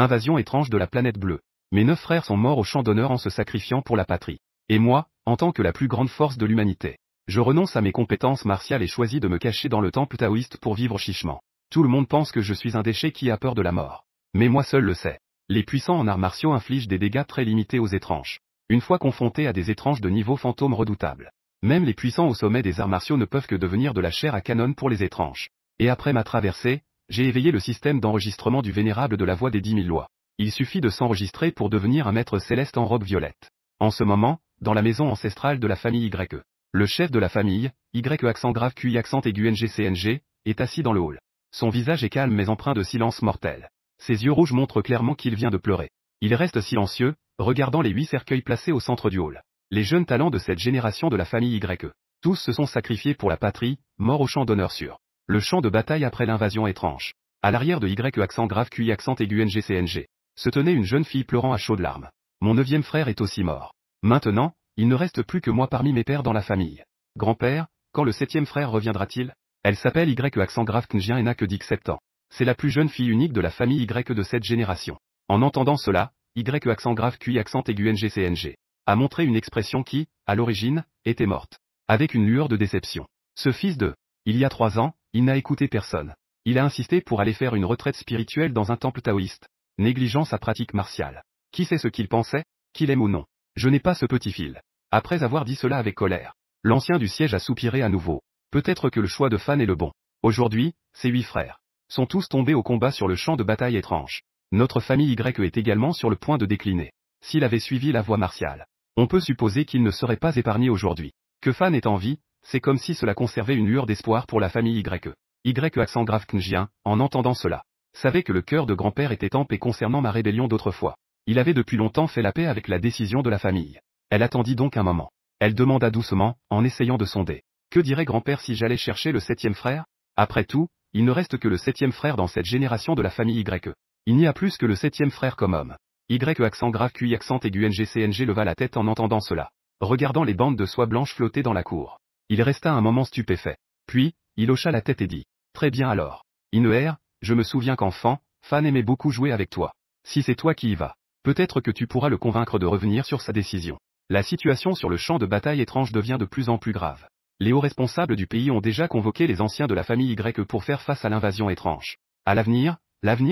Invasion étrange de la planète bleue. Mes 9 frères sont morts au champ d'honneur en se sacrifiant pour la patrie. Et moi, en tant que la plus grande force de l'humanité, je renonce à mes compétences martiales et choisis de me cacher dans le temple taoïste pour vivre chichement. Tout le monde pense que je suis un déchet qui a peur de la mort. Mais moi seul le sais. Les puissants en arts martiaux infligent des dégâts très limités aux étranges. Une fois confrontés à des étranges de niveau fantôme redoutables, même les puissants au sommet des arts martiaux ne peuvent que devenir de la chair à canon pour les étranges. Et après ma traversée, j'ai éveillé le système d'enregistrement du vénérable de la voix des 10 000 lois. Il suffit de s'enregistrer pour devenir un maître céleste en robe violette. En ce moment, dans la maison ancestrale de la famille YE, le chef de la famille, Y accent grave QI accent aigu NGCNG, est assis dans le hall. Son visage est calme mais empreint de silence mortel. Ses yeux rouges montrent clairement qu'il vient de pleurer. Il reste silencieux, regardant les 8 cercueils placés au centre du hall. Les jeunes talents de cette génération de la famille YE. Tous se sont sacrifiés pour la patrie, morts au champ d'honneur sur le champ de bataille après l'invasion étrange. À l'arrière de Y accent grave QI accent aigu NGCNG, se tenait une jeune fille pleurant à chaudes larmes. Mon 9e frère est aussi mort. Maintenant, il ne reste plus que moi parmi mes pères dans la famille. Grand-père, quand le 7e frère reviendra-t-il? Elle s'appelle Y accent grave Knjien et n'a que 17 ans. C'est la plus jeune fille unique de la famille Y de cette génération. En entendant cela, Y accent grave QI accent aigu NGCNG a montré une expression qui, à l'origine, était morte. Avec une lueur de déception. Ce fils de, il y a 3 ans, il n'a écouté personne. Il a insisté pour aller faire une retraite spirituelle dans un temple taoïste, négligeant sa pratique martiale. Qui sait ce qu'il pensait, qu'il aime ou non? Je n'ai pas ce petit fil. Après avoir dit cela avec colère, l'ancien du siège a soupiré à nouveau. Peut-être que le choix de Fan est le bon. Aujourd'hui, ses 8 frères sont tous tombés au combat sur le champ de bataille étrange. Notre famille Y est également sur le point de décliner. S'il avait suivi la voie martiale, on peut supposer qu'il ne serait pas épargné aujourd'hui. Que Fan est en vie, c'est comme si cela conservait une lueur d'espoir pour la famille Y. Y accent grave Knjien, en entendant cela, savait que le cœur de grand-père était tempé concernant ma rébellion d'autrefois. Il avait depuis longtemps fait la paix avec la décision de la famille. Elle attendit donc un moment. Elle demanda doucement, en essayant de sonder. Que dirait grand-père si j'allais chercher le 7e frère? Après tout, il ne reste que le 7e frère dans cette génération de la famille Y. Il n'y a plus que le 7e frère comme homme. Y accent grave QI accent aigu NGCNG leva la tête en entendant cela, regardant les bandes de soie blanche flotter dans la cour. Il resta un moment stupéfait. Puis, il hocha la tête et dit. Très bien alors. Inuer, je me souviens qu'enfant, Fan aimait beaucoup jouer avec toi. Si c'est toi qui y vas, peut-être que tu pourras le convaincre de revenir sur sa décision. La situation sur le champ de bataille étrange devient de plus en plus grave. Les hauts responsables du pays ont déjà convoqué les anciens de la famille Y pour faire face à l'invasion étrange. À l'avenir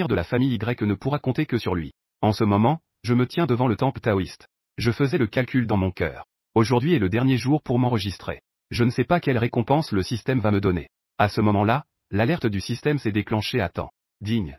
de la famille Y ne pourra compter que sur lui. En ce moment, je me tiens devant le temple taoïste. Je faisais le calcul dans mon cœur. Aujourd'hui est le dernier jour pour m'enregistrer. Je ne sais pas quelle récompense le système va me donner. À ce moment-là, l'alerte du système s'est déclenchée à temps digne.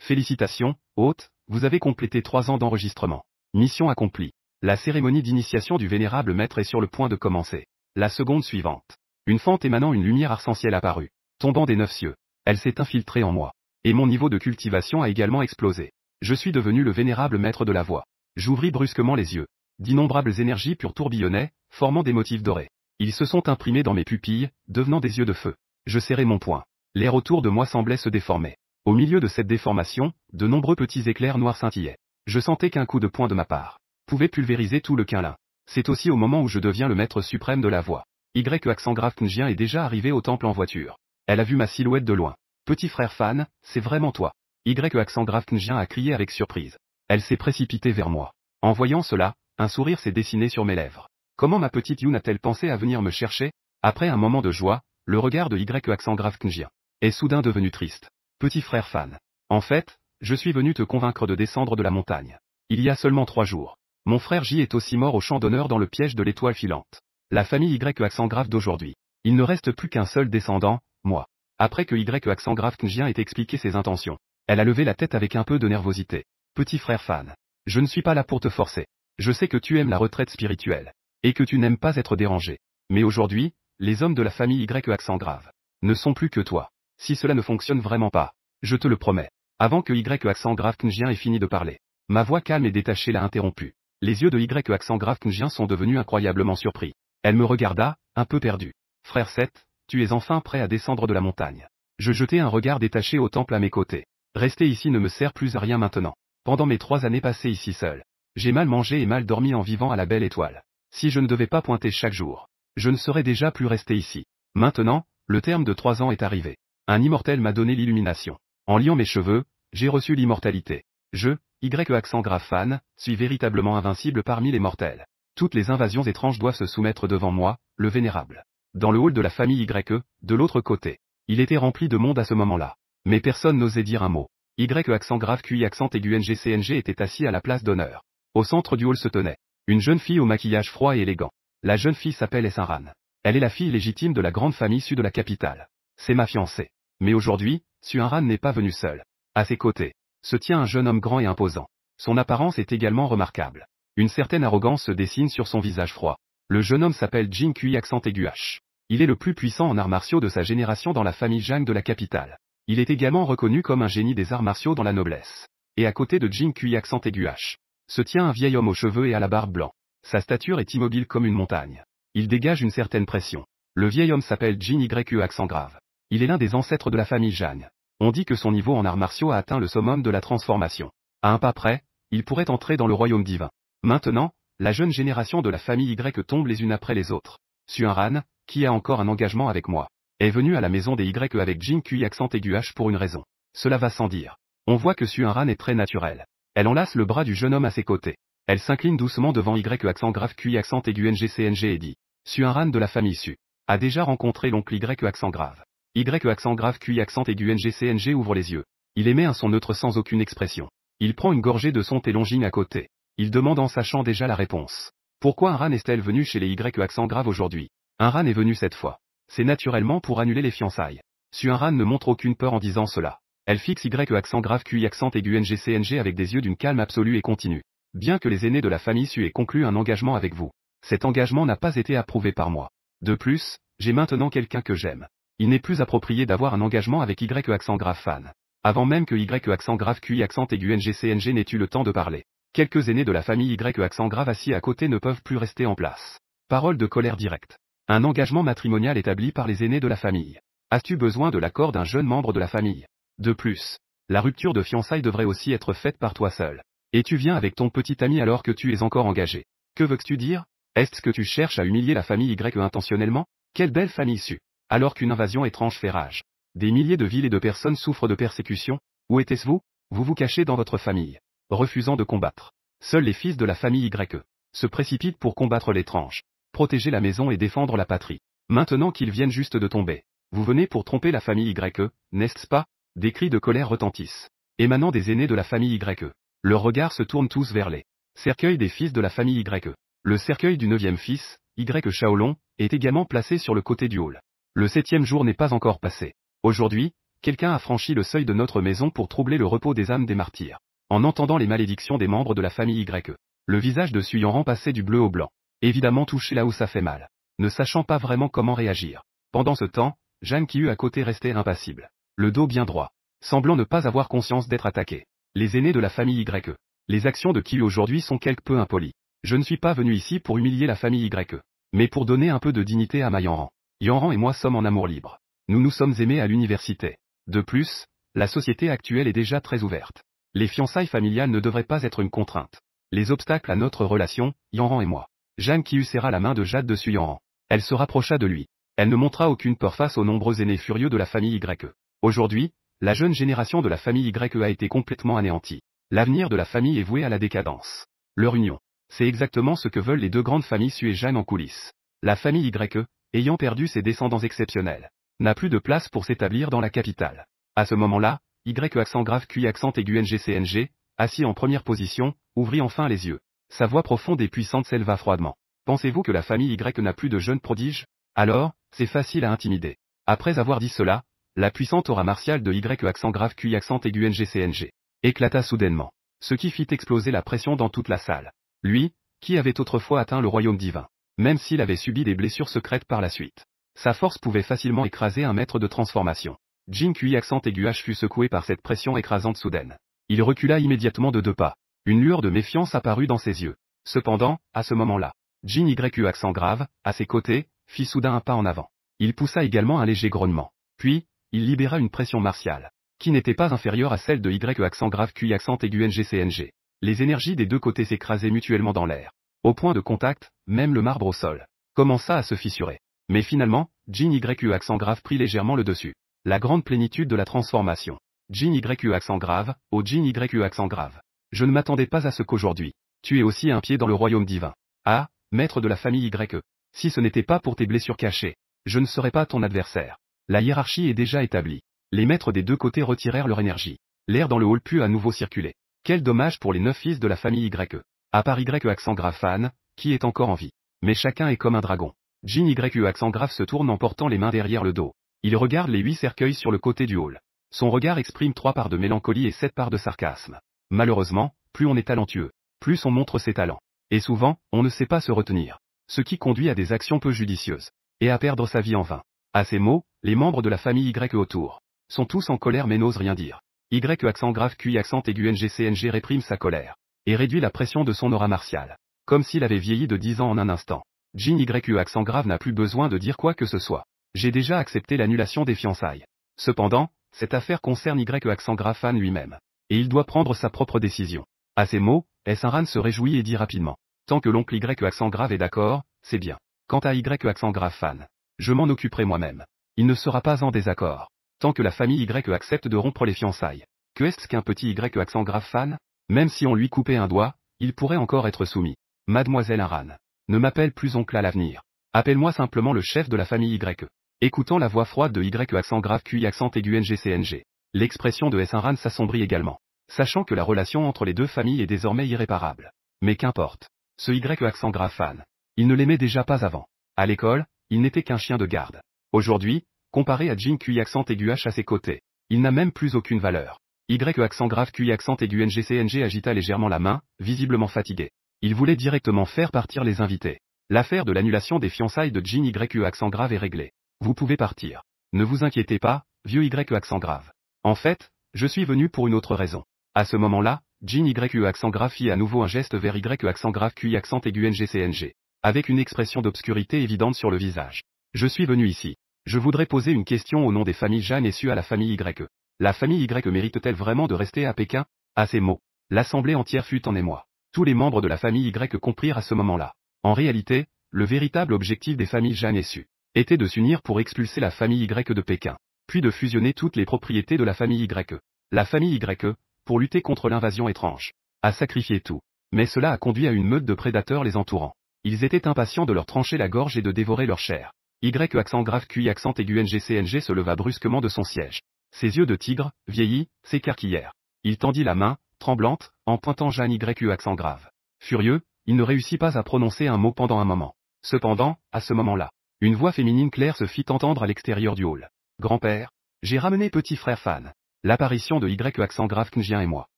Félicitations, hôte, vous avez complété 3 ans d'enregistrement. Mission accomplie. La cérémonie d'initiation du vénérable maître est sur le point de commencer. La seconde suivante. Une fente émanant une lumière arc-en-ciel apparut, tombant des 9 cieux. Elle s'est infiltrée en moi. Et mon niveau de cultivation a également explosé. Je suis devenu le vénérable maître de la voix. J'ouvris brusquement les yeux. D'innombrables énergies pures tourbillonnaient, formant des motifs dorés. Ils se sont imprimés dans mes pupilles, devenant des yeux de feu. Je serrai mon poing. L'air autour de moi semblait se déformer. Au milieu de cette déformation, de nombreux petits éclairs noirs scintillaient. Je sentais qu'un coup de poing de ma part pouvait pulvériser tout le quinlin. C'est aussi au moment où je deviens le maître suprême de la voix. Y accent grave Knjien est déjà arrivé au temple en voiture. Elle a vu ma silhouette de loin. Petit frère Fan, c'est vraiment toi. Y accent grave Knjien a crié avec surprise. Elle s'est précipitée vers moi. En voyant cela, un sourire s'est dessiné sur mes lèvres. Comment ma petite Youn a-t-elle pensé à venir me chercher? Après un moment de joie, le regard de Y accent grave Knjien est soudain devenu triste. Petit frère Fan. En fait, je suis venu te convaincre de descendre de la montagne. Il y a seulement 3 jours. Mon frère J est aussi mort au champ d'honneur dans le piège de l'étoile filante. La famille Y accent grave d'aujourd'hui. Il ne reste plus qu'un seul descendant, moi. Après que Y accent grave Knjien ait expliqué ses intentions, elle a levé la tête avec un peu de nervosité. Petit frère Fan. Je ne suis pas là pour te forcer. Je sais que tu aimes la retraite spirituelle. Et que tu n'aimes pas être dérangé. Mais aujourd'hui, les hommes de la famille Y accent grave ne sont plus que toi. Si cela ne fonctionne vraiment pas, je te le promets. Avant que Y accent grave Knjien ait fini de parler, ma voix calme et détachée l'a interrompu. Les yeux de Y accent grave Knjien sont devenus incroyablement surpris. Elle me regarda, un peu perdue. Frère Seth, tu es enfin prêt à descendre de la montagne. Je jetai un regard détaché au temple à mes côtés. Rester ici ne me sert plus à rien maintenant. Pendant mes 3 années passées ici seul, j'ai mal mangé et mal dormi en vivant à la belle étoile. Si je ne devais pas pointer chaque jour, je ne serais déjà plus resté ici. Maintenant, le terme de 3 ans est arrivé. Un immortel m'a donné l'illumination. En liant mes cheveux, j'ai reçu l'immortalité. Y accent grave fan, suis véritablement invincible parmi les mortels. Toutes les invasions étranges doivent se soumettre devant moi, le vénérable. Dans le hall de la famille YE, de l'autre côté. Il était rempli de monde à ce moment-là. Mais personne n'osait dire un mot. Accent grave QI accent aigu NGCNG était assis à la place d'honneur. Au centre du hall se tenait une jeune fille au maquillage froid et élégant. La jeune fille s'appelle Essinran. Elle est la fille légitime de la grande famille Su de la capitale. C'est ma fiancée. Mais aujourd'hui, Suinran n'est pas venu seul. À ses côtés, se tient un jeune homme grand et imposant. Son apparence est également remarquable. Une certaine arrogance se dessine sur son visage froid. Le jeune homme s'appelle Jin QI accent aigu H. Il est le plus puissant en arts martiaux de sa génération dans la famille Zhang de la capitale. Il est également reconnu comme un génie des arts martiaux dans la noblesse. Et à côté de Jin QI accent aigu H, se tient un vieil homme aux cheveux et à la barbe blanc. Sa stature est immobile comme une montagne. Il dégage une certaine pression. Le vieil homme s'appelle Jin YE accent grave. Il est l'un des ancêtres de la famille Zhang. On dit que son niveau en arts martiaux a atteint le summum de la transformation. À un pas près, il pourrait entrer dans le royaume divin. Maintenant, la jeune génération de la famille Y tombe les unes après les autres. Suinran, qui a encore un engagement avec moi, est venu à la maison des Y avec Jin QI accent aigu H pour une raison. Cela va sans dire. On voit que Suinran est très naturelle. Elle enlace le bras du jeune homme à ses côtés. Elle s'incline doucement devant Y accent grave QI accent aigu NGCNG et dit. Suinran de la famille Su a déjà rencontré l'oncle Y accent grave. Y accent grave QI accent aigu NGCNG ouvre les yeux. Il émet un son neutre sans aucune expression. Il prend une gorgée de son thé Longines à côté. Il demande en sachant déjà la réponse. Pourquoi un ran est-elle venue chez les Y accent grave aujourd'hui? Un ran est venu cette fois. C'est naturellement pour annuler les fiançailles. Suinran ne montre aucune peur en disant cela. Elle fixe Y accent grave QI accent aigu NGCNG avec des yeux d'une calme absolue et continue. Bien que les aînés de la famille Su aient conclu un engagement avec vous, cet engagement n'a pas été approuvé par moi. De plus, j'ai maintenant quelqu'un que j'aime. Il n'est plus approprié d'avoir un engagement avec Y accent grave fan. Avant même que Y accent grave QI accent aigu NGCNG n'ait eu le temps de parler. Quelques aînés de la famille Y accent grave assis à côté ne peuvent plus rester en place. Parole de colère directe. Un engagement matrimonial établi par les aînés de la famille. As-tu besoin de l'accord d'un jeune membre de la famille? De plus, la rupture de fiançailles devrait aussi être faite par toi seul. Et tu viens avec ton petit ami alors que tu es encore engagé. Que veux-tu dire? Est-ce que tu cherches à humilier la famille Y intentionnellement? Quelle belle famille Su. Alors qu'une invasion étrange fait rage. Des milliers de villes et de personnes souffrent de persécutions. Où était-ce vous? Vous vous cachez dans votre famille, refusant de combattre. Seuls les fils de la famille YE se précipitent pour combattre l'étrange, protéger la maison et défendre la patrie. Maintenant qu'ils viennent juste de tomber, vous venez pour tromper la famille YE, n'est-ce pas? Des cris de colère retentissent, émanant des aînés de la famille YE. Leurs regards se tournent tous vers les cercueils des fils de la famille YE. Le cercueil du 9e fils, Y Shaolong, est également placé sur le côté du hall. Le 7e jour n'est pas encore passé. Aujourd'hui, quelqu'un a franchi le seuil de notre maison pour troubler le repos des âmes des martyrs. En entendant les malédictions des membres de la famille YE, le visage de Suyanran passait du bleu au blanc. Évidemment touché là où ça fait mal. Ne sachant pas vraiment comment réagir. Pendant ce temps, Zhang Qiu à côté restait impassible. Le dos bien droit. Semblant ne pas avoir conscience d'être attaqué. Les aînés de la famille YE. Les actions de Qiu aujourd'hui sont quelque peu impolies. Je ne suis pas venu ici pour humilier la famille YE. Mais pour donner un peu de dignité à ma Yanran. Yanran et moi sommes en amour libre. Nous nous sommes aimés à l'université. De plus, la société actuelle est déjà très ouverte. Les fiançailles familiales ne devraient pas être une contrainte. Les obstacles à notre relation, Yanran et moi. Zhang Qiu serra la main de Jade de Suyanran. Elle se rapprocha de lui. Elle ne montra aucune peur face aux nombreux aînés furieux de la famille YE. Aujourd'hui, la jeune génération de la famille YE a été complètement anéantie. L'avenir de la famille est voué à la décadence. Leur union. C'est exactement ce que veulent les deux grandes familles Su et Zhang en coulisses. La famille YE, ayant perdu ses descendants exceptionnels, n'a plus de place pour s'établir dans la capitale. À ce moment-là, Y accent grave QI accent aigu NGCNG, assis en première position, ouvrit enfin les yeux. Sa voix profonde et puissante s'éleva froidement. Pensez-vous que la famille Y n'a plus de jeunes prodiges? Alors, c'est facile à intimider. Après avoir dit cela, la puissante aura martiale de Y accent grave QI accent aigu NGCNG éclata soudainement, ce qui fit exploser la pression dans toute la salle. Lui, qui avait autrefois atteint le royaume divin, même s'il avait subi des blessures secrètes par la suite. Sa force pouvait facilement écraser un maître de transformation. Jin QI accent aigu H fut secoué par cette pression écrasante soudaine. Il recula immédiatement de 2 pas. Une lueur de méfiance apparut dans ses yeux. Cependant, à ce moment-là, Jin YE accent grave, à ses côtés, fit soudain un pas en avant. Il poussa également un léger grognement. Puis, il libéra une pression martiale, qui n'était pas inférieure à celle de Y accent grave QI accent aigu NGCNG. Les énergies des deux côtés s'écrasaient mutuellement dans l'air. Au point de contact, même le marbre au sol commença à se fissurer. Mais finalement, Jin YE accent grave prit légèrement le dessus. La grande plénitude de la transformation. Jin YE accent grave, oh Jin YE accent grave. Je ne m'attendais pas à ce qu'aujourd'hui, tu aies aussi un pied dans le royaume divin. Ah, maître de la famille YE. Si ce n'était pas pour tes blessures cachées, je ne serais pas ton adversaire. La hiérarchie est déjà établie. Les maîtres des deux côtés retirèrent leur énergie. L'air dans le hall put à nouveau circuler. Quel dommage pour les 9 fils de la famille YE. À part YE accent grave fan, qui est encore en vie. Mais chacun est comme un dragon. Jin YE accent grave se tourne en portant les mains derrière le dos. Il regarde les 8 cercueils sur le côté du hall. Son regard exprime 3 parts de mélancolie et 7 parts de sarcasme. Malheureusement, plus on est talentueux, plus on montre ses talents. Et souvent, on ne sait pas se retenir. Ce qui conduit à des actions peu judicieuses. Et à perdre sa vie en vain. À ces mots, les membres de la famille YE autour sont tous en colère mais n'osent rien dire. YE accent grave QI accent aigu NGCNG réprime sa colère. Et réduit la pression de son aura martiale. Comme s'il avait vieilli de 10 ans en un instant. Jin YE accent grave n'a plus besoin de dire quoi que ce soit. J'ai déjà accepté l'annulation des fiançailles. Cependant, cette affaire concerne YE accent grave fan lui-même. Et il doit prendre sa propre décision. À ces mots, S1RAN se réjouit et dit rapidement. Tant que l'oncle YE accent grave est d'accord, c'est bien. Quant à YE accent grave fan, je m'en occuperai moi-même. Il ne sera pas en désaccord. Tant que la famille YE accepte de rompre les fiançailles. Que est-ce qu'un petit YE accent grave fan? Même si on lui coupait un doigt, il pourrait encore être soumis. Mademoiselle Aran. Ne m'appelle plus oncle à l'avenir. Appelle-moi simplement le chef de la famille YE. Écoutant la voix froide de YE accent grave QI accent aigu NGCNG. L'expression de S1RAN s'assombrit également. Sachant que la relation entre les deux familles est désormais irréparable. Mais qu'importe. Ce YE accent grave fan. Il ne l'aimait déjà pas avant. À l'école, il n'était qu'un chien de garde. Aujourd'hui, comparé à Jin QI accent aigu H à ses côtés, il n'a même plus aucune valeur. YE accent grave QI accent aigu NGCNG agita légèrement la main, visiblement fatigué. Il voulait directement faire partir les invités. L'affaire de l'annulation des fiançailles de Jin YE accent grave est réglée. Vous pouvez partir. Ne vous inquiétez pas, vieux YE accent grave. En fait, je suis venu pour une autre raison. À ce moment-là, Jin YE accent grave fit à nouveau un geste vers YE accent grave QI accent aigu NGCNG. Avec une expression d'obscurité évidente sur le visage. Je suis venu ici. Je voudrais poser une question au nom des familles Jeanne et Su à la famille YE. La famille YE mérite-t-elle vraiment de rester à Pékin? À ces mots, l'assemblée entière fut en émoi. Tous les membres de la famille YE comprirent à ce moment-là. En réalité, le véritable objectif des familles Jeanne et Su était de s'unir pour expulser la famille YE de Pékin, puis de fusionner toutes les propriétés de la famille YE. La famille YE, pour lutter contre l'invasion étrange, a sacrifié tout. Mais cela a conduit à une meute de prédateurs les entourant. Ils étaient impatients de leur trancher la gorge et de dévorer leur chair. YE accent grave QI accent aigu NGCNG se leva brusquement de son siège. Ses yeux de tigre, vieillis, s'écarquillèrent. Il tendit la main, tremblante, en pointant Jeanne YE accent grave. Furieux, il ne réussit pas à prononcer un mot pendant un moment. Cependant, à ce moment-là, une voix féminine claire se fit entendre à l'extérieur du hall. Grand-père, j'ai ramené petit frère fan. L'apparition de YE accent grave Knjien et moi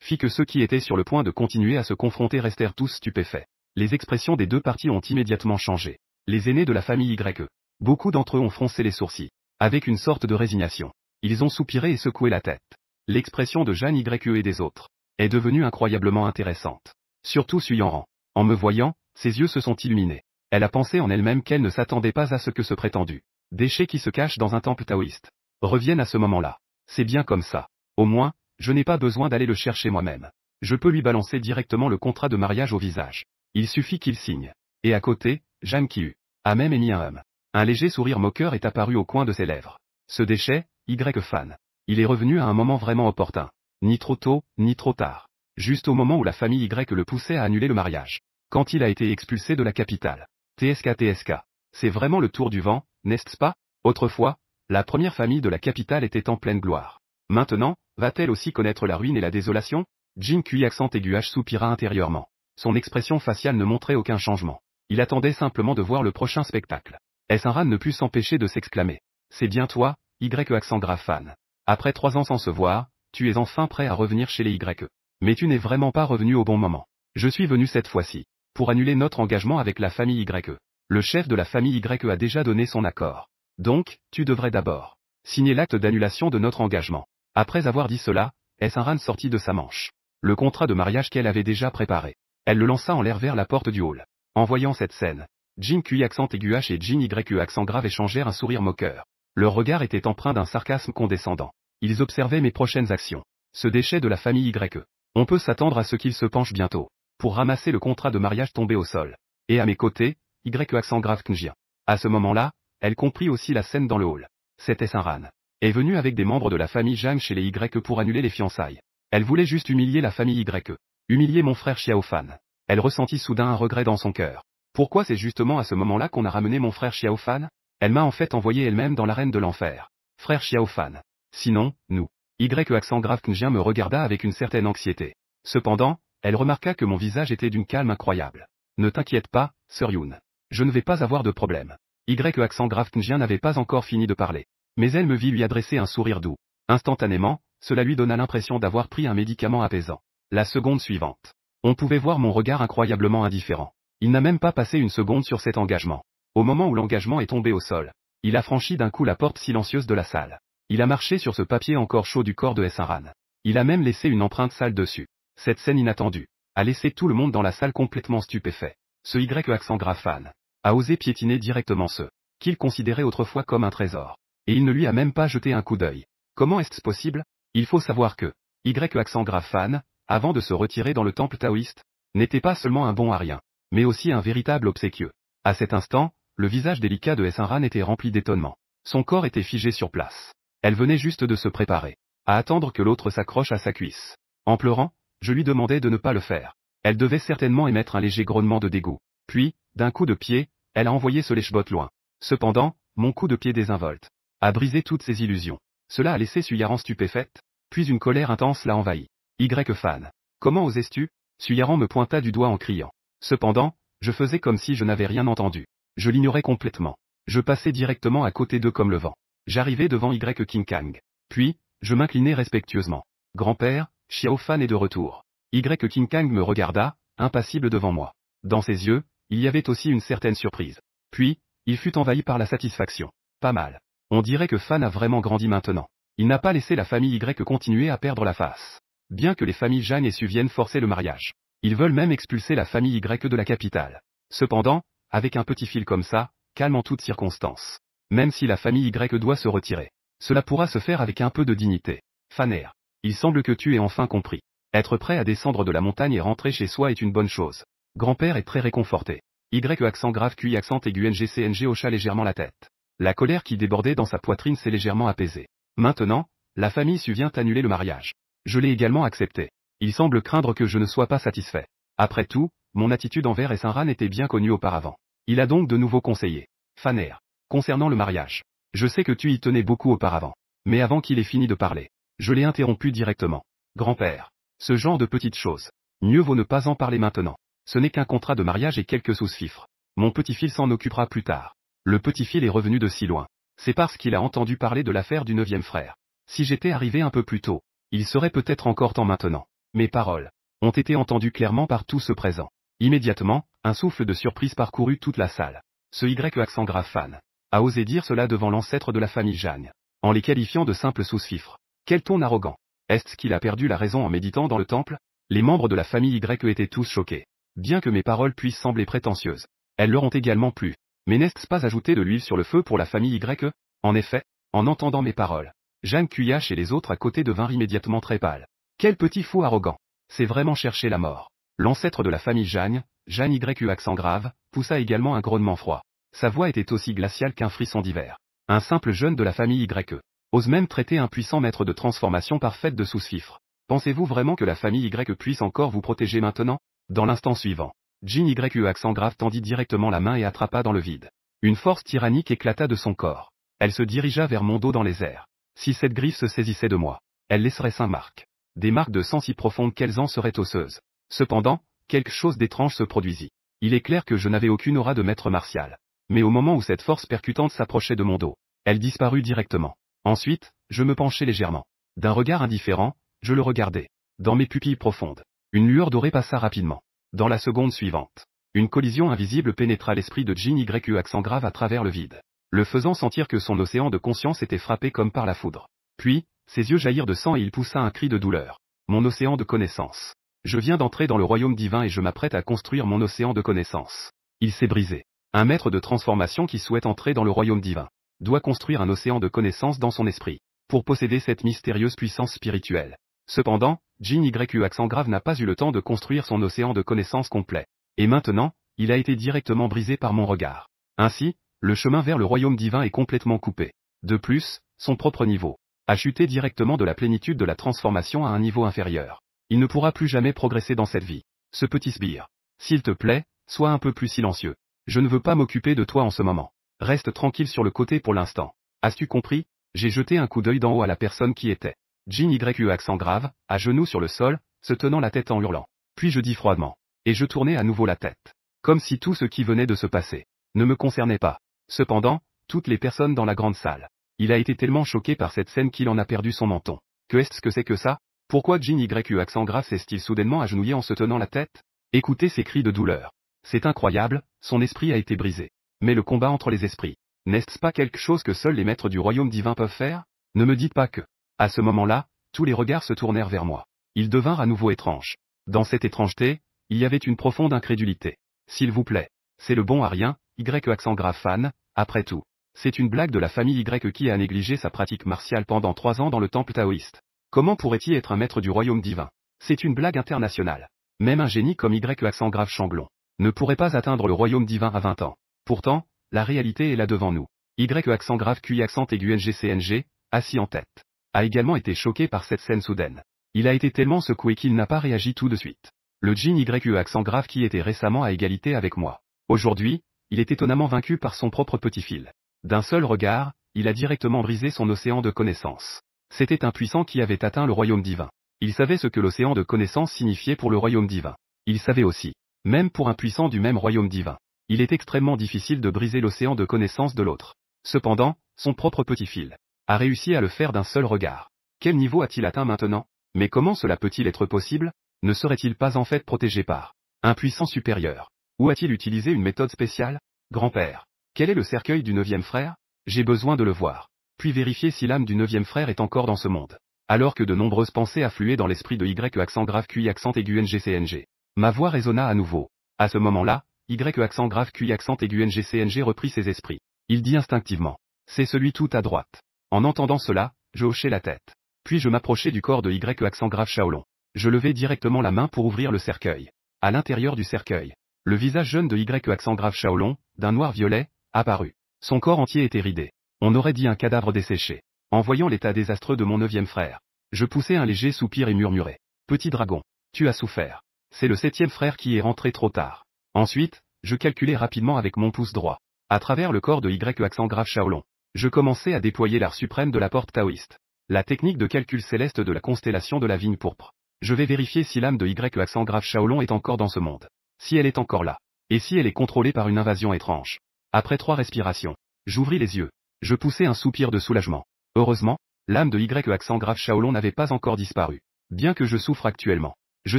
fit que ceux qui étaient sur le point de continuer à se confronter restèrent tous stupéfaits. Les expressions des deux parties ont immédiatement changé. Les aînés de la famille YE. Beaucoup d'entre eux ont froncé les sourcils. Avec une sorte de résignation. Ils ont soupiré et secoué la tête. L'expression de Jeanne YE et des autres est devenue incroyablement intéressante. Surtout Suyanran. En me voyant, ses yeux se sont illuminés. Elle a pensé en elle-même qu'elle ne s'attendait pas à ce que ce prétendu déchet qui se cache dans un temple taoïste revienne à ce moment-là. C'est bien comme ça. Au moins, je n'ai pas besoin d'aller le chercher moi-même. Je peux lui balancer directement le contrat de mariage au visage. Il suffit qu'il signe. Et à côté, Jeanne qui a même émis un Un léger sourire moqueur est apparu au coin de ses lèvres. Ce déchet, YE fan. Il est revenu à un moment vraiment opportun. Ni trop tôt, ni trop tard. Juste au moment où la famille YE le poussait à annuler le mariage. Quand il a été expulsé de la capitale. TSK. C'est vraiment le tour du vent, n'est-ce pas? Autrefois, la première famille de la capitale était en pleine gloire. Maintenant, va-t-elle aussi connaître la ruine et la désolation? Jin QI accent aigu H soupira intérieurement. Son expression faciale ne montrait aucun changement. Il attendait simplement de voir le prochain spectacle. S1RAN ne put s'empêcher de s'exclamer. C'est bien toi, YE accent grave fan. Après 3 ans sans se voir, tu es enfin prêt à revenir chez les YE. Mais tu n'es vraiment pas revenu au bon moment. Je suis venu cette fois-ci pour annuler notre engagement avec la famille YE. Le chef de la famille YE a déjà donné son accord. Donc, tu devrais d'abord signer l'acte d'annulation de notre engagement. Après avoir dit cela, S1RAN sortit de sa manche le contrat de mariage qu'elle avait déjà préparé. Elle le lança en l'air vers la porte du hall. En voyant cette scène, Jin QI accent aigu H et Jin YE accent grave échangèrent un sourire moqueur. Leur regard était empreint d'un sarcasme condescendant. Ils observaient mes prochaines actions. Ce déchet de la famille YE. On peut s'attendre à ce qu'il se penche bientôt pour ramasser le contrat de mariage tombé au sol. Et à mes côtés, YE accent grave Knjien. À ce moment-là, elle comprit aussi la scène dans le hall. C'était S1RAN. est venue avec des membres de la famille Zhang chez les Y pour annuler les fiançailles. Elle voulait juste humilier la famille Y. Humilier mon frère Xiao Fan. Elle ressentit soudain un regret dans son cœur. Pourquoi c'est justement à ce moment-là qu'on a ramené mon frère Xiao Fan? Elle m'a en fait envoyé elle-même dans l'arène de l'enfer. Frère Xiao Fan. Sinon, nous. Y accent grave Knjien me regarda avec une certaine anxiété. Cependant, elle remarqua que mon visage était d'une calme incroyable. Ne t'inquiète pas, Sœur Yoon. Je ne vais pas avoir de problème. Y accent grave Knjien n'avait pas encore fini de parler. Mais elle me vit lui adresser un sourire doux. Instantanément, cela lui donna l'impression d'avoir pris un médicament apaisant. La seconde suivante. On pouvait voir mon regard incroyablement indifférent. Il n'a même pas passé une seconde sur cet engagement. Au moment où l'engagement est tombé au sol, il a franchi d'un coup la porte silencieuse de la salle. Il a marché sur ce papier encore chaud du corps de Essinran. Il a même laissé une empreinte sale dessus. Cette scène inattendue a laissé tout le monde dans la salle complètement stupéfait. Ce Y accent grave Fan a osé piétiner directement ce qu'il considérait autrefois comme un trésor. Et il ne lui a même pas jeté un coup d'œil. Comment est-ce possible? Il faut savoir que Y accent grave Fan, avant de se retirer dans le temple taoïste, n'était pas seulement un bon à rien, mais aussi un véritable obséquieux. À cet instant, le visage délicat de Essinran était rempli d'étonnement. Son corps était figé sur place. Elle venait juste de se préparer à attendre que l'autre s'accroche à sa cuisse. En pleurant, je lui demandais de ne pas le faire. Elle devait certainement émettre un léger grognement de dégoût. Puis, d'un coup de pied, elle a envoyé ce lèche-botte loin. Cependant, mon coup de pied désinvolte a brisé toutes ses illusions. Cela a laissé Suyaran stupéfaite, puis une colère intense l'a envahie. Y Fan. Comment osais-tu? Suyaran me pointa du doigt en criant. Cependant, je faisais comme si je n'avais rien entendu. Je l'ignorais complètement. Je passais directement à côté d'eux comme le vent. J'arrivais devant Y King Kang. Puis, je m'inclinai respectueusement. Grand-père, Xiao Fan est de retour. Y King Kang me regarda, impassible devant moi. Dans ses yeux, il y avait aussi une certaine surprise. Puis, il fut envahi par la satisfaction. Pas mal. On dirait que Fan a vraiment grandi maintenant. Il n'a pas laissé la famille Y continuer à perdre la face. Bien que les familles Zhang et Su viennent forcer le mariage. Ils veulent même expulser la famille Y de la capitale. Cependant, avec un petit fil comme ça, calme en toutes circonstances. Même si la famille Y doit se retirer. Cela pourra se faire avec un peu de dignité. Faner. Il semble que tu aies enfin compris. Être prêt à descendre de la montagne et rentrer chez soi est une bonne chose. Grand-père est très réconforté. Y accent grave QI accent aigu NGCNG hocha légèrement la tête. La colère qui débordait dans sa poitrine s'est légèrement apaisée. Maintenant, la famille Su vient annuler le mariage. Je l'ai également accepté. Il semble craindre que je ne sois pas satisfait. Après tout, mon attitude envers Essinran était bien connue auparavant. Il a donc de nouveau conseillé. Faner. Concernant le mariage. Je sais que tu y tenais beaucoup auparavant. Mais avant qu'il ait fini de parler, je l'ai interrompu directement. Grand-père. Ce genre de petites choses. Mieux vaut ne pas en parler maintenant. Ce n'est qu'un contrat de mariage et quelques sous-fifres. Mon petit-fils s'en occupera plus tard. Le petit-fils est revenu de si loin. C'est parce qu'il a entendu parler de l'affaire du 9e frère. Si j'étais arrivé un peu plus tôt, il serait peut-être encore temps maintenant. Mes paroles ont été entendues clairement par tous ceux présents. Immédiatement, un souffle de surprise parcourut toute la salle. Ce Y accent grave Fan a osé dire cela devant l'ancêtre de la famille Zhang, en les qualifiant de simples sous-fifres. Quel ton arrogant. Est-ce qu'il a perdu la raison en méditant dans le temple? Les membres de la famille Y étaient tous choqués. Bien que mes paroles puissent sembler prétentieuses, elles leur ont également plu. Mais n'est-ce pas ajouter de l'huile sur le feu pour la famille Y? En effet, en entendant mes paroles, Zhang Quyach et les autres à côté devinrent immédiatement très pâles. Quel petit fou arrogant. C'est vraiment chercher la mort. L'ancêtre de la famille Zhang, Zhang Y accent grave, poussa également un grognement froid. Sa voix était aussi glaciale qu'un frisson d'hiver. Un simple jeune de la famille Y ose même traiter un puissant maître de transformation parfaite de sous-fifre. Pensez-vous vraiment que la famille Y puisse encore vous protéger maintenant? Dans l'instant suivant, Jin Y accent grave tendit directement la main et attrapa dans le vide. Une force tyrannique éclata de son corps. Elle se dirigea vers mon dos dans les airs. Si cette griffe se saisissait de moi, elle laisserait 5 marques. Des marques de sang si profondes qu'elles en seraient osseuses. Cependant, quelque chose d'étrange se produisit. Il est clair que je n'avais aucune aura de maître martial. Mais au moment où cette force percutante s'approchait de mon dos, elle disparut directement. Ensuite, je me penchai légèrement. D'un regard indifférent, je le regardai. Dans mes pupilles profondes, une lueur dorée passa rapidement. Dans la seconde suivante, une collision invisible pénétra l'esprit de Jin Y accent grave à travers le vide, le faisant sentir que son océan de conscience était frappé comme par la foudre. Puis, ses yeux jaillirent de sang et il poussa un cri de douleur. Mon océan de connaissance. Je viens d'entrer dans le royaume divin et je m'apprête à construire mon océan de connaissance. Il s'est brisé. Un maître de transformation qui souhaite entrer dans le royaume divin doit construire un océan de connaissance dans son esprit, pour posséder cette mystérieuse puissance spirituelle. Cependant, Jin Y accent grave n'a pas eu le temps de construire son océan de connaissance complet. Et maintenant, il a été directement brisé par mon regard. Ainsi, le chemin vers le royaume divin est complètement coupé. De plus, son propre niveau a chuté directement de la plénitude de la transformation à un niveau inférieur. Il ne pourra plus jamais progresser dans cette vie. Ce petit sbire. S'il te plaît, sois un peu plus silencieux. Je ne veux pas m'occuper de toi en ce moment. Reste tranquille sur le côté pour l'instant. As-tu compris? J'ai jeté un coup d'œil d'en haut à la personne qui était. Jin YE accent grave, à genoux sur le sol, se tenant la tête en hurlant. Puis je dis froidement. Et je tournai à nouveau la tête. Comme si tout ce qui venait de se passer ne me concernait pas. Cependant, toutes les personnes dans la grande salle. Il a été tellement choqué par cette scène qu'il en a perdu son menton. Que est-ce que c'est que ça? Pourquoi Jin YE accent grave s'est-il soudainement agenouillé en se tenant la tête? Écoutez ses cris de douleur. C'est incroyable, son esprit a été brisé. Mais le combat entre les esprits, n'est-ce pas quelque chose que seuls les maîtres du royaume divin peuvent faire? Ne me dites pas que. À ce moment-là, tous les regards se tournèrent vers moi. Ils devinrent à nouveau étranges. Dans cette étrangeté, il y avait une profonde incrédulité. S'il vous plaît. C'est le bon à rien, Y accent grave fan, après tout. C'est une blague de la famille Y qui a négligé sa pratique martiale pendant 3 ans dans le temple taoïste. Comment pourrait-il être un maître du royaume divin? C'est une blague internationale. Même un génie comme Y accent grave Changlon ne pourrait pas atteindre le royaume divin à 20 ans. Pourtant, la réalité est là devant nous. Y accent grave QI accent aigu NGCNG, assis en tête, a également été choqué par cette scène soudaine. Il a été tellement secoué qu'il n'a pas réagi tout de suite. Le Jin YE accent grave qui était récemment à égalité avec moi. Aujourd'hui, il est étonnamment vaincu par son propre petit fil. D'un seul regard, il a directement brisé son océan de connaissances. C'était un puissant qui avait atteint le royaume divin. Il savait ce que l'océan de connaissances signifiait pour le royaume divin. Il savait aussi, même pour un puissant du même royaume divin, il est extrêmement difficile de briser l'océan de connaissances de l'autre. Cependant, son propre petit fil a réussi à le faire d'un seul regard. Quel niveau a-t-il atteint maintenant? Mais comment cela peut-il être possible? Ne serait-il pas en fait protégé par un puissant supérieur? Ou a-t-il utilisé une méthode spéciale? Grand-père, quel est le cercueil du 9e frère? J'ai besoin de le voir. Puis vérifier si l'âme du 9e frère est encore dans ce monde. Alors que de nombreuses pensées affluaient dans l'esprit de Y accent grave QI accent aigu NGCNG. Ma voix résonna à nouveau. À ce moment-là, Y accent grave QI accent aigu NGCNG reprit ses esprits. Il dit instinctivement. C'est celui tout à droite. En entendant cela, je hochai la tête. Puis je m'approchai du corps de Y accent grave Shaolong. Je levai directement la main pour ouvrir le cercueil. À l'intérieur du cercueil, le visage jeune de Y accent grave Shaolong, d'un noir violet, apparut. Son corps entier était ridé. On aurait dit un cadavre desséché. En voyant l'état désastreux de mon 9e frère, je poussai un léger soupir et murmurai. Petit dragon, tu as souffert. C'est le 7e frère qui est rentré trop tard. Ensuite, je calculai rapidement avec mon pouce droit. À travers le corps de Y accent grave Shaolong, je commençai à déployer l'art suprême de la porte taoïste. La technique de calcul céleste de la constellation de la vigne pourpre. Je vais vérifier si l'âme de Y accent grave Shaolong est encore dans ce monde. Si elle est encore là. Et si elle est contrôlée par une invasion étrange. Après 3 respirations, j'ouvris les yeux. Je poussai un soupir de soulagement. Heureusement, l'âme de Y accent grave Shaolong n'avait pas encore disparu. Bien que je souffre actuellement, je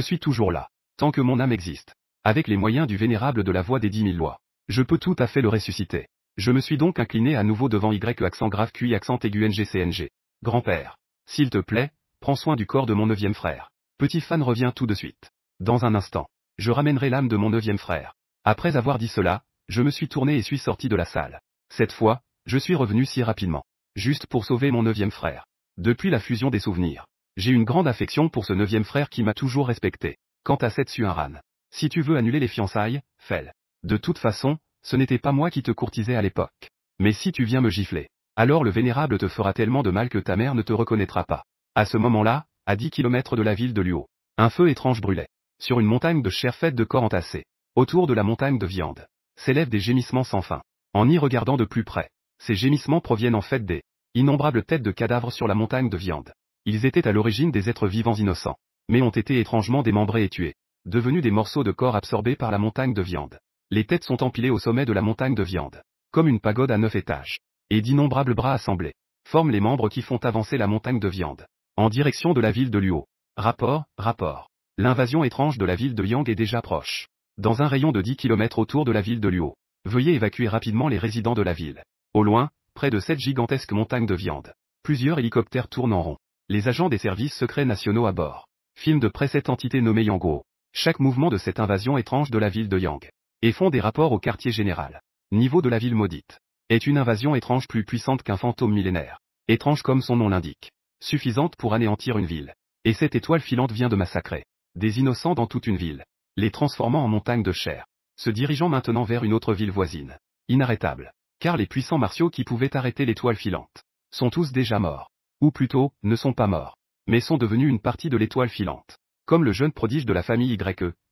suis toujours là. Tant que mon âme existe. Avec les moyens du vénérable de la voix des 10 000 lois. Je peux tout à fait le ressusciter. Je me suis donc incliné à nouveau devant Y accent grave QI accent aigu NGCNG. Grand-père, s'il te plaît, prends soin du corps de mon 9e frère. Petit fan revient tout de suite. Dans un instant, je ramènerai l'âme de mon 9e frère. Après avoir dit cela, je me suis tourné et suis sorti de la salle. Cette fois, je suis revenu si rapidement. Juste pour sauver mon 9e frère. Depuis la fusion des souvenirs, j'ai une grande affection pour ce 9e frère qui m'a toujours respecté. Quant à cette Suinran, si tu veux annuler les fiançailles, fais-le. De toute façon, ce n'était pas moi qui te courtisais à l'époque. Mais si tu viens me gifler, alors le vénérable te fera tellement de mal que ta mère ne te reconnaîtra pas. À ce moment-là, à 10 km de la ville de Luo, un feu étrange brûlait. Sur une montagne de chair faite de corps entassés. Autour de la montagne de viande, s'élèvent des gémissements sans fin. En y regardant de plus près, ces gémissements proviennent en fait des innombrables têtes de cadavres sur la montagne de viande. Ils étaient à l'origine des êtres vivants innocents, mais ont été étrangement démembrés et tués, devenus des morceaux de corps absorbés par la montagne de viande. Les têtes sont empilées au sommet de la montagne de viande, comme une pagode à 9 étages, et d'innombrables bras assemblés forment les membres qui font avancer la montagne de viande, en direction de la ville de Luo. Rapport. L'invasion étrange de la ville de Yang est déjà proche. Dans un rayon de 10 km autour de la ville de Luo. Veuillez évacuer rapidement les résidents de la ville. Au loin, près de cette gigantesque montagne de viande, plusieurs hélicoptères tournent en rond. Les agents des services secrets nationaux à bord. Film de près cette entité nommée Yanguo. Chaque mouvement de cette invasion étrange de la ville de Yang. Et font des rapports au quartier général. Niveau de la ville maudite. Est une invasion étrange plus puissante qu'un fantôme millénaire. Étrange comme son nom l'indique. Suffisante pour anéantir une ville. Et cette étoile filante vient de massacrer des innocents dans toute une ville, les transformant en montagnes de chair, se dirigeant maintenant vers une autre ville voisine. Inarrêtable. Car les puissants martiaux qui pouvaient arrêter l'étoile filante sont tous déjà morts. Ou plutôt, ne sont pas morts, mais sont devenus une partie de l'étoile filante. Comme le jeune prodige de la famille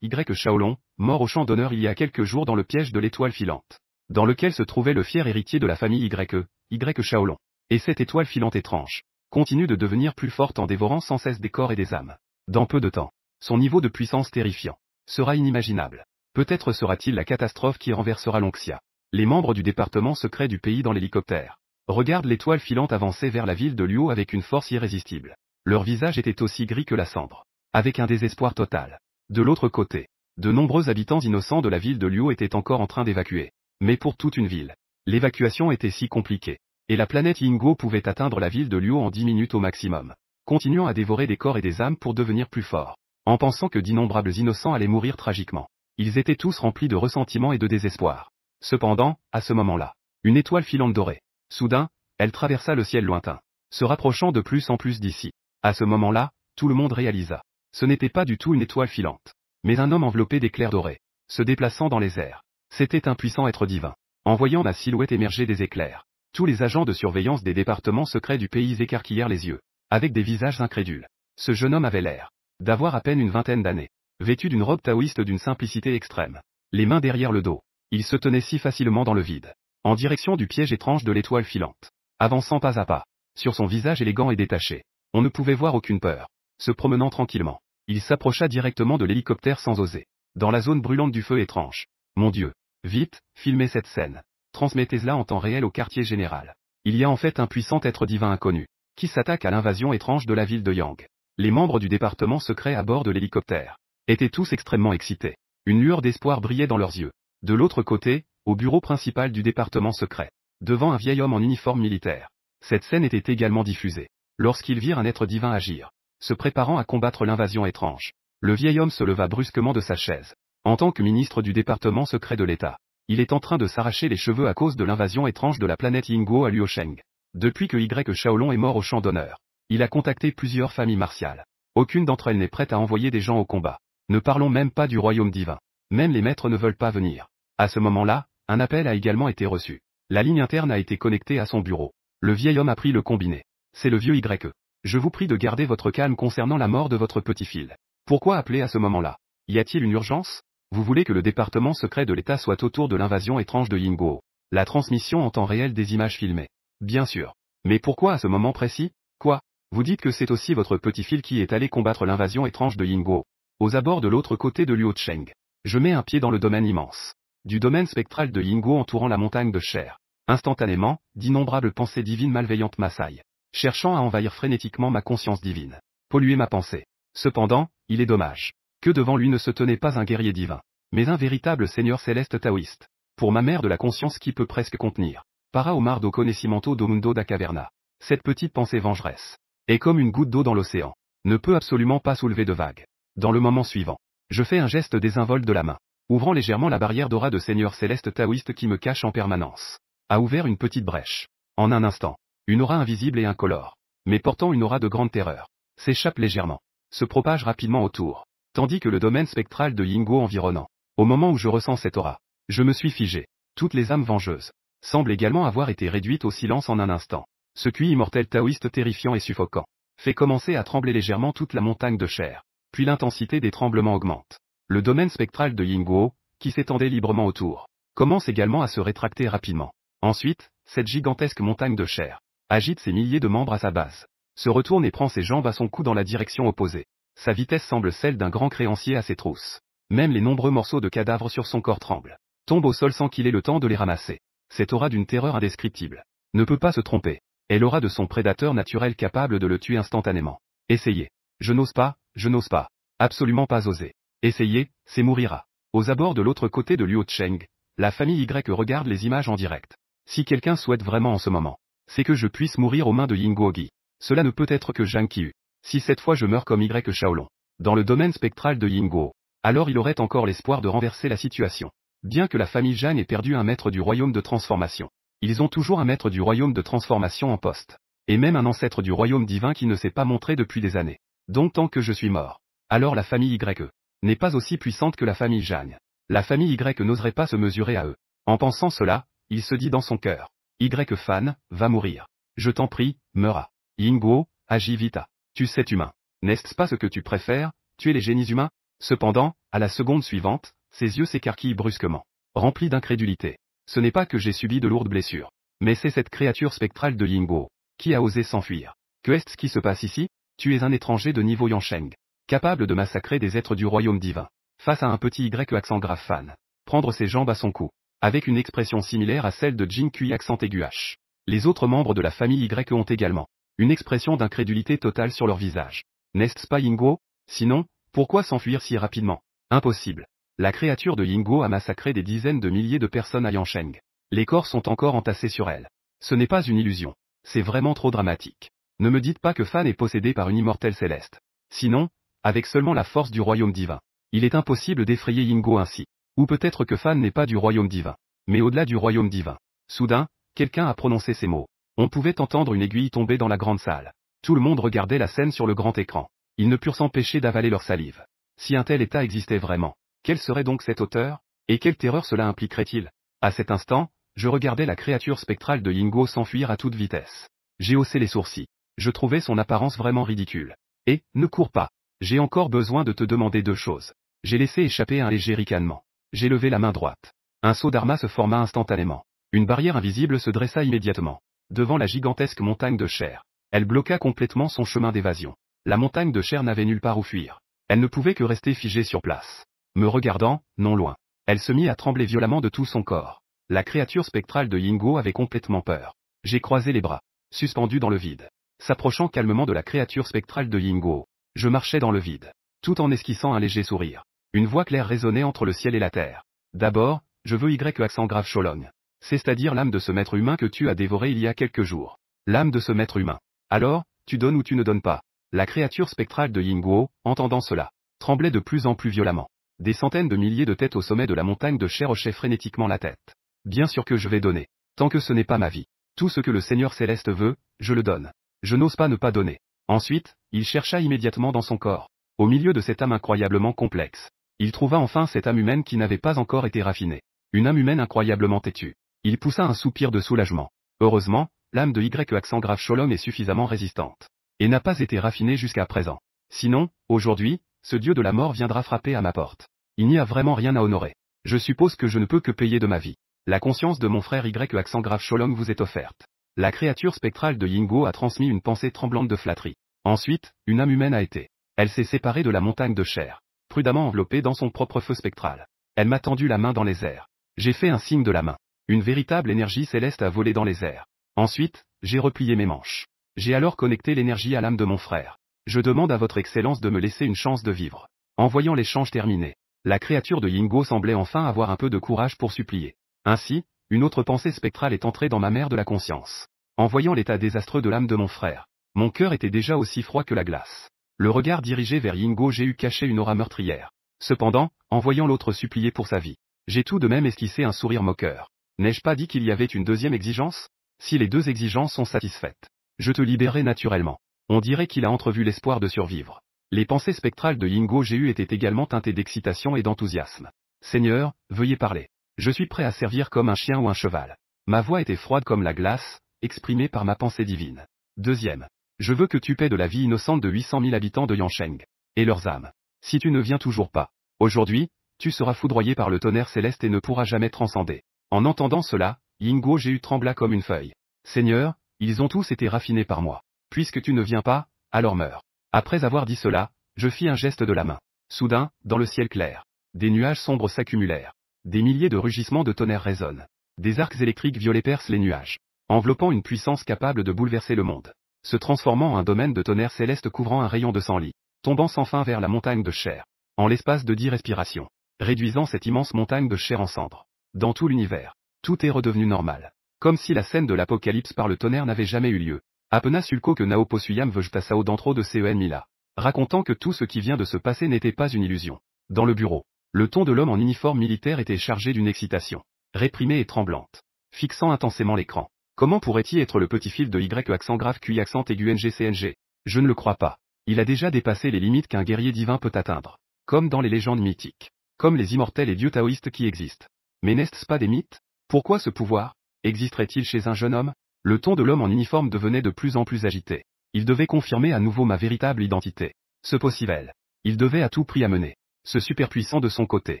Y Shaolong, mort au champ d'honneur il y a quelques jours dans le piège de l'étoile filante, dans lequel se trouvait le fier héritier de la famille Y Shaolong. Et cette étoile filante étrange continue de devenir plus forte en dévorant sans cesse des corps et des âmes. Dans peu de temps, son niveau de puissance terrifiant sera inimaginable. Peut-être sera-t-il la catastrophe qui renversera l'Onxia. Les membres du département secret du pays dans l'hélicoptère regardent l'étoile filante avancer vers la ville de Luo avec une force irrésistible. Leur visage était aussi gris que la cendre, avec un désespoir total. De l'autre côté, de nombreux habitants innocents de la ville de Luo étaient encore en train d'évacuer. Mais pour toute une ville, l'évacuation était si compliquée. Et la planète Yinguo pouvait atteindre la ville de Luo en 10 minutes au maximum, continuant à dévorer des corps et des âmes pour devenir plus forts, en pensant que d'innombrables innocents allaient mourir tragiquement. Ils étaient tous remplis de ressentiment et de désespoir. Cependant, à ce moment-là, une étoile filante dorée. Soudain, elle traversa le ciel lointain, se rapprochant de plus en plus d'ici. À ce moment-là, tout le monde réalisa. Ce n'était pas du tout une étoile filante, mais un homme enveloppé d'éclairs dorés, se déplaçant dans les airs. C'était un puissant être divin. En voyant la silhouette émerger des éclairs, tous les agents de surveillance des départements secrets du pays écarquillèrent les yeux, avec des visages incrédules. Ce jeune homme avait l'air d'avoir à peine une vingtaine d'années, vêtu d'une robe taoïste d'une simplicité extrême, les mains derrière le dos. Il se tenait si facilement dans le vide, en direction du piège étrange de l'étoile filante, avançant pas à pas. Sur son visage élégant et détaché, on ne pouvait voir aucune peur. Se promenant tranquillement, il s'approcha directement de l'hélicoptère sans oser, dans la zone brûlante du feu étrange. Mon Dieu, vite, filmez cette scène. Transmettez-la en temps réel au quartier général. Il y a en fait un puissant être divin inconnu, qui s'attaque à l'invasion étrange de la ville de Yang. Les membres du département secret à bord de l'hélicoptère étaient tous extrêmement excités. Une lueur d'espoir brillait dans leurs yeux. De l'autre côté, au bureau principal du département secret, devant un vieil homme en uniforme militaire. Cette scène était également diffusée. Lorsqu'ils virent un être divin agir, se préparant à combattre l'invasion étrange, le vieil homme se leva brusquement de sa chaise. En tant que ministre du département secret de l'État, il est en train de s'arracher les cheveux à cause de l'invasion étrange de la planète Yinguo à Luosheng. Depuis que Y Shaolong est mort au champ d'honneur, il a contacté plusieurs familles martiales. Aucune d'entre elles n'est prête à envoyer des gens au combat. Ne parlons même pas du royaume divin. Même les maîtres ne veulent pas venir. À ce moment-là, un appel a également été reçu. La ligne interne a été connectée à son bureau. Le vieil homme a pris le combiné. C'est le vieux Y. Je vous prie de garder votre calme concernant la mort de votre petit fil. Pourquoi appeler à ce moment-là? Y a-t-il une urgence? Vous voulez que le département secret de l'État soit autour de l'invasion étrange de Yinguo? La transmission en temps réel des images filmées. Bien sûr. Mais pourquoi à ce moment précis? Quoi? Vous dites que c'est aussi votre petit fil qui est allé combattre l'invasion étrange de Yinguo. Aux abords de l'autre côté de Luocheng. Je mets un pied dans le domaine immense du domaine spectral de Yinguo entourant la montagne de chair. Instantanément, d'innombrables pensées divines malveillantes m'assaillent, cherchant à envahir frénétiquement ma conscience divine, polluer ma pensée. Cependant, il est dommage que devant lui ne se tenait pas un guerrier divin, mais un véritable seigneur céleste taoïste. Pour ma mère de la conscience qui peut presque contenir. Para Omar do Conhecimento do Mundo da Caverna. Cette petite pensée vengeresse est comme une goutte d'eau dans l'océan, ne peut absolument pas soulever de vagues. Dans le moment suivant, je fais un geste désinvolte de la main, ouvrant légèrement la barrière d'aura de seigneur céleste taoïste qui me cache en permanence. A ouvert une petite brèche. En un instant, une aura invisible et incolore, mais portant une aura de grande terreur, s'échappe légèrement, se propage rapidement autour, tandis que le domaine spectral de Yinguo environnant. Au moment où je ressens cette aura, je me suis figé. Toutes les âmes vengeuses semblent également avoir été réduites au silence en un instant. Ce cuit immortel taoïste terrifiant et suffocant fait commencer à trembler légèrement toute la montagne de chair. Puis l'intensité des tremblements augmente. Le domaine spectral de Yinguo, qui s'étendait librement autour, commence également à se rétracter rapidement. Ensuite, cette gigantesque montagne de chair agite ses milliers de membres à sa base, se retourne et prend ses jambes à son cou dans la direction opposée. Sa vitesse semble celle d'un grand créancier à ses trousses. Même les nombreux morceaux de cadavres sur son corps tremblent, tombent au sol sans qu'il ait le temps de les ramasser. Cette aura d'une terreur indescriptible ne peut pas se tromper. Elle aura de son prédateur naturel capable de le tuer instantanément. Essayez. Je n'ose pas, absolument pas oser. Essayez, c'est mourira. Aux abords de l'autre côté de Luocheng, la famille Y regarde les images en direct. Si quelqu'un souhaite vraiment en ce moment, c'est que je puisse mourir aux mains de Yinguo Gi. Cela ne peut être que Zhang Qiu. Si cette fois je meurs comme Y Shaolong, dans le domaine spectral de Yinguo, alors il aurait encore l'espoir de renverser la situation. Bien que la famille Zhang ait perdu un maître du royaume de transformation, ils ont toujours un maître du royaume de transformation en poste. Et même un ancêtre du royaume divin qui ne s'est pas montré depuis des années. Donc tant que je suis mort, alors la famille Y n'est pas aussi puissante que la famille Zhang. La famille Y n'oserait pas se mesurer à eux. En pensant cela, il se dit dans son cœur, Y Fan va mourir. Je t'en prie, meurs. Yingguo, agis vite. Tu sais humain. N'est-ce pas ce que tu préfères, tuer les génies humains? Cependant, à la seconde suivante, ses yeux s'écarquillent brusquement. Remplis d'incrédulité. Ce n'est pas que j'ai subi de lourdes blessures. Mais c'est cette créature spectrale de Yingguo, qui a osé s'enfuir. Que est-ce qui se passe ici? Tu es un étranger de niveau Yansheng, capable de massacrer des êtres du royaume divin. Face à un petit Y accent grave fan. Prendre ses jambes à son cou. Avec une expression similaire à celle de Jin Kui accent aigu H. Les autres membres de la famille Y ont également une expression d'incrédulité totale sur leur visage. N'est-ce pas Yingguo? Sinon, pourquoi s'enfuir si rapidement? Impossible. La créature de Yingguo a massacré des dizaines de milliers de personnes à Yansheng. Les corps sont encore entassés sur elle. Ce n'est pas une illusion. C'est vraiment trop dramatique. Ne me dites pas que Fan est possédé par une immortelle céleste. Sinon, avec seulement la force du royaume divin, il est impossible d'effrayer Yingguo ainsi. Ou peut-être que Fan n'est pas du royaume divin, mais au-delà du royaume divin. Soudain, quelqu'un a prononcé ces mots. On pouvait entendre une aiguille tomber dans la grande salle. Tout le monde regardait la scène sur le grand écran. Ils ne purent s'empêcher d'avaler leur salive. Si un tel état existait vraiment, quelle serait donc cette hauteur? Et quelle terreur cela impliquerait-il? À cet instant, je regardais la créature spectrale de Yingguo s'enfuir à toute vitesse. J'ai haussé les sourcils. Je trouvais son apparence vraiment ridicule. Et, ne cours pas. J'ai encore besoin de te demander deux choses. J'ai laissé échapper un léger ricanement. J'ai levé la main droite. Un saut d'arma se forma instantanément. Une barrière invisible se dressa immédiatement. Devant la gigantesque montagne de chair. Elle bloqua complètement son chemin d'évasion. La montagne de chair n'avait nulle part où fuir. Elle ne pouvait que rester figée sur place. Me regardant, non loin. Elle se mit à trembler violemment de tout son corps. La créature spectrale de Yingguo avait complètement peur. J'ai croisé les bras, suspendu dans le vide. S'approchant calmement de la créature spectrale de Yingguo, je marchais dans le vide, tout en esquissant un léger sourire. Une voix claire résonnait entre le ciel et la terre. D'abord, je veux Y accent grave Sholong. C'est-à-dire l'âme de ce maître humain que tu as dévoré il y a quelques jours. L'âme de ce maître humain. Alors, tu donnes ou tu ne donnes pas. La créature spectrale de Yingguo, entendant cela, tremblait de plus en plus violemment. Des centaines de milliers de têtes au sommet de la montagne de chair hochaient frénétiquement la tête. Bien sûr que je vais donner. Tant que ce n'est pas ma vie. Tout ce que le Seigneur Céleste veut, je le donne. Je n'ose pas ne pas donner. Ensuite, il chercha immédiatement dans son corps. Au milieu de cette âme incroyablement complexe. Il trouva enfin cette âme humaine qui n'avait pas encore été raffinée. Une âme humaine incroyablement têtue. Il poussa un soupir de soulagement. Heureusement, l'âme de Y accent grave Sholom est suffisamment résistante. Et n'a pas été raffinée jusqu'à présent. Sinon, aujourd'hui, ce dieu de la mort viendra frapper à ma porte. Il n'y a vraiment rien à honorer. Je suppose que je ne peux que payer de ma vie. La conscience de mon frère Y accent grave Sholom vous est offerte. La créature spectrale de Yingguo a transmis une pensée tremblante de flatterie. Ensuite, une âme humaine a été. Elle s'est séparée de la montagne de chair, prudemment enveloppée dans son propre feu spectral. Elle m'a tendu la main dans les airs. J'ai fait un signe de la main. Une véritable énergie céleste a volé dans les airs. Ensuite, j'ai replié mes manches. J'ai alors connecté l'énergie à l'âme de mon frère. Je demande à votre excellence de me laisser une chance de vivre. En voyant l'échange terminé, la créature de Yingguo semblait enfin avoir un peu de courage pour supplier. Ainsi, une autre pensée spectrale est entrée dans ma mer de la conscience. En voyant l'état désastreux de l'âme de mon frère, mon cœur était déjà aussi froid que la glace. Le regard dirigé vers Yingguo, j'ai eu caché une aura meurtrière. Cependant, en voyant l'autre supplier pour sa vie, j'ai tout de même esquissé un sourire moqueur. N'ai-je pas dit qu'il y avait une deuxième exigence? Si les deux exigences sont satisfaites, je te libérerai naturellement. On dirait qu'il a entrevu l'espoir de survivre. Les pensées spectrales de Yingguo j'ai eu étaient également teintées d'excitation et d'enthousiasme. Seigneur, veuillez parler. Je suis prêt à servir comme un chien ou un cheval. Ma voix était froide comme la glace, exprimée par ma pensée divine. Deuxième. Je veux que tu paies de la vie innocente de 800 000 habitants de Yansheng. Et leurs âmes. Si tu ne viens toujours pas, aujourd'hui, tu seras foudroyé par le tonnerre céleste et ne pourras jamais transcender. En entendant cela, Yingguo j'ai eu trembla comme une feuille. Seigneur, ils ont tous été raffinés par moi. Puisque tu ne viens pas, alors meurs. Après avoir dit cela, je fis un geste de la main. Soudain, dans le ciel clair, des nuages sombres s'accumulèrent. Des milliers de rugissements de tonnerre résonnent. Des arcs électriques violets percent les nuages, enveloppant une puissance capable de bouleverser le monde. Se transformant en un domaine de tonnerre céleste couvrant un rayon de 100 lits, tombant sans fin vers la montagne de chair. En l'espace de 10 respirations, réduisant cette immense montagne de chair en cendres. Dans tout l'univers, tout est redevenu normal. Comme si la scène de l'apocalypse par le tonnerre n'avait jamais eu lieu. Apena sulko que Nao Posuyam Vejtasao d'Antro de Cen Mila, racontant que tout ce qui vient de se passer n'était pas une illusion. Dans le bureau, le ton de l'homme en uniforme militaire était chargé d'une excitation, réprimée et tremblante, fixant intensément l'écran. Comment pourrait-il être le petit-fils de Y accent grave QI accent aigu NGCNG? Je ne le crois pas. Il a déjà dépassé les limites qu'un guerrier divin peut atteindre. Comme dans les légendes mythiques. Comme les immortels et dieux taoïstes qui existent. Mais n'est-ce pas des mythes? Pourquoi ce pouvoir existerait-il chez un jeune homme? Le ton de l'homme en uniforme devenait de plus en plus agité. Il devait confirmer à nouveau ma véritable identité. Ce possible. Il devait à tout prix amener ce superpuissant de son côté.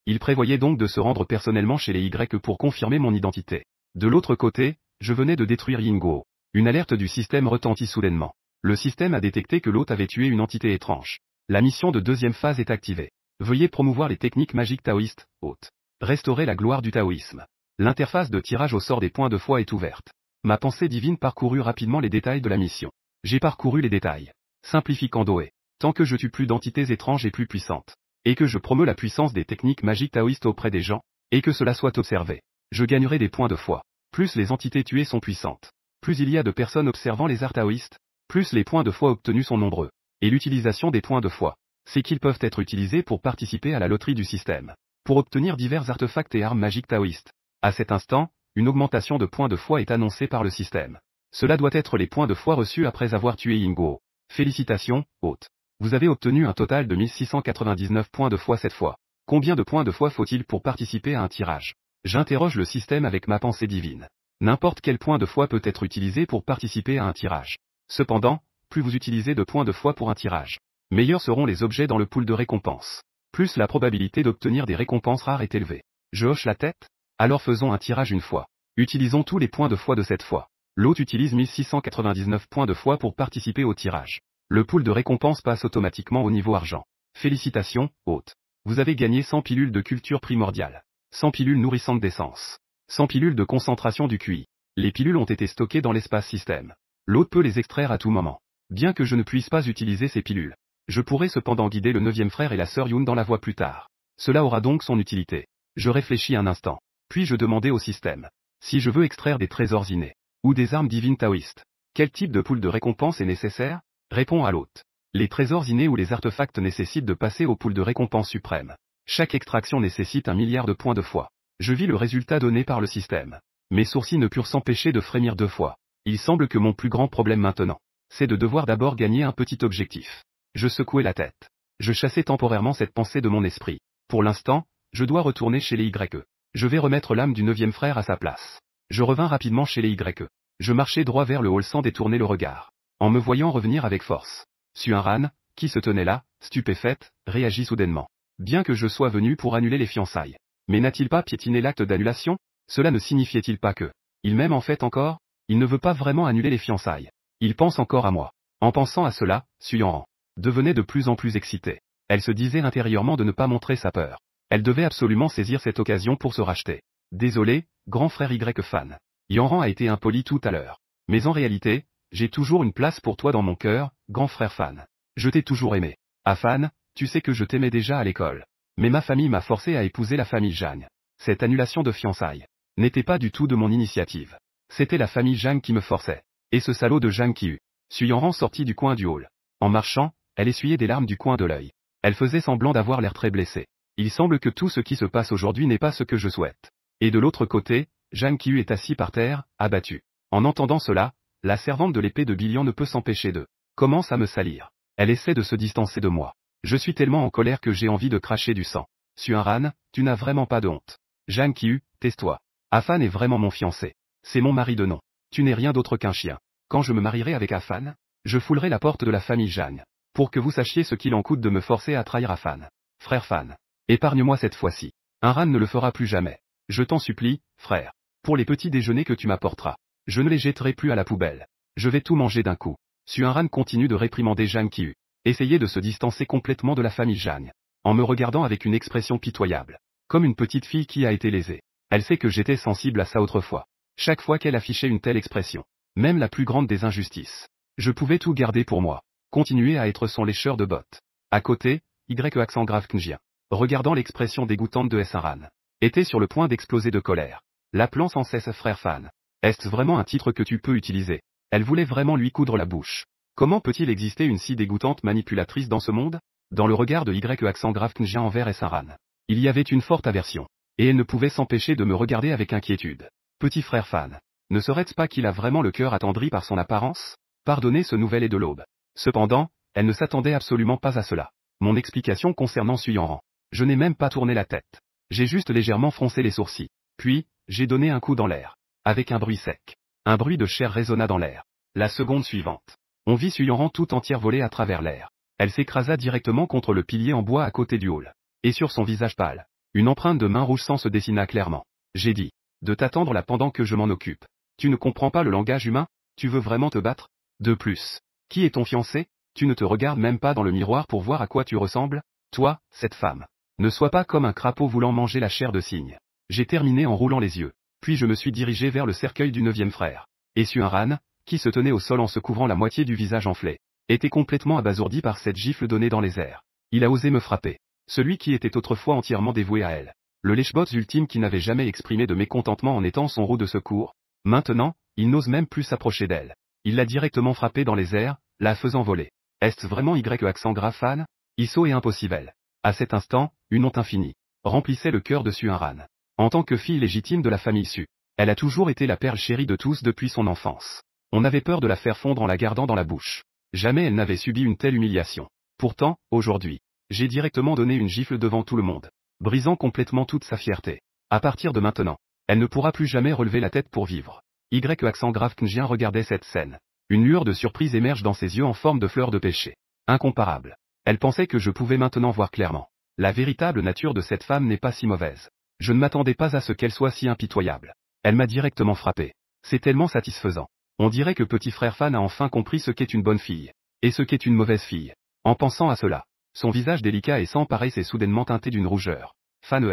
Il prévoyait donc de se rendre personnellement chez les Y pour confirmer mon identité. De l'autre côté, je venais de détruire Yinguo. Une alerte du système retentit soudainement. Le système a détecté que l'hôte avait tué une entité étrange. La mission de deuxième phase est activée. Veuillez promouvoir les techniques magiques taoïstes, hôte. Restaurer la gloire du taoïsme. L'interface de tirage au sort des points de foi est ouverte. Ma pensée divine parcourut rapidement les détails de la mission. J'ai parcouru les détails. Simplifiant Doé. Tant que je tue plus d'entités étranges et plus puissantes, et que je promeus la puissance des techniques magiques taoïstes auprès des gens, et que cela soit observé, je gagnerai des points de foi. Plus les entités tuées sont puissantes, plus il y a de personnes observant les arts taoïstes, plus les points de foi obtenus sont nombreux. Et l'utilisation des points de foi, c'est qu'ils peuvent être utilisés pour participer à la loterie du système, pour obtenir divers artefacts et armes magiques taoïstes. À cet instant, une augmentation de points de foi est annoncée par le système. Cela doit être les points de foi reçus après avoir tué Yinguo. Félicitations, hôte. Vous avez obtenu un total de 1699 points de foi cette fois. Combien de points de foi faut-il pour participer à un tirage? J'interroge le système avec ma pensée divine. N'importe quel point de foi peut être utilisé pour participer à un tirage. Cependant, plus vous utilisez de points de foi pour un tirage, meilleurs seront les objets dans le pool de récompenses. Plus la probabilité d'obtenir des récompenses rares est élevée. Je hoche la tête? Alors faisons un tirage une fois. Utilisons tous les points de foi de cette fois. L'hôte utilise 1699 points de foi pour participer au tirage. Le pool de récompenses passe automatiquement au niveau argent. Félicitations, hôte. Vous avez gagné 100 pilules de culture primordiale. 100 pilules nourrissantes d'essence. 100 pilules de concentration du QI. Les pilules ont été stockées dans l'espace système. L'hôte peut les extraire à tout moment. Bien que je ne puisse pas utiliser ces pilules, je pourrai cependant guider le 9e frère et la sœur Yoon dans la voie plus tard. Cela aura donc son utilité. Je réfléchis un instant. Puis je demandai au système. Si je veux extraire des trésors innés, ou des armes divines taoïstes, quel type de pool de récompense est nécessaire? Répond à l'hôte. Les trésors innés ou les artefacts nécessitent de passer au pool de récompense suprême. Chaque extraction nécessite 1 milliard de points de foi. Je vis le résultat donné par le système. Mes sourcils ne purent s'empêcher de frémir 2 fois. Il semble que mon plus grand problème maintenant, c'est de devoir d'abord gagner un petit objectif. Je secouai la tête. Je chassai temporairement cette pensée de mon esprit. Pour l'instant, je dois retourner chez les YE. Je vais remettre l'âme du 9e frère à sa place. Je revins rapidement chez les YE. Je marchai droit vers le hall sans détourner le regard. En me voyant revenir avec force, Suinran, qui se tenait là, stupéfaite, réagit soudainement. Bien que je sois venu pour annuler les fiançailles. Mais n'a-t-il pas piétiné l'acte d'annulation? Cela ne signifiait-il pas que, il m'aime en fait encore? Il ne veut pas vraiment annuler les fiançailles. Il pense encore à moi. En pensant à cela, Suinran devenait de plus en plus excitée. Elle se disait intérieurement de ne pas montrer sa peur. Elle devait absolument saisir cette occasion pour se racheter. Désolé, grand frère Y fan. Yanran a été impoli tout à l'heure. Mais en réalité, j'ai toujours une place pour toi dans mon cœur, grand frère fan. Je t'ai toujours aimé. Ah fan, tu sais que je t'aimais déjà à l'école. Mais ma famille m'a forcé à épouser la famille Jang. Cette annulation de fiançailles n'était pas du tout de mon initiative. C'était la famille Jang qui me forçait. Et ce salaud de Jang Qiu. Suinran sortit du coin du hall. En marchant, elle essuyait des larmes du coin de l'œil. Elle faisait semblant d'avoir l'air très blessée. Il semble que tout ce qui se passe aujourd'hui n'est pas ce que je souhaite. Et de l'autre côté, Jang Qiu est assis par terre, abattu. En entendant cela, la servante de l'épée de Billion ne peut s'empêcher de commence à me salir. Elle essaie de se distancer de moi. Je suis tellement en colère que j'ai envie de cracher du sang. Suinran, tu n'as vraiment pas de honte. Jang Qiu, tais-toi. Afan est vraiment mon fiancé. C'est mon mari de nom. Tu n'es rien d'autre qu'un chien. Quand je me marierai avec Afan, je foulerai la porte de la famille Jang. Pour que vous sachiez ce qu'il en coûte de me forcer à trahir Afan. Frère Fan. Épargne-moi cette fois-ci. Un ran ne le fera plus jamais. Je t'en supplie, frère. Pour les petits déjeuners que tu m'apporteras, je ne les jetterai plus à la poubelle. Je vais tout manger d'un coup. Suinran continue de réprimander Jang Qiu. Essayez de se distancer complètement de la famille Jang. En me regardant avec une expression pitoyable. Comme une petite fille qui a été lésée. Elle sait que j'étais sensible à ça autrefois. Chaque fois qu'elle affichait une telle expression. Même la plus grande des injustices. Je pouvais tout garder pour moi. Continuer à être son lécheur de bottes. À côté, Y accent grave Knjien. Regardant l'expression dégoûtante de Suinran. Était sur le point d'exploser de colère. L'appelant sans cesse frère Fan. Est-ce vraiment un titre que tu peux utiliser? Elle voulait vraiment lui coudre la bouche. Comment peut-il exister une si dégoûtante manipulatrice dans ce monde? Dans le regard de Y accent grave Knjien envers Suinran. Il y avait une forte aversion. Et elle ne pouvait s'empêcher de me regarder avec inquiétude. Petit frère Fan. Ne serait-ce pas qu'il a vraiment le cœur attendri par son apparence? Pardonnez ce nouvel et de l'aube. Cependant, elle ne s'attendait absolument pas à cela. Mon explication concernant Suinran. Je n'ai même pas tourné la tête. J'ai juste légèrement froncé les sourcils. Puis, j'ai donné un coup dans l'air. Avec un bruit sec. Un bruit de chair résonna dans l'air. La seconde suivante, on vit Suyanran tout entière voler à travers l'air. Elle s'écrasa directement contre le pilier en bois à côté du hall. Et sur son visage pâle, une empreinte de main rouge sang se dessina clairement. J'ai dit de t'attendre là pendant que je m'en occupe. Tu ne comprends pas le langage humain? Tu veux vraiment te battre? De plus, qui est ton fiancé? Tu ne te regardes même pas dans le miroir pour voir à quoi tu ressembles? Toi, cette femme. Ne sois pas comme un crapaud voulant manger la chair de cygne. J'ai terminé en roulant les yeux. Puis je me suis dirigé vers le cercueil du 9e frère. Et Suyanran, qui se tenait au sol en se couvrant la moitié du visage enflé, était complètement abasourdi par cette gifle donnée dans les airs. Il a osé me frapper. Celui qui était autrefois entièrement dévoué à elle. Le lèche-bottes ultime qui n'avait jamais exprimé de mécontentement en étant son roue de secours. Maintenant, il n'ose même plus s'approcher d'elle. Il l'a directement frappée dans les airs, la faisant voler. Est-ce vraiment Y accent grave fan? Isso et impossible. À cet instant, une honte infinie remplissait le cœur de Suyanran. En tant que fille légitime de la famille Su, elle a toujours été la perle chérie de tous depuis son enfance. On avait peur de la faire fondre en la gardant dans la bouche. Jamais elle n'avait subi une telle humiliation. Pourtant, aujourd'hui, j'ai directement donné une gifle devant tout le monde, brisant complètement toute sa fierté. À partir de maintenant, elle ne pourra plus jamais relever la tête pour vivre. Y accent grave Knjien regardait cette scène. Une lueur de surprise émerge dans ses yeux en forme de fleur de péché. Incomparable. Elle pensait que je pouvais maintenant voir clairement. La véritable nature de cette femme n'est pas si mauvaise. Je ne m'attendais pas à ce qu'elle soit si impitoyable. Elle m'a directement frappé. C'est tellement satisfaisant. On dirait que petit frère Fan a enfin compris ce qu'est une bonne fille. Et ce qu'est une mauvaise fille. En pensant à cela, son visage délicat et sans pareil s'est soudainement teinté d'une rougeur. Fan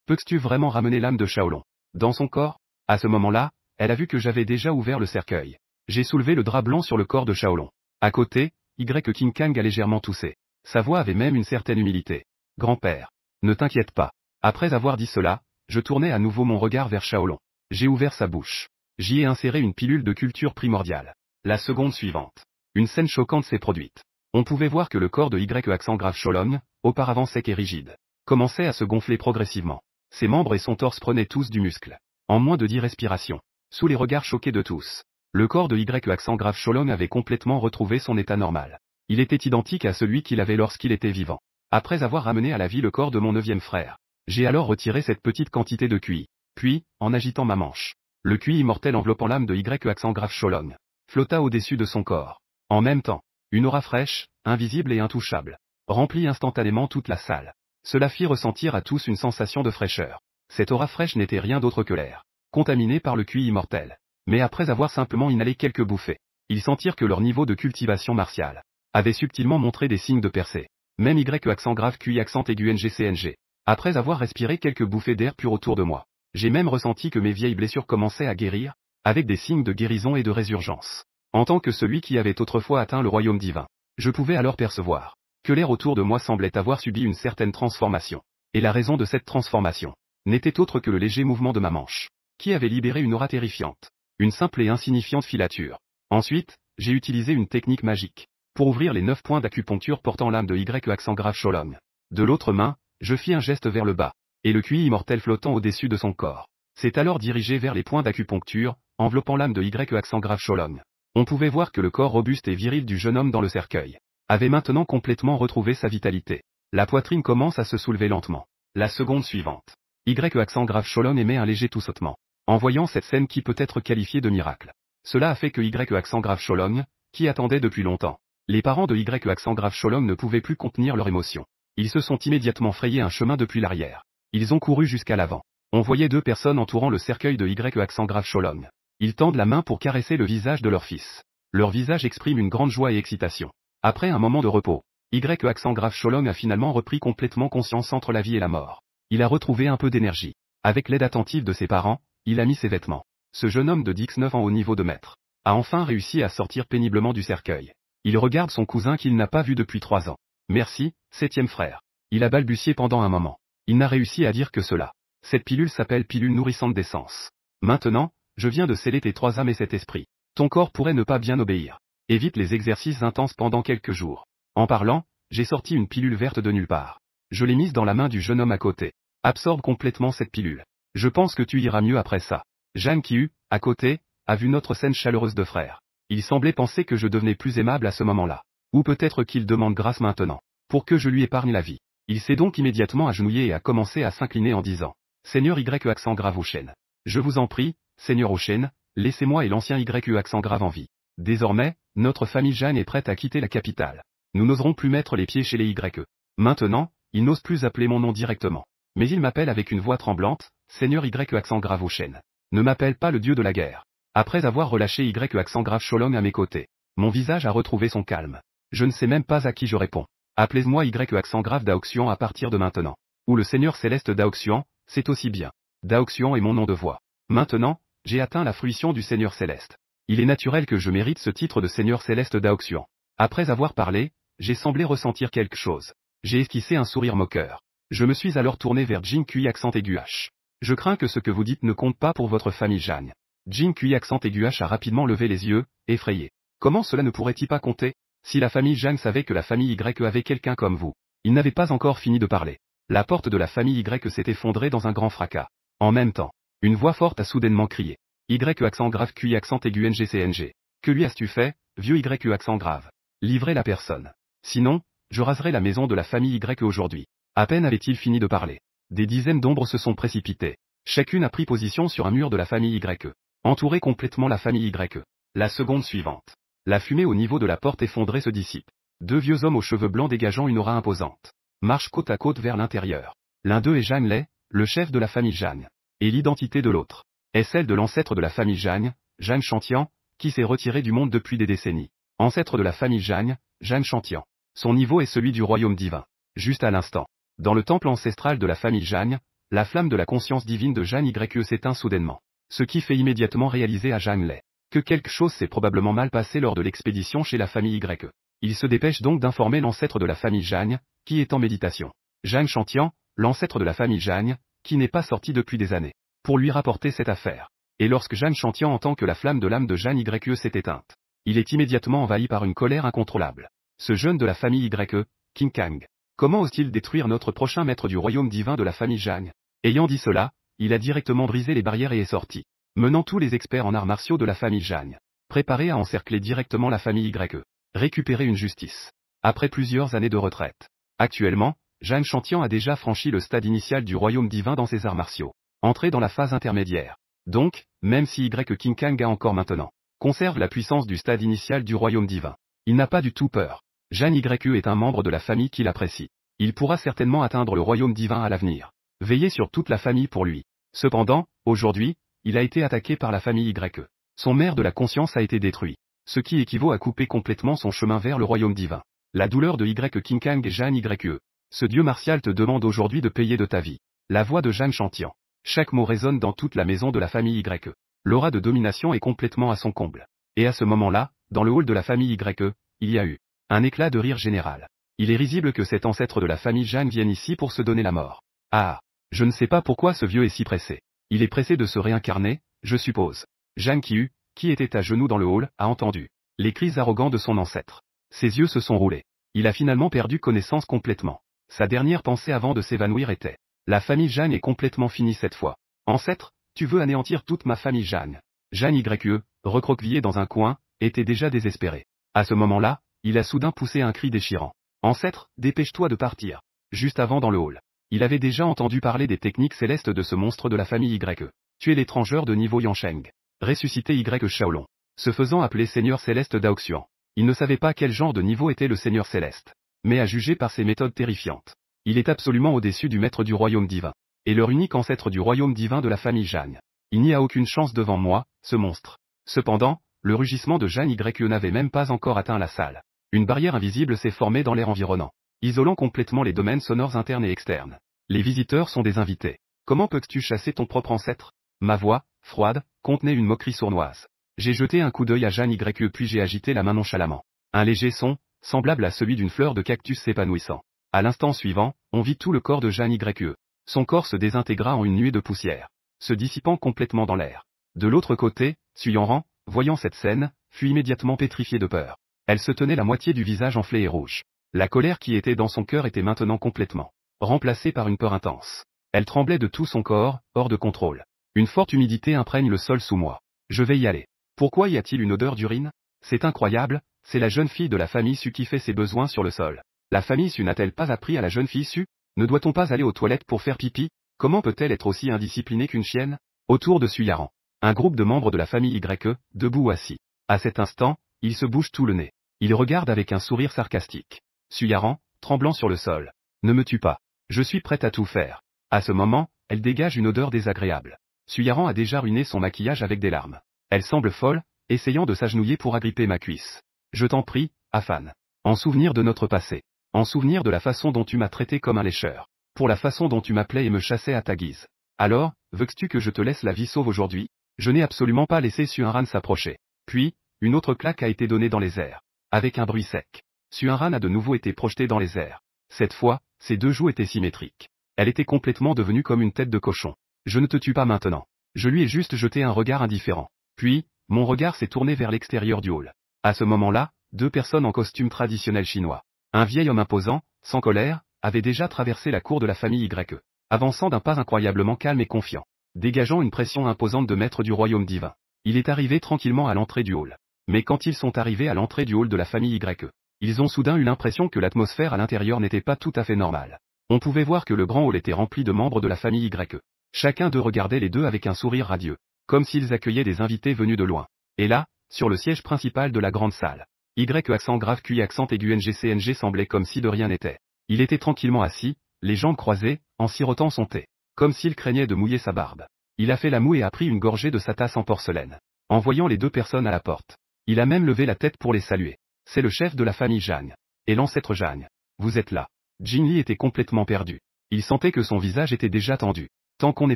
peux-tu vraiment ramener l'âme de Shaolong dans son corps? À ce moment-là, elle a vu que j'avais déjà ouvert le cercueil. J'ai soulevé le drap blanc sur le corps de Shaolong. À côté, King Kang a légèrement toussé. Sa voix avait même une certaine humilité. Grand-père, ne t'inquiète pas. Après avoir dit cela, je tournai à nouveau mon regard vers Shaolong. J'ai ouvert sa bouche. J'y ai inséré une pilule de culture primordiale. La seconde suivante, une scène choquante s'est produite. On pouvait voir que le corps de Y accent grave Shaolong, auparavant sec et rigide, commençait à se gonfler progressivement. Ses membres et son torse prenaient tous du muscle. En moins de 10 respirations, sous les regards choqués de tous, le corps de Y accent grave Shaolong avait complètement retrouvé son état normal. Il était identique à celui qu'il avait lorsqu'il était vivant. Après avoir ramené à la vie le corps de mon 9e frère, j'ai alors retiré cette petite quantité de QI. Puis, en agitant ma manche, le QI immortel enveloppant l'âme de Y accent grave Shaolong flotta au-dessus de son corps. En même temps, une aura fraîche, invisible et intouchable, remplit instantanément toute la salle. Cela fit ressentir à tous une sensation de fraîcheur. Cette aura fraîche n'était rien d'autre que l'air, contaminé par le QI immortel. Mais après avoir simplement inhalé quelques bouffées, ils sentirent que leur niveau de cultivation martiale avait subtilement montré des signes de percée. Même Y accent grave QI accent aigu NGCNG. Après avoir respiré quelques bouffées d'air pur autour de moi, j'ai même ressenti que mes vieilles blessures commençaient à guérir, avec des signes de guérison et de résurgence. En tant que celui qui avait autrefois atteint le royaume divin, je pouvais alors percevoir que l'air autour de moi semblait avoir subi une certaine transformation. Et la raison de cette transformation n'était autre que le léger mouvement de ma manche, qui avait libéré une aura terrifiante. Une simple et insignifiante filature. Ensuite, j'ai utilisé une technique magique pour ouvrir les 9 points d'acupuncture portant l'âme de Y accent grave Shaolong. De l'autre main, je fis un geste vers le bas, et le QI immortel flottant au-dessus de son corps s'est alors dirigé vers les points d'acupuncture, enveloppant l'âme de Y accent grave Shaolong. On pouvait voir que le corps robuste et viril du jeune homme dans le cercueil avait maintenant complètement retrouvé sa vitalité. La poitrine commence à se soulever lentement. La seconde suivante, Y accent grave Shaolong émet un léger toussautement. En voyant cette scène qui peut être qualifiée de miracle, cela a fait que Y accent grave Shaolong, qui attendait depuis longtemps. Les parents de Y accent grave Shaolong ne pouvaient plus contenir leur émotion. Ils se sont immédiatement frayés un chemin depuis l'arrière. Ils ont couru jusqu'à l'avant. On voyait 2 personnes entourant le cercueil de Y accent grave Shaolong. Ils tendent la main pour caresser le visage de leur fils. Leur visage exprime une grande joie et excitation. Après un moment de repos, Y accent grave Shaolong a finalement repris complètement conscience entre la vie et la mort. Il a retrouvé un peu d'énergie. Avec l'aide attentive de ses parents, il a mis ses vêtements. Ce jeune homme de 19 ans au niveau de maître a enfin réussi à sortir péniblement du cercueil. Il regarde son cousin qu'il n'a pas vu depuis 3 ans. Merci, 7e frère. Il a balbutié pendant un moment. Il n'a réussi à dire que cela. Cette pilule s'appelle pilule nourrissante d'essence. Maintenant, je viens de sceller tes 3 âmes et cet esprit. Ton corps pourrait ne pas bien obéir. Évite les exercices intenses pendant quelques jours. En parlant, j'ai sorti une pilule verte de nulle part. Je l'ai mise dans la main du jeune homme à côté. Absorbe complètement cette pilule. Je pense que tu iras mieux après ça. Jeanne qui à côté, a vu notre scène chaleureuse de frères. Il semblait penser que je devenais plus aimable à ce moment-là. Ou peut-être qu'il demande grâce maintenant, pour que je lui épargne la vie. Il s'est donc immédiatement agenouillé et a commencé à s'incliner en disant, Seigneur Y accent grave Oshen. Je vous en prie, Seigneur Oshen, laissez-moi et l'ancien YE accent grave en vie. Désormais, notre famille Jeanne est prête à quitter la capitale. Nous n'oserons plus mettre les pieds chez les YE. Maintenant, il n'ose plus appeler mon nom directement. Mais il m'appelle avec une voix tremblante, Seigneur YE accent grave au chêne. Ne m'appelle pas le dieu de la guerre. Après avoir relâché YE accent grave Sholong à mes côtés, mon visage a retrouvé son calme. Je ne sais même pas à qui je réponds. Appelez-moi YE accent grave Daoxian à partir de maintenant. Ou le Seigneur céleste Daoxian, c'est aussi bien. Daoxian est mon nom de voix. Maintenant, j'ai atteint la fruition du Seigneur céleste. Il est naturel que je mérite ce titre de Seigneur céleste Daoxian. Après avoir parlé, j'ai semblé ressentir quelque chose. J'ai esquissé un sourire moqueur. Je me suis alors tourné vers Jin Kui accent aigu H. Je crains que ce que vous dites ne compte pas pour votre famille Jeanne. Jin Kui accent aigu H a rapidement levé les yeux, effrayé. Comment cela ne pourrait-il pas compter? Si la famille Jeanne savait que la famille Y avait quelqu'un comme vous. Il n'avait pas encore fini de parler. La porte de la famille Y s'est effondrée dans un grand fracas. En même temps, une voix forte a soudainement crié. YE accent grave QI accent aigu NGCNG. Que lui as-tu fait, vieux YE accent grave? Livrez la personne. Sinon, je raserai la maison de la famille Y aujourd'hui. À peine avait-il fini de parler. Des dizaines d'ombres se sont précipitées. Chacune a pris position sur un mur de la famille Y. Entouré complètement la famille Y. La seconde suivante. La fumée au niveau de la porte effondrée se dissipe. Deux vieux hommes aux cheveux blancs dégageant une aura imposante marchent côte à côte vers l'intérieur. L'un d'eux est Jeanne Lay, le chef de la famille Jeanne. Et l'identité de l'autre est celle de l'ancêtre de la famille Jeanne, Jeanne Chantian, qui s'est retiré du monde depuis des décennies. Ancêtre de la famille Jeanne, Jeanne Chantian. Son niveau est celui du royaume divin. Juste à l'instant, dans le temple ancestral de la famille Jeanne, la flamme de la conscience divine de Jeanne YE s'éteint soudainement. Ce qui fait immédiatement réaliser à Jeanne Lay que quelque chose s'est probablement mal passé lors de l'expédition chez la famille YE. Il se dépêche donc d'informer l'ancêtre de la famille Jeanne, qui est en méditation. Jeanne Chantian, l'ancêtre de la famille Jeanne, qui n'est pas sorti depuis des années, pour lui rapporter cette affaire. Et lorsque Jeanne Chantian entend que la flamme de l'âme de Jeanne YE s'est éteinte, il est immédiatement envahi par une colère incontrôlable. Ce jeune de la famille YE, King Kang, comment ose-t-il détruire notre prochain maître du royaume divin de la famille Jeanne? Ayant dit cela, il a directement brisé les barrières et est sorti, menant tous les experts en arts martiaux de la famille Jeanne, préparés à encercler directement la famille YE, récupérer une justice. Après plusieurs années de retraite. Actuellement, Jeanne Chantian a déjà franchi le stade initial du royaume divin dans ses arts martiaux, entré dans la phase intermédiaire. Donc, même si King Kang a encore maintenant, conserve la puissance du stade initial du royaume divin, il n'a pas du tout peur. Jeanne YE est un membre de la famille qu'il apprécie. Il pourra certainement atteindre le royaume divin à l'avenir. Veillez sur toute la famille pour lui. Cependant, aujourd'hui, il a été attaqué par la famille YE. Son maire de la conscience a été détruit, ce qui équivaut à couper complètement son chemin vers le royaume divin. La douleur de King Kang et Jeanne YE. Ce dieu martial te demande aujourd'hui de payer de ta vie. La voix de Jeanne Chantian. Chaque mot résonne dans toute la maison de la famille YE. L'aura de domination est complètement à son comble. Et à ce moment-là, dans le hall de la famille YE, il y a eu un éclat de rire général. Il est risible que cet ancêtre de la famille Jeanne vienne ici pour se donner la mort. Ah, je ne sais pas pourquoi ce vieux est si pressé. Il est pressé de se réincarner, je suppose. Jeanne qui était à genoux dans le hall, a entendu les cris arrogants de son ancêtre. Ses yeux se sont roulés. Il a finalement perdu connaissance complètement. Sa dernière pensée avant de s'évanouir était: la famille Jeanne est complètement finie cette fois. Ancêtre, tu veux anéantir toute ma famille Jeanne. Jeanne YE, recroquevillé dans un coin, était déjà désespéré. À ce moment-là, il a soudain poussé un cri déchirant. Ancêtre, dépêche-toi de partir. Juste avant dans le hall, il avait déjà entendu parler des techniques célestes de ce monstre de la famille YE. Tu es l'étrangeur de niveau Yansheng. Ressuscité YE Shaolong. Se faisant appeler Seigneur Céleste Daoxian. Il ne savait pas quel genre de niveau était le Seigneur Céleste. Mais à juger par ses méthodes terrifiantes, il est absolument au-dessus du maître du royaume divin. Et leur unique ancêtre du royaume divin de la famille Jeanne. Il n'y a aucune chance devant moi, ce monstre. Cependant, le rugissement de Jeanne YE n'avait même pas encore atteint la salle. Une barrière invisible s'est formée dans l'air environnant, isolant complètement les domaines sonores internes et externes. Les visiteurs sont des invités. Comment peux-tu chasser ton propre ancêtre? Ma voix, froide, contenait une moquerie sournoise. J'ai jeté un coup d'œil à Jeanne YE puis j'ai agité la main nonchalamment. Un léger son, semblable à celui d'une fleur de cactus s'épanouissant. À l'instant suivant, on vit tout le corps de Jeanne YE. Son corps se désintégra en une nuée de poussière, se dissipant complètement dans l'air. De l'autre côté, Suyanran, voyant cette scène, fut immédiatement pétrifiée de peur. Elle se tenait la moitié du visage enflé et rouge. La colère qui était dans son cœur était maintenant complètement remplacée par une peur intense. Elle tremblait de tout son corps, hors de contrôle. Une forte humidité imprègne le sol sous moi. Je vais y aller. Pourquoi y a-t-il une odeur d'urine? C'est incroyable, c'est la jeune fille de la famille Su qui fait ses besoins sur le sol. La famille Su n'a-t-elle pas appris à la jeune fille Su? Ne doit-on pas aller aux toilettes pour faire pipi? Comment peut-elle être aussi indisciplinée qu'une chienne? Autour de Suyaran. Un groupe de membres de la famille YE, debout ou assis. À cet instant, ils se bougent tout le nez. Ils regardent avec un sourire sarcastique. Suyaran, tremblant sur le sol. Ne me tue pas. Je suis prête à tout faire. À ce moment, elle dégage une odeur désagréable. Suyaran a déjà ruiné son maquillage avec des larmes. Elle semble folle, essayant de s'agenouiller pour agripper ma cuisse. Je t'en prie, Afan. En souvenir de notre passé. En souvenir de la façon dont tu m'as traité comme un lécheur. Pour la façon dont tu m'appelais et me chassais à ta guise. Alors, veux-tu que je te laisse la vie sauve aujourd'hui? Je n'ai absolument pas laissé Suinran s'approcher. Puis, une autre claque a été donnée dans les airs. Avec un bruit sec. Suinran a de nouveau été projeté dans les airs. Cette fois, ses deux joues étaient symétriques. Elle était complètement devenue comme une tête de cochon. Je ne te tue pas maintenant. Je lui ai juste jeté un regard indifférent. Puis, mon regard s'est tourné vers l'extérieur du hall. À ce moment-là, deux personnes en costume traditionnel chinois. Un vieil homme imposant, sans colère, avait déjà traversé la cour de la famille YE, avançant d'un pas incroyablement calme et confiant, dégageant une pression imposante de maître du royaume divin. Il est arrivé tranquillement à l'entrée du hall. Mais quand ils sont arrivés à l'entrée du hall de la famille YE, ils ont soudain eu l'impression que l'atmosphère à l'intérieur n'était pas tout à fait normale. On pouvait voir que le grand hall était rempli de membres de la famille YE. Chacun d'eux regardait les deux avec un sourire radieux, comme s'ils accueillaient des invités venus de loin. Et là, sur le siège principal de la grande salle, Y accent grave QI accent aigu NGCNG semblait comme si de rien n'était. Il était tranquillement assis, les jambes croisées, en sirotant son thé, comme s'il craignait de mouiller sa barbe. Il a fait la moue et a pris une gorgée de sa tasse en porcelaine. En voyant les deux personnes à la porte, il a même levé la tête pour les saluer. C'est le chef de la famille Zhang. Et l'ancêtre Zhang. Vous êtes là. Jin Li était complètement perdu. Il sentait que son visage était déjà tendu. Tant qu'on n'est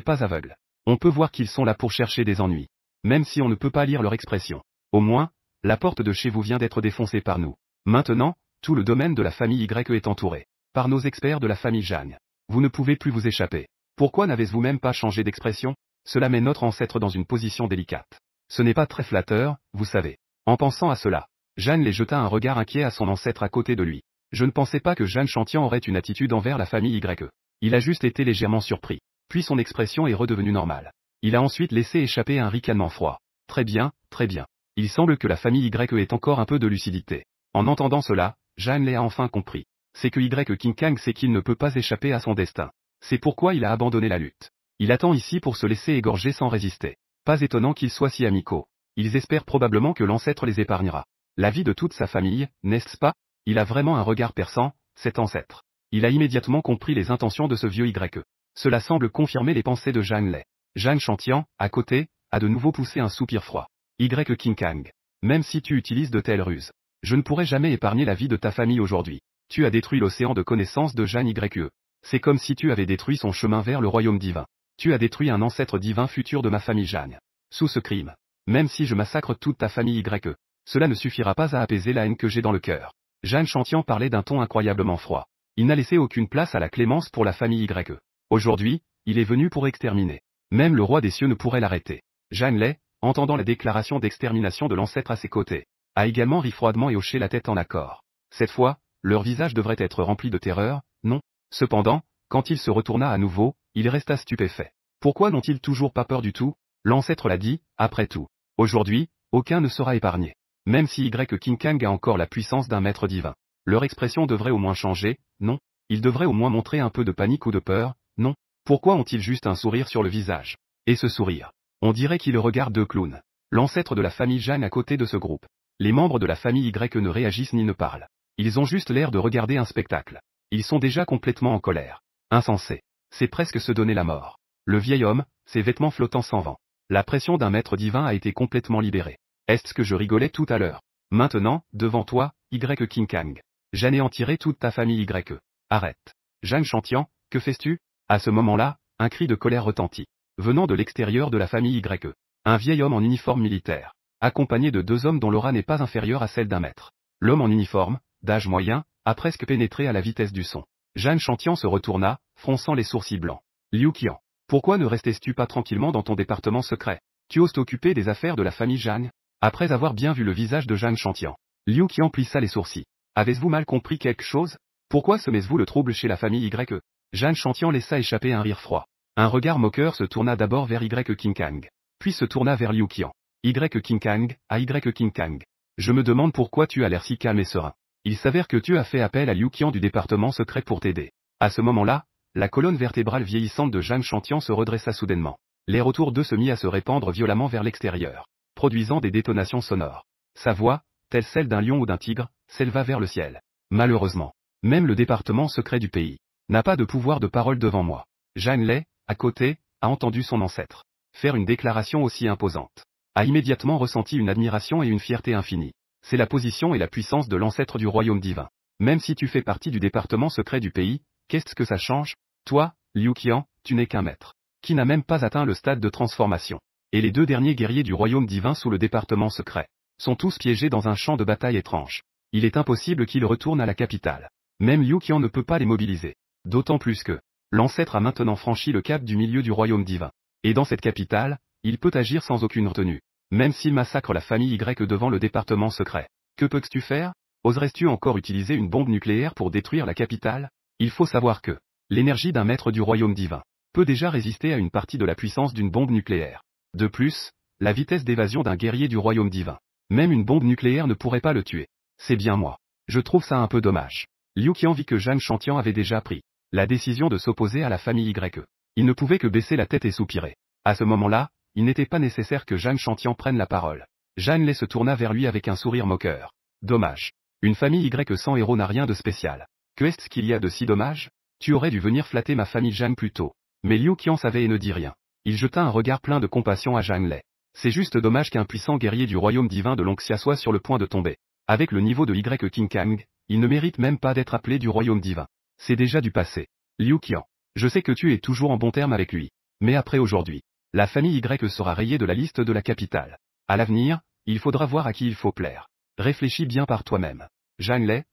pas aveugle, on peut voir qu'ils sont là pour chercher des ennuis. Même si on ne peut pas lire leur expression. Au moins, la porte de chez vous vient d'être défoncée par nous. Maintenant, tout le domaine de la famille YE est entouré. Par nos experts de la famille Zhang. Vous ne pouvez plus vous échapper. Pourquoi n'avez-vous même pas changé d'expression? Cela met notre ancêtre dans une position délicate. Ce n'est pas très flatteur, vous savez. En pensant à cela, Jeanne les jeta un regard inquiet à son ancêtre à côté de lui. Je ne pensais pas que Jeanne Chantian aurait une attitude envers la famille YE. Il a juste été légèrement surpris. Puis son expression est redevenue normale. Il a ensuite laissé échapper un ricanement froid. Très bien, très bien. Il semble que la famille YE ait encore un peu de lucidité. En entendant cela, Jeanne l'a enfin compris. C'est que King Kang sait qu'il ne peut pas échapper à son destin. C'est pourquoi il a abandonné la lutte. Il attend ici pour se laisser égorger sans résister. Pas étonnant qu'ils soient si amicaux. Ils espèrent probablement que l'ancêtre les épargnera. La vie de toute sa famille, n'est-ce pas? Il a vraiment un regard perçant, cet ancêtre. Il a immédiatement compris les intentions de ce vieux YE. Cela semble confirmer les pensées de Jeanne Lei. Jeanne Chantian, à côté, a de nouveau poussé un soupir froid. King Kang. Même si tu utilises de telles ruses, je ne pourrai jamais épargner la vie de ta famille aujourd'hui. Tu as détruit l'océan de connaissances de Jeanne YE. C'est comme si tu avais détruit son chemin vers le royaume divin. Tu as détruit un ancêtre divin futur de ma famille Jeanne. Sous ce crime, même si je massacre toute ta famille YE, cela ne suffira pas à apaiser la haine que j'ai dans le cœur. Jeanne Chantian parlait d'un ton incroyablement froid. Il n'a laissé aucune place à la clémence pour la famille YE. Aujourd'hui, il est venu pour exterminer. Même le roi des cieux ne pourrait l'arrêter. Jeanne Lei, entendant la déclaration d'extermination de l'ancêtre à ses côtés, a également ri froidement et hoché la tête en accord. Cette fois, leur visage devrait être rempli de terreur, non? Cependant, quand il se retourna à nouveau, il resta stupéfait. Pourquoi n'ont-ils toujours pas peur du tout? L'ancêtre l'a dit, après tout. Aujourd'hui, aucun ne sera épargné. Même si King Kang a encore la puissance d'un maître divin. Leur expression devrait au moins changer, non? Ils devraient au moins montrer un peu de panique ou de peur, non? Pourquoi ont-ils juste un sourire sur le visage? Et ce sourire, on dirait qu'il regarde deux clowns. L'ancêtre de la famille Jeanne à côté de ce groupe. Les membres de la famille YE ne réagissent ni ne parlent. Ils ont juste l'air de regarder un spectacle. Ils sont déjà complètement en colère. Insensé. C'est presque se donner la mort. Le vieil homme, ses vêtements flottants sans vent. La pression d'un maître divin a été complètement libérée. Est-ce que je rigolais tout à l'heure? Maintenant, devant toi, King Kang. J'anéantirai toute ta famille YE. Arrête. Jeanne Chantian, que fais-tu? À ce moment-là, un cri de colère retentit. Venant de l'extérieur de la famille YE. Un vieil homme en uniforme militaire. Accompagné de deux hommes dont l'aura n'est pas inférieure à celle d'un maître. L'homme en uniforme, d'âge moyen, a presque pénétré à la vitesse du son. Jeanne Chantian se retourna, fronçant les sourcils blancs. Liu Qian. Pourquoi ne restais-tu pas tranquillement dans ton département secret? Tu oses t'occuper des affaires de la famille Zhang? Après avoir bien vu le visage de Jeanne Chantian, Liu Qian plissa les sourcils. Avez-vous mal compris quelque chose? Pourquoi semez-vous le trouble chez la famille YE? Jeanne Chantian laissa échapper un rire froid. Un regard moqueur se tourna d'abord vers King Kang, puis se tourna vers Liu Qian. King Kang, à King Kang. Je me demande pourquoi tu as l'air si calme et serein. Il s'avère que tu as fait appel à Liu Qian du département secret pour t'aider. À ce moment-là, la colonne vertébrale vieillissante de Jeanne Chantian se redressa soudainement. L'air autour d'eux se mit à se répandre violemment vers l'extérieur, produisant des détonations sonores. Sa voix, telle celle d'un lion ou d'un tigre, s'éleva vers le ciel. Malheureusement, même le département secret du pays n'a pas de pouvoir de parole devant moi. Zhang Lei, à côté, a entendu son ancêtre faire une déclaration aussi imposante. A immédiatement ressenti une admiration et une fierté infinie. C'est la position et la puissance de l'ancêtre du royaume divin. Même si tu fais partie du département secret du pays, qu'est-ce que ça change? Toi, Liu Qian, tu n'es qu'un maître, qui n'a même pas atteint le stade de transformation. Et les 2 derniers guerriers du royaume divin sous le département secret sont tous piégés dans un champ de bataille étrange. Il est impossible qu'ils retournent à la capitale. Même Liu Qian ne peut pas les mobiliser. D'autant plus que l'ancêtre a maintenant franchi le cap du milieu du royaume divin. Et dans cette capitale, il peut agir sans aucune retenue. Même s'il massacre la famille Y devant le département secret. Que peux-tu faire? Oserais-tu encore utiliser une bombe nucléaire pour détruire la capitale? Il faut savoir que l'énergie d'un maître du royaume divin peut déjà résister à une partie de la puissance d'une bombe nucléaire. De plus, la vitesse d'évasion d'un guerrier du royaume divin, même une bombe nucléaire ne pourrait pas le tuer. C'est bien moi. Je trouve ça un peu dommage. Liu Qian vit que Zhang Shantian avait déjà pris la décision de s'opposer à la famille Y. Il ne pouvait que baisser la tête et soupirer. À ce moment-là, il n'était pas nécessaire que Zhang Shantian prenne la parole. Zhang Lei se tourna vers lui avec un sourire moqueur. Dommage. Une famille Y sans héros n'a rien de spécial. Que est-ce qu'il y a de si dommage? Tu aurais dû venir flatter ma famille Zhang plus tôt. Mais Liu Qian savait et ne dit rien. Il jeta un regard plein de compassion à Zhang Lei. C'est juste dommage qu'un puissant guerrier du royaume divin de Longxia soit sur le point de tomber. Avec le niveau de Y King Kang, il ne mérite même pas d'être appelé du royaume divin. C'est déjà du passé. Liu Qian, je sais que tu es toujours en bon terme avec lui. Mais après aujourd'hui, la famille Y sera rayée de la liste de la capitale. À l'avenir, il faudra voir à qui il faut plaire. Réfléchis bien par toi-même. Zhang Lei,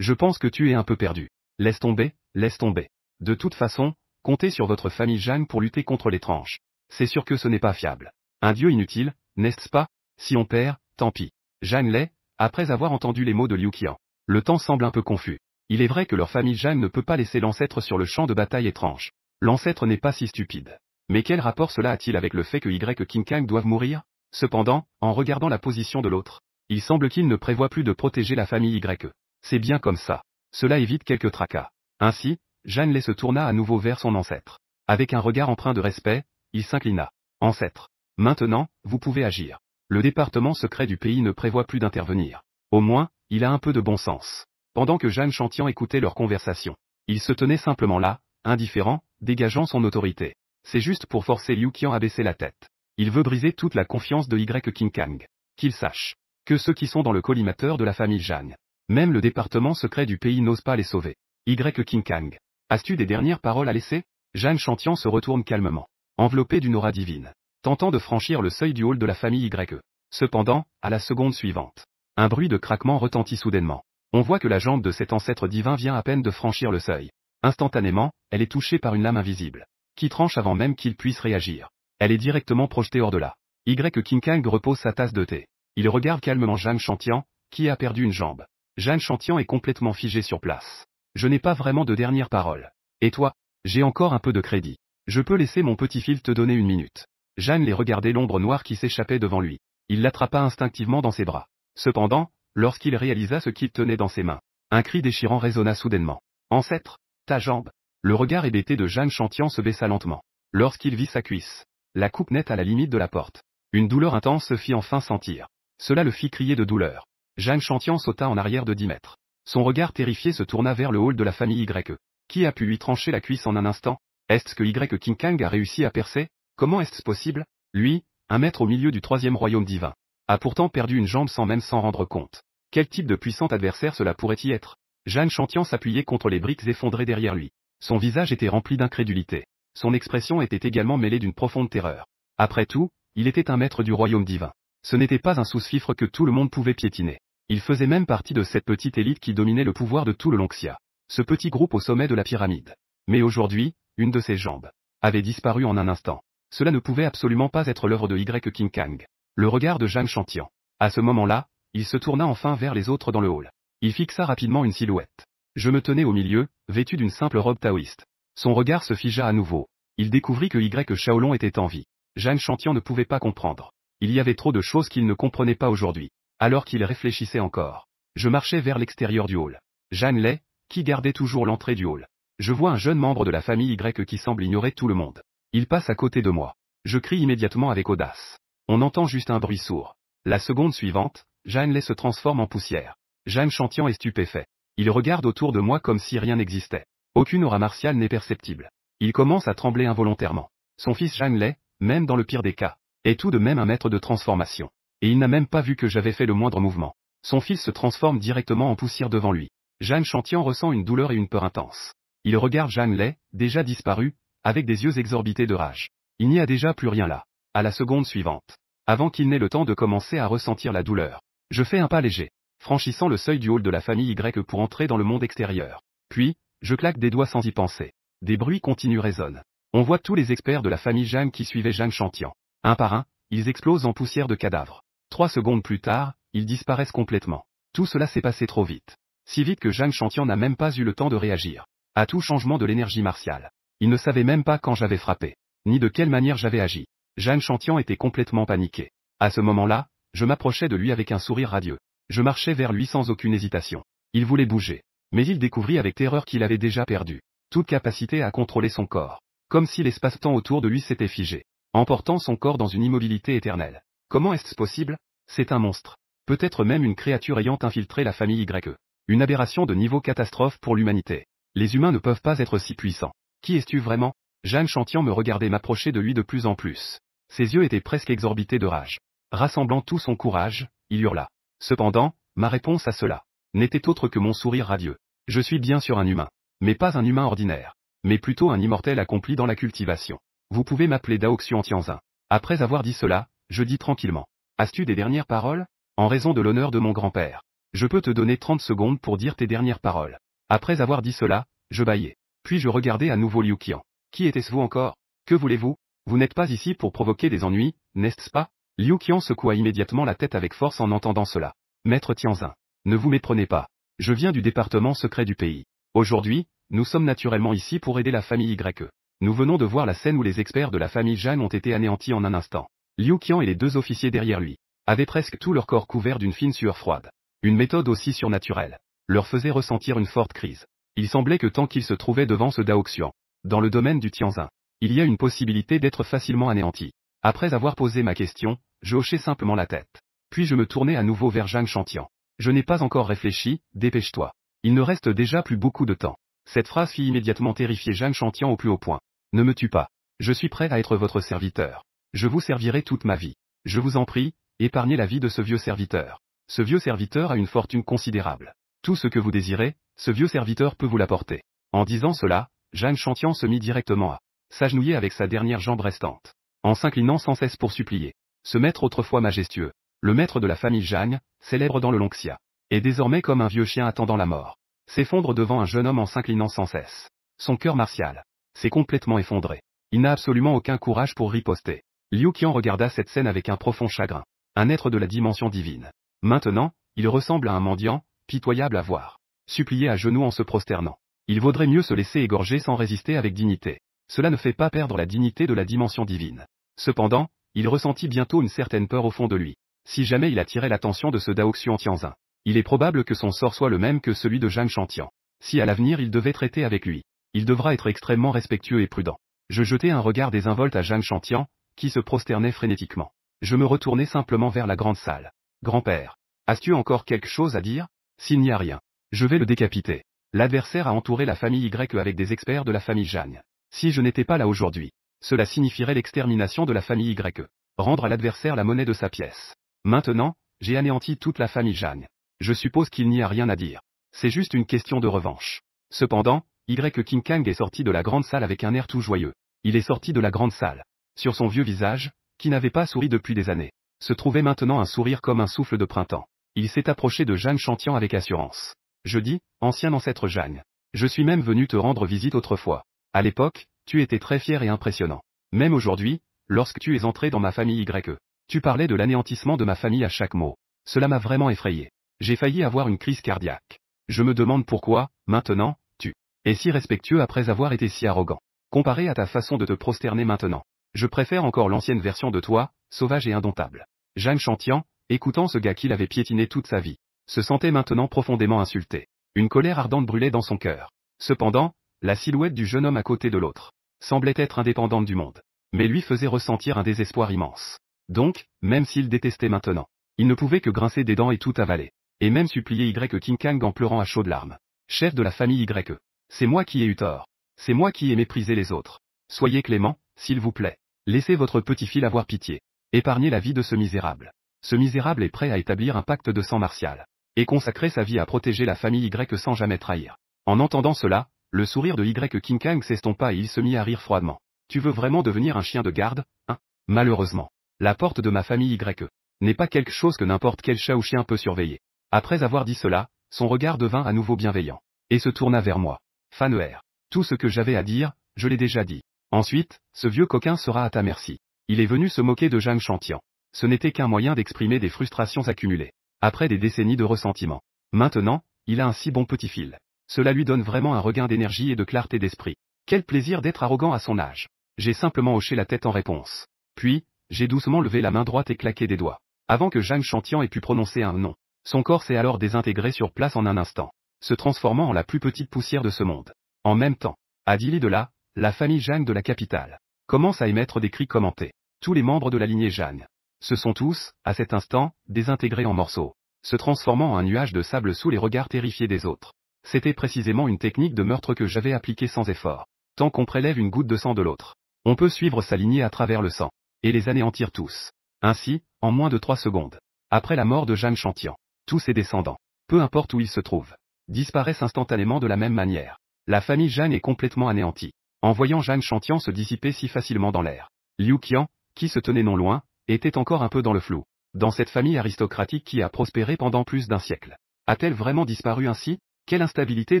je pense que tu es un peu perdu. Laisse tomber, laisse tomber. De toute façon, comptez sur votre famille Zhang pour lutter contre les tranches. C'est sûr que ce n'est pas fiable. Un dieu inutile, n'est-ce pas? Si on perd, tant pis. Zhang Lei, après avoir entendu les mots de Liu Qian, le temps semble un peu confus. Il est vrai que leur famille Zhang ne peut pas laisser l'ancêtre sur le champ de bataille étrange. L'ancêtre n'est pas si stupide. Mais quel rapport cela a-t-il avec le fait que Y King Kang doive mourir? Cependant, en regardant la position de l'autre, il semble qu'il ne prévoit plus de protéger la famille Y. C'est bien comme ça. Cela évite quelques tracas. Ainsi, Zhang Lei se tourna à nouveau vers son ancêtre. Avec un regard empreint de respect, il s'inclina. Ancêtre. Maintenant, vous pouvez agir. Le département secret du pays ne prévoit plus d'intervenir. Au moins, il a un peu de bon sens. Pendant que Zhang Shantian écoutait leur conversation, il se tenait simplement là, indifférent, dégageant son autorité. C'est juste pour forcer Liu Qian à baisser la tête. Il veut briser toute la confiance de Y King Kang. Qu'il sache que ceux qui sont dans le collimateur de la famille Zhang, même le département secret du pays n'ose pas les sauver. Y King Kang, as-tu des dernières paroles à laisser? Zhang Shantian se retourne calmement, enveloppé d'une aura divine, tentant de franchir le seuil du hall de la famille Y. Cependant, à la seconde suivante, un bruit de craquement retentit soudainement. On voit que la jambe de cet ancêtre divin vient à peine de franchir le seuil. Instantanément, elle est touchée par une lame invisible, qui tranche avant même qu'il puisse réagir. Elle est directement projetée hors de là. Y King Kang repose sa tasse de thé. Il regarde calmement Zhang Shantian, qui a perdu une jambe. Zhang Shantian est complètement figé sur place. Je n'ai pas vraiment de dernière parole. Et toi? J'ai encore un peu de crédit. Je peux laisser mon petit fil te donner une minute. Zhang les regardait l'ombre noire qui s'échappait devant lui. Il l'attrapa instinctivement dans ses bras. Cependant, lorsqu'il réalisa ce qu'il tenait dans ses mains, un cri déchirant résonna soudainement. Ancêtre, ta jambe. Le regard hébété de Zhang Shantian se baissa lentement. Lorsqu'il vit sa cuisse, la coupe nette à la limite de la porte, une douleur intense se fit enfin sentir. Cela le fit crier de douleur. Zhang Shantian sauta en arrière de 10 mètres. Son regard terrifié se tourna vers le hall de la famille Y. Qui a pu lui trancher la cuisse en un instant? Est-ce que Y King Kang a réussi à percer? Comment est-ce possible? Lui, un maître au milieu du 3e royaume divin, a pourtant perdu une jambe sans même s'en rendre compte. Quel type de puissant adversaire cela pourrait y être? Zhang Shantian s'appuyait contre les briques effondrées derrière lui. Son visage était rempli d'incrédulité. Son expression était également mêlée d'une profonde terreur. Après tout, il était un maître du royaume divin. Ce n'était pas un sous-fifre que tout le monde pouvait piétiner. Il faisait même partie de cette petite élite qui dominait le pouvoir de tout le Longxia. Ce petit groupe au sommet de la pyramide. Mais aujourd'hui, une de ses jambes avait disparu en un instant. Cela ne pouvait absolument pas être l'œuvre de Y King Kang. Le regard de Zhang Shantian. À ce moment-là, il se tourna enfin vers les autres dans le hall. Il fixa rapidement une silhouette. Je me tenais au milieu, vêtu d'une simple robe taoïste. Son regard se figea à nouveau. Il découvrit que Y Shaolong était en vie. Zhang Shantian ne pouvait pas comprendre. Il y avait trop de choses qu'il ne comprenait pas aujourd'hui. Alors qu'il réfléchissait encore, je marchais vers l'extérieur du hall. Zhang Lei, qui gardait toujours l'entrée du hall. Je vois un jeune membre de la famille Y qui semble ignorer tout le monde. Il passe à côté de moi. Je crie immédiatement avec audace. On entend juste un bruit sourd. La seconde suivante, Zhang Lei se transforme en poussière. Zhang Chantian est stupéfait. Il regarde autour de moi comme si rien n'existait. Aucune aura martiale n'est perceptible. Il commence à trembler involontairement. Son fils Zhang Lei, même dans le pire des cas, est tout de même un maître de transformation. Et il n'a même pas vu que j'avais fait le moindre mouvement. Son fils se transforme directement en poussière devant lui. Zhang Chantian ressent une douleur et une peur intense. Il regarde Zhang Lei, déjà disparu, avec des yeux exorbités de rage. Il n'y a déjà plus rien là. À la seconde suivante. Avant qu'il n'ait le temps de commencer à ressentir la douleur. Je fais un pas léger, franchissant le seuil du hall de la famille Y pour entrer dans le monde extérieur. Puis, je claque des doigts sans y penser. Des bruits continus résonnent. On voit tous les experts de la famille Zhang qui suivaient Zhang Chantian. Un par un, ils explosent en poussière de cadavres. 3 secondes plus tard, ils disparaissent complètement. Tout cela s'est passé trop vite. Si vite que Zhang Chantian n'a même pas eu le temps de réagir. À tout changement de l'énergie martiale. Il ne savait même pas quand j'avais frappé. Ni de quelle manière j'avais agi. Zhang Chantian était complètement paniqué. À ce moment-là, je m'approchais de lui avec un sourire radieux. Je marchais vers lui sans aucune hésitation. Il voulait bouger. Mais il découvrit avec terreur qu'il avait déjà perdu toute capacité à contrôler son corps. Comme si l'espace-temps autour de lui s'était figé, emportant son corps dans une immobilité éternelle. Comment est-ce possible? C'est un monstre. Peut-être même une créature ayant infiltré la famille Y. Une aberration de niveau catastrophe pour l'humanité. Les humains ne peuvent pas être si puissants. Qui es-tu vraiment? Zhang Chantian me regardait m'approcher de lui de plus en plus. Ses yeux étaient presque exorbités de rage. Rassemblant tout son courage, il hurla. Cependant, ma réponse à cela n'était autre que mon sourire radieux. Je suis bien sûr un humain. Mais pas un humain ordinaire. Mais plutôt un immortel accompli dans la cultivation. Vous pouvez m'appeler Dao Xuan Tianzin. Après avoir dit cela, je dis tranquillement. As-tu des dernières paroles? En raison de l'honneur de mon grand-père. Je peux te donner 30 secondes pour dire tes dernières paroles. Après avoir dit cela, je bâillai. Puis je regardai à nouveau Liu Qian. Qui était-ce vous encore? Que voulez-vous? Vous n'êtes pas ici pour provoquer des ennuis, n'est-ce pas? Liu Qian secoua immédiatement la tête avec force en entendant cela. Maître Tianzin, ne vous méprenez pas. Je viens du département secret du pays. Aujourd'hui, nous sommes naturellement ici pour aider la famille Y. Nous venons de voir la scène où les experts de la famille Zhang ont été anéantis en un instant. Liu Qian et les 2 officiers derrière lui avaient presque tout leur corps couvert d'une fine sueur froide. Une méthode aussi surnaturelle leur faisait ressentir une forte crise. Il semblait que tant qu'ils se trouvaient devant ce Dao Xuan, dans le domaine du Tianzin, il y a une possibilité d'être facilement anéanti. Après avoir posé ma question, je hochai simplement la tête. Puis je me tournai à nouveau vers Zhang Chantian. Je n'ai pas encore réfléchi, dépêche-toi. Il ne reste déjà plus beaucoup de temps. Cette phrase fit immédiatement terrifier Zhang Chantian au plus haut point. Ne me tue pas. Je suis prêt à être votre serviteur. Je vous servirai toute ma vie. Je vous en prie, épargnez la vie de ce vieux serviteur. Ce vieux serviteur a une fortune considérable. Tout ce que vous désirez, ce vieux serviteur peut vous l'apporter. En disant cela, Zhang Chantian se mit directement à s'agenouiller avec sa dernière jambe restante, en s'inclinant sans cesse pour supplier. Ce maître autrefois majestueux, le maître de la famille Zhang, célèbre dans le Longxia, est désormais comme un vieux chien attendant la mort. S'effondre devant un jeune homme en s'inclinant sans cesse. Son cœur martial s'est complètement effondré. Il n'a absolument aucun courage pour riposter. Liu Qian regarda cette scène avec un profond chagrin. Un être de la dimension divine. Maintenant, il ressemble à un mendiant, pitoyable à voir. Supplier à genoux en se prosternant. Il vaudrait mieux se laisser égorger sans résister avec dignité. Cela ne fait pas perdre la dignité de la dimension divine. Cependant, il ressentit bientôt une certaine peur au fond de lui. Si jamais il attirait l'attention de ce Dao Xuan Tianzin, il est probable que son sort soit le même que celui de Zhang Chantian. Si à l'avenir il devait traiter avec lui, il devra être extrêmement respectueux et prudent. Je jetai un regard désinvolte à Zhang Chantian, qui se prosternait frénétiquement. Je me retournai simplement vers la grande salle. Grand-père, as-tu encore quelque chose à dire? S'il n'y a rien, je vais le décapiter. L'adversaire a entouré la famille Y avec des experts de la famille Zhang. Si je n'étais pas là aujourd'hui, cela signifierait l'extermination de la famille Y. Rendre à l'adversaire la monnaie de sa pièce. Maintenant, j'ai anéanti toute la famille Zhang. Je suppose qu'il n'y a rien à dire. C'est juste une question de revanche. Cependant, King Kang est sorti de la grande salle avec un air tout joyeux. Il est sorti de la grande salle. Sur son vieux visage, qui n'avait pas souri depuis des années, se trouvait maintenant un sourire comme un souffle de printemps. Il s'est approché de Zhang Chantian avec assurance. Je dis, ancien ancêtre Zhang. Je suis même venu te rendre visite autrefois. À l'époque, tu étais très fier et impressionnant. Même aujourd'hui, lorsque tu es entré dans ma famille Y, tu parlais de l'anéantissement de ma famille à chaque mot. Cela m'a vraiment effrayé. J'ai failli avoir une crise cardiaque. Je me demande pourquoi, maintenant, tu es si respectueux après avoir été si arrogant. Comparé à ta façon de te prosterner maintenant, je préfère encore l'ancienne version de toi, sauvage et indomptable. Zhang Chantian, écoutant ce gars qu'il avait piétiné toute sa vie, se sentait maintenant profondément insulté. Une colère ardente brûlait dans son cœur. Cependant, la silhouette du jeune homme à côté de l'autre semblait être indépendante du monde. mais lui faisait ressentir un désespoir immense. Donc, même s'il détestait maintenant, il ne pouvait que grincer des dents et tout avaler. Et même supplier King Kang en pleurant à chaudes larmes. Chef de la famille YE. C'est moi qui ai eu tort. C'est moi qui ai méprisé les autres. Soyez clément, s'il vous plaît. Laissez votre petit-fils avoir pitié. Épargnez la vie de ce misérable. Ce misérable est prêt à établir un pacte de sang martial. Et consacrer sa vie à protéger la famille Y sans jamais trahir. En entendant cela, le sourire de King Kang s'estompa et il se mit à rire froidement. Tu veux vraiment devenir un chien de garde, hein? Malheureusement, la porte de ma famille YE n'est pas quelque chose que n'importe quel chat ou chien peut surveiller. Après avoir dit cela, son regard devint à nouveau bienveillant, et se tourna vers moi. Fanuer. Tout ce que j'avais à dire, je l'ai déjà dit. Ensuite, ce vieux coquin sera à ta merci. Il est venu se moquer de Zhang Chantian. Ce n'était qu'un moyen d'exprimer des frustrations accumulées, après des décennies de ressentiment. Maintenant, il a un si bon petit fil. Cela lui donne vraiment un regain d'énergie et de clarté d'esprit. Quel plaisir d'être arrogant à son âge. J'ai simplement hoché la tête en réponse. Puis, j'ai doucement levé la main droite et claqué des doigts, avant que Zhang Chantian ait pu prononcer un nom. Son corps s'est alors désintégré sur place en un instant, se transformant en la plus petite poussière de ce monde. En même temps, à 10 lis de là, la famille Zhang de la capitale commence à émettre des cris commentés. Tous les membres de la lignée Zhang se sont tous, à cet instant, désintégrés en morceaux, se transformant en un nuage de sable sous les regards terrifiés des autres. C'était précisément une technique de meurtre que j'avais appliquée sans effort. Tant qu'on prélève une goutte de sang de l'autre, on peut suivre sa lignée à travers le sang, et les anéantir tous. Ainsi, en moins de 3 secondes, après la mort de Zhang Chantian, tous ses descendants, peu importe où ils se trouvent, disparaissent instantanément de la même manière. La famille Zhang est complètement anéantie. En voyant Zhang Chantian se dissiper si facilement dans l'air, Liu Qian, qui se tenait non loin, était encore un peu dans le flou. Dans cette famille aristocratique qui a prospéré pendant plus d'un siècle, a-t-elle vraiment disparu ainsi? Quelle instabilité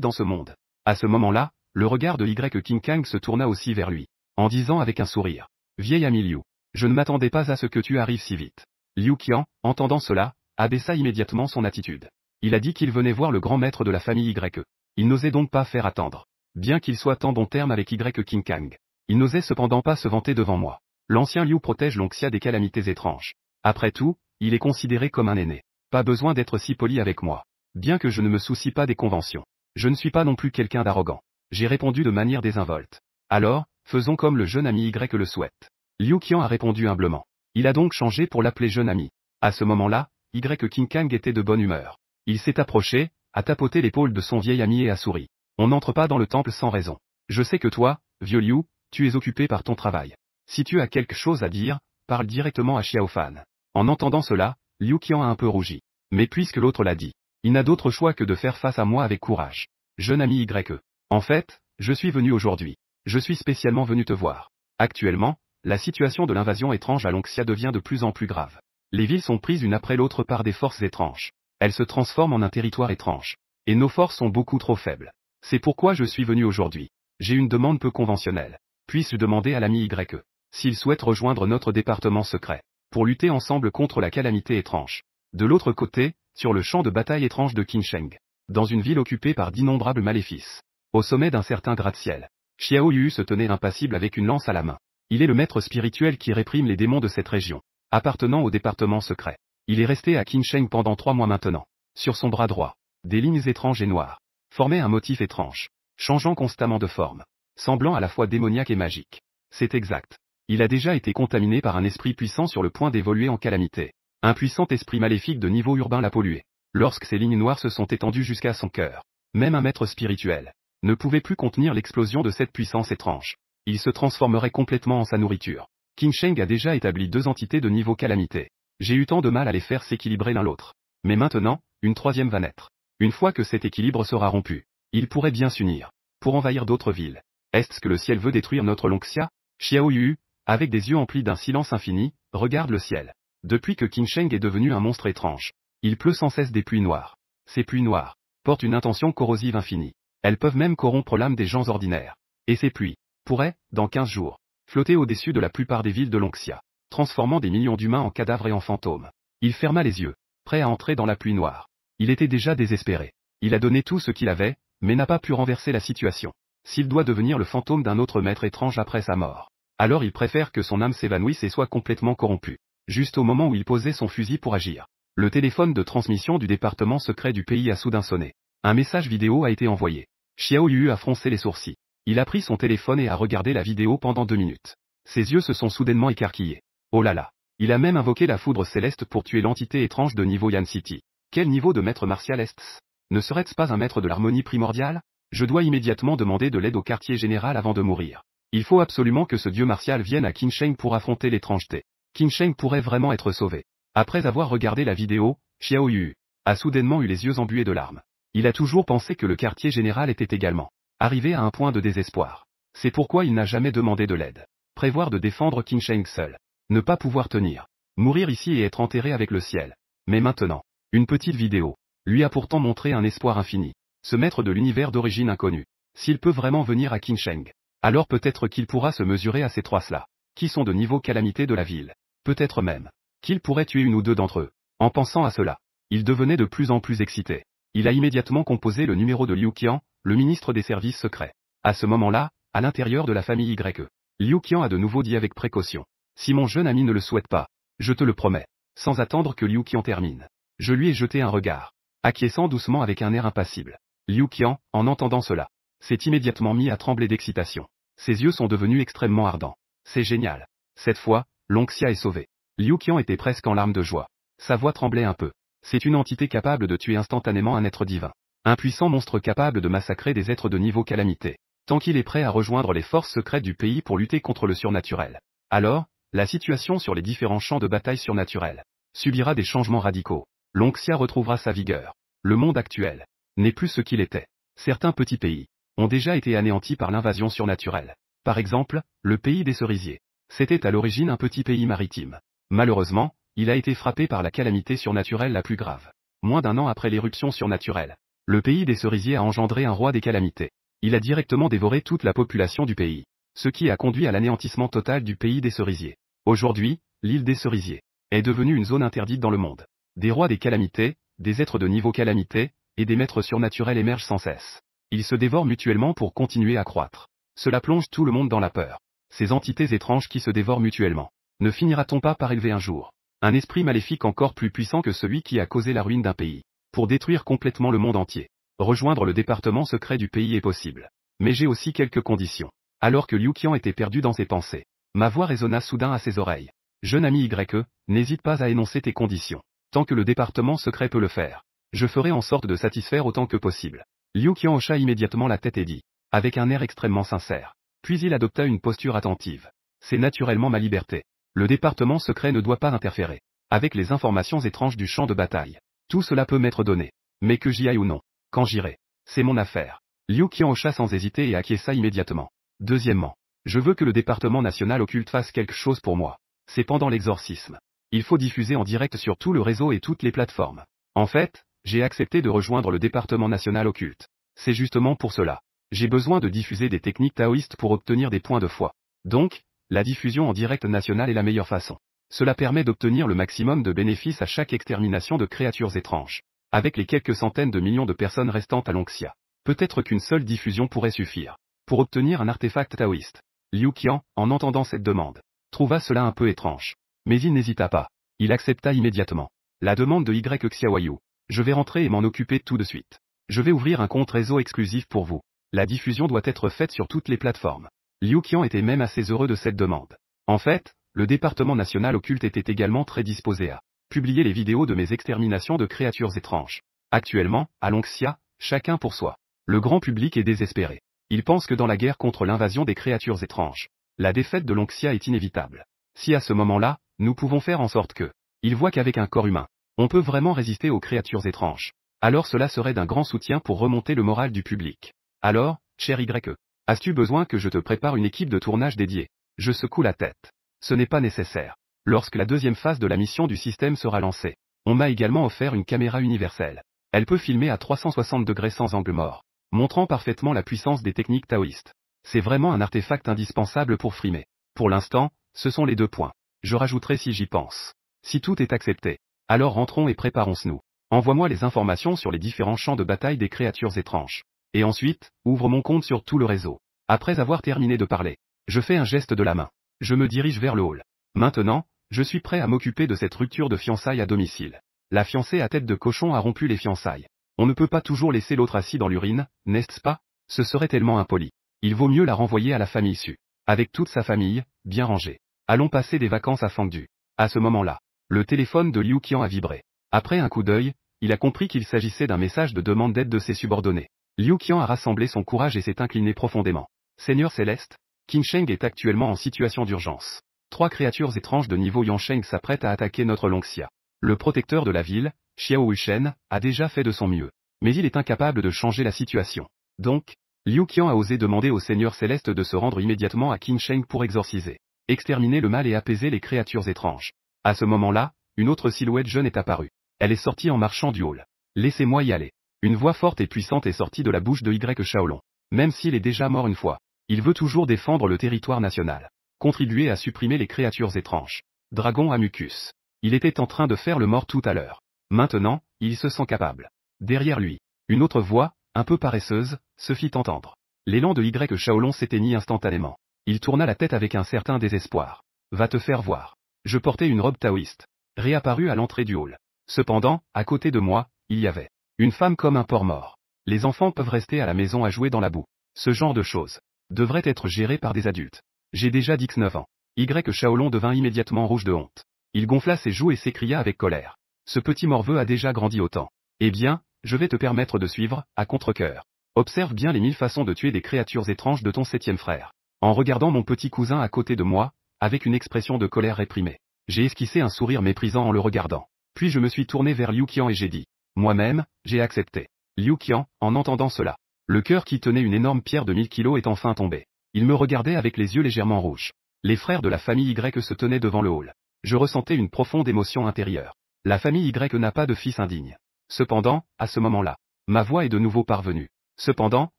dans ce monde. À ce moment-là, le regard de King Kang se tourna aussi vers lui, en disant avec un sourire. Vieil ami Liu, je ne m'attendais pas à ce que tu arrives si vite. Liu Qian, entendant cela, abaissa immédiatement son attitude. Il a dit qu'il venait voir le grand maître de la famille YE. Il n'osait donc pas faire attendre. Bien qu'il soit en bon terme avec King Kang, il n'osait cependant pas se vanter devant moi. L'ancien Liu protège l'Onxia des calamités étranges. Après tout, il est considéré comme un aîné. Pas besoin d'être si poli avec moi. Bien que je ne me soucie pas des conventions, je ne suis pas non plus quelqu'un d'arrogant. J'ai répondu de manière désinvolte. Alors, faisons comme le jeune ami Y le souhaite. Liu Qian a répondu humblement. Il a donc changé pour l'appeler jeune ami. À ce moment-là, King Kang était de bonne humeur. Il s'est approché, a tapoté l'épaule de son vieil ami et a souri. On n'entre pas dans le temple sans raison. Je sais que toi, vieux Liu, tu es occupé par ton travail. Si tu as quelque chose à dire, parle directement à Xiao Fan. En entendant cela, Liu Qian a un peu rougi. Mais puisque l'autre l'a dit, il n'a d'autre choix que de faire face à moi avec courage. Jeune ami YE. En fait, je suis venu aujourd'hui. Je suis spécialement venu te voir. Actuellement, la situation de l'invasion étrange à l'Onxia devient de plus en plus grave. Les villes sont prises une après l'autre par des forces étranges. Elles se transforment en un territoire étrange. Et nos forces sont beaucoup trop faibles. C'est pourquoi je suis venu aujourd'hui. J'ai une demande peu conventionnelle. Puis-je demander à l'ami YE s'il souhaite rejoindre notre département secret pour lutter ensemble contre la calamité étrange. De l'autre côté, sur le champ de bataille étrange de Qinsheng, dans une ville occupée par d'innombrables maléfices, au sommet d'un certain gratte-ciel, Xiao Yu se tenait impassible avec une lance à la main. Il est le maître spirituel qui réprime les démons de cette région, appartenant au département secret. Il est resté à Qinsheng pendant 3 mois maintenant. Sur son bras droit, des lignes étranges et noires formaient un motif étrange, changeant constamment de forme, semblant à la fois démoniaque et magique. C'est exact. Il a déjà été contaminé par un esprit puissant sur le point d'évoluer en calamité. Un puissant esprit maléfique de niveau urbain l'a pollué. Lorsque ces lignes noires se sont étendues jusqu'à son cœur, même un maître spirituel ne pouvait plus contenir l'explosion de cette puissance étrange. Il se transformerait complètement en sa nourriture. Qinsheng a déjà établi 2 entités de niveau calamité. J'ai eu tant de mal à les faire s'équilibrer l'un l'autre. Mais maintenant, une 3e va naître. Une fois que cet équilibre sera rompu, ils pourraient bien s'unir pour envahir d'autres villes. Est-ce que le ciel veut détruire notre Lonxia? Xiao Yu, avec des yeux emplis d'un silence infini, regarde le ciel. Depuis que Qinsheng est devenu un monstre étrange, il pleut sans cesse des pluies noires. Ces pluies noires portent une intention corrosive infinie. Elles peuvent même corrompre l'âme des gens ordinaires. Et ces pluies pourraient, dans 15 jours, flotter au-dessus de la plupart des villes de l'Onxia, transformant des millions d'humains en cadavres et en fantômes. Il ferma les yeux, prêt à entrer dans la pluie noire. Il était déjà désespéré. Il a donné tout ce qu'il avait, mais n'a pas pu renverser la situation. S'il doit devenir le fantôme d'un autre maître étrange après sa mort, alors il préfère que son âme s'évanouisse et soit complètement corrompue. Juste au moment où il posait son fusil pour agir, le téléphone de transmission du département secret du pays a soudain sonné. Un message vidéo a été envoyé. Xiao Yu a froncé les sourcils. Il a pris son téléphone et a regardé la vidéo pendant 2 minutes. Ses yeux se sont soudainement écarquillés. Oh là là. Il a même invoqué la foudre céleste pour tuer l'entité étrange de niveau Yan City. Quel niveau de maître martial est-ce? Ne serait-ce pas un maître de l'harmonie primordiale? Je dois immédiatement demander de l'aide au quartier général avant de mourir. Il faut absolument que ce dieu martial vienne à Qinsheng pour affronter l'étrangeté. Qinsheng pourrait vraiment être sauvé. Après avoir regardé la vidéo, Xiao Yu a soudainement eu les yeux embués de larmes. Il a toujours pensé que le quartier général était également arrivé à un point de désespoir. C'est pourquoi il n'a jamais demandé de l'aide. Prévoir de défendre Qinsheng seul. Ne pas pouvoir tenir. Mourir ici et être enterré avec le ciel. Mais maintenant, une petite vidéo lui a pourtant montré un espoir infini. Ce maître de l'univers d'origine inconnue. S'il peut vraiment venir à Qinsheng, alors peut-être qu'il pourra se mesurer à ces trois-là, qui sont de niveau calamité de la ville. Peut-être même qu'il pourrait tuer une ou deux d'entre eux. En pensant à cela, il devenait de plus en plus excité. Il a immédiatement composé le numéro de Liu Qian, le ministre des services secrets. À ce moment-là, à l'intérieur de la famille YE, Liu Qian a de nouveau dit avec précaution. Si mon jeune ami ne le souhaite pas, je te le promets. Sans attendre que Liu Qian termine, je lui ai jeté un regard, acquiesçant doucement avec un air impassible. Liu Qian, en entendant cela, s'est immédiatement mis à trembler d'excitation. Ses yeux sont devenus extrêmement ardents. C'est génial. Cette fois, Longxia est sauvé. Liu Qian était presque en larmes de joie. Sa voix tremblait un peu. C'est une entité capable de tuer instantanément un être divin. Un puissant monstre capable de massacrer des êtres de niveau calamité. Tant qu'il est prêt à rejoindre les forces secrètes du pays pour lutter contre le surnaturel. Alors, la situation sur les différents champs de bataille surnaturels subira des changements radicaux. Longxia retrouvera sa vigueur. Le monde actuel n'est plus ce qu'il était. Certains petits pays ont déjà été anéantis par l'invasion surnaturelle. Par exemple, le pays des cerisiers. C'était à l'origine un petit pays maritime. Malheureusement, il a été frappé par la calamité surnaturelle la plus grave. Moins d'un an après l'éruption surnaturelle, le pays des cerisiers a engendré un roi des calamités. Il a directement dévoré toute la population du pays, ce qui a conduit à l'anéantissement total du pays des cerisiers. Aujourd'hui, l'île des cerisiers est devenue une zone interdite dans le monde. Des rois des calamités, des êtres de niveau calamité, et des maîtres surnaturels émergent sans cesse. Ils se dévorent mutuellement pour continuer à croître. Cela plonge tout le monde dans la peur. Ces entités étranges qui se dévorent mutuellement. Ne finira-t-on pas par élever un jour un esprit maléfique encore plus puissant que celui qui a causé la ruine d'un pays, pour détruire complètement le monde entier? Rejoindre le département secret du pays est possible. Mais j'ai aussi quelques conditions. Alors que Liu Qian était perdu dans ses pensées, ma voix résonna soudain à ses oreilles. Jeune ami YE, n'hésite pas à énoncer tes conditions. Tant que le département secret peut le faire, je ferai en sorte de satisfaire autant que possible. Liu Qian hocha immédiatement la tête et dit, avec un air extrêmement sincère. Puis il adopta une posture attentive. C'est naturellement ma liberté. Le département secret ne doit pas interférer avec les informations étranges du champ de bataille. Tout cela peut m'être donné. Mais que j'y aille ou non, quand j'irai, c'est mon affaire. Liu Qian hocha sans hésiter et acquiesça immédiatement. Deuxièmement, je veux que le département national occulte fasse quelque chose pour moi. C'est pendant l'exorcisme. Il faut diffuser en direct sur tout le réseau et toutes les plateformes. En fait, j'ai accepté de rejoindre le département national occulte. C'est justement pour cela. J'ai besoin de diffuser des techniques taoïstes pour obtenir des points de foi. Donc, la diffusion en direct national est la meilleure façon. Cela permet d'obtenir le maximum de bénéfices à chaque extermination de créatures étranges. Avec les quelques centaines de millions de personnes restantes à Longxia, peut-être qu'une seule diffusion pourrait suffire pour obtenir un artefact taoïste. Liu Qian, en entendant cette demande, trouva cela un peu étrange. Mais il n'hésita pas. Il accepta immédiatement la demande de Xiaoyu. Je vais rentrer et m'en occuper tout de suite. Je vais ouvrir un compte réseau exclusif pour vous. La diffusion doit être faite sur toutes les plateformes. Liu Qian était même assez heureux de cette demande. En fait, le département national occulte était également très disposé à publier les vidéos de mes exterminations de créatures étranges. Actuellement, à Longxia, chacun pour soi. Le grand public est désespéré. Il pense que dans la guerre contre l'invasion des créatures étranges, la défaite de Longxia est inévitable. Si à ce moment-là, nous pouvons faire en sorte que, il voit qu'avec un corps humain, on peut vraiment résister aux créatures étranges, alors cela serait d'un grand soutien pour remonter le moral du public. Alors, cher YE, as-tu besoin que je te prépare une équipe de tournage dédiée? Je secoue la tête. Ce n'est pas nécessaire. Lorsque la deuxième phase de la mission du système sera lancée, on m'a également offert une caméra universelle. Elle peut filmer à 360 degrés sans angle mort, montrant parfaitement la puissance des techniques taoïstes. C'est vraiment un artefact indispensable pour frimer. Pour l'instant, ce sont les 2 points. Je rajouterai si j'y pense. Si tout est accepté, alors rentrons et préparons-nous. Envoie-moi les informations sur les différents champs de bataille des créatures étranges. Et ensuite, ouvre mon compte sur tout le réseau. Après avoir terminé de parler, je fais un geste de la main. Je me dirige vers le hall. Maintenant, je suis prêt à m'occuper de cette rupture de fiançailles à domicile. La fiancée à tête de cochon a rompu les fiançailles. On ne peut pas toujours laisser l'autre assis dans l'urine, n'est-ce pas? Ce serait tellement impoli. Il vaut mieux la renvoyer à la famille issue. avec toute sa famille, bien rangée. Allons passer des vacances à Fangdu. À ce moment-là, le téléphone de Liu Qian a vibré. Après un coup d'œil, il a compris qu'il s'agissait d'un message de demande d'aide de ses subordonnés. Liu Qian a rassemblé son courage et s'est incliné profondément. Seigneur Céleste, Qin Sheng est actuellement en situation d'urgence. 3 créatures étranges de niveau Yansheng s'apprêtent à attaquer notre Longxia. Le protecteur de la ville, Xiao Wushen, a déjà fait de son mieux. Mais il est incapable de changer la situation. Donc, Liu Qian a osé demander au Seigneur Céleste de se rendre immédiatement à Qin Sheng pour exorciser, exterminer le mal et apaiser les créatures étranges. À ce moment-là, une autre silhouette jeune est apparue. Elle est sortie en marchant du hall. Laissez-moi y aller. Une voix forte et puissante est sortie de la bouche de Y Shaolong. Même s'il est déjà mort une fois, il veut toujours défendre le territoire national. Contribuer à supprimer les créatures étranges. Dragon Amucus. Il était en train de faire le mort tout à l'heure. Maintenant, il se sent capable. Derrière lui, une autre voix, un peu paresseuse, se fit entendre. L'élan de Y Shaolong s'éteignit instantanément. Il tourna la tête avec un certain désespoir. Va te faire voir. Je portais une robe taoïste. Réapparue à l'entrée du hall. Cependant, à côté de moi, il y avait une femme comme un porc mort. Les enfants peuvent rester à la maison à jouer dans la boue. Ce genre de choses devrait être géré par des adultes. J'ai déjà 19 ans. Y Shaolong devint immédiatement rouge de honte. Il gonfla ses joues et s'écria avec colère. Ce petit morveux a déjà grandi autant. Eh bien, je vais te permettre de suivre, à contre-cœur. Observe bien les 1000 façons de tuer des créatures étranges de ton 7e frère. En regardant mon petit cousin à côté de moi, avec une expression de colère réprimée, j'ai esquissé un sourire méprisant en le regardant. Puis je me suis tourné vers Liu Qian et j'ai dit. Moi-même, j'ai accepté. Liu Qian, en entendant cela, le cœur qui tenait une énorme pierre de 1000 kilos est enfin tombé. Il me regardait avec les yeux légèrement rouges. Les frères de la famille Y se tenaient devant le hall. Je ressentais une profonde émotion intérieure. La famille Y n'a pas de fils indigne. Cependant, à ce moment-là, ma voix est de nouveau parvenue. Cependant,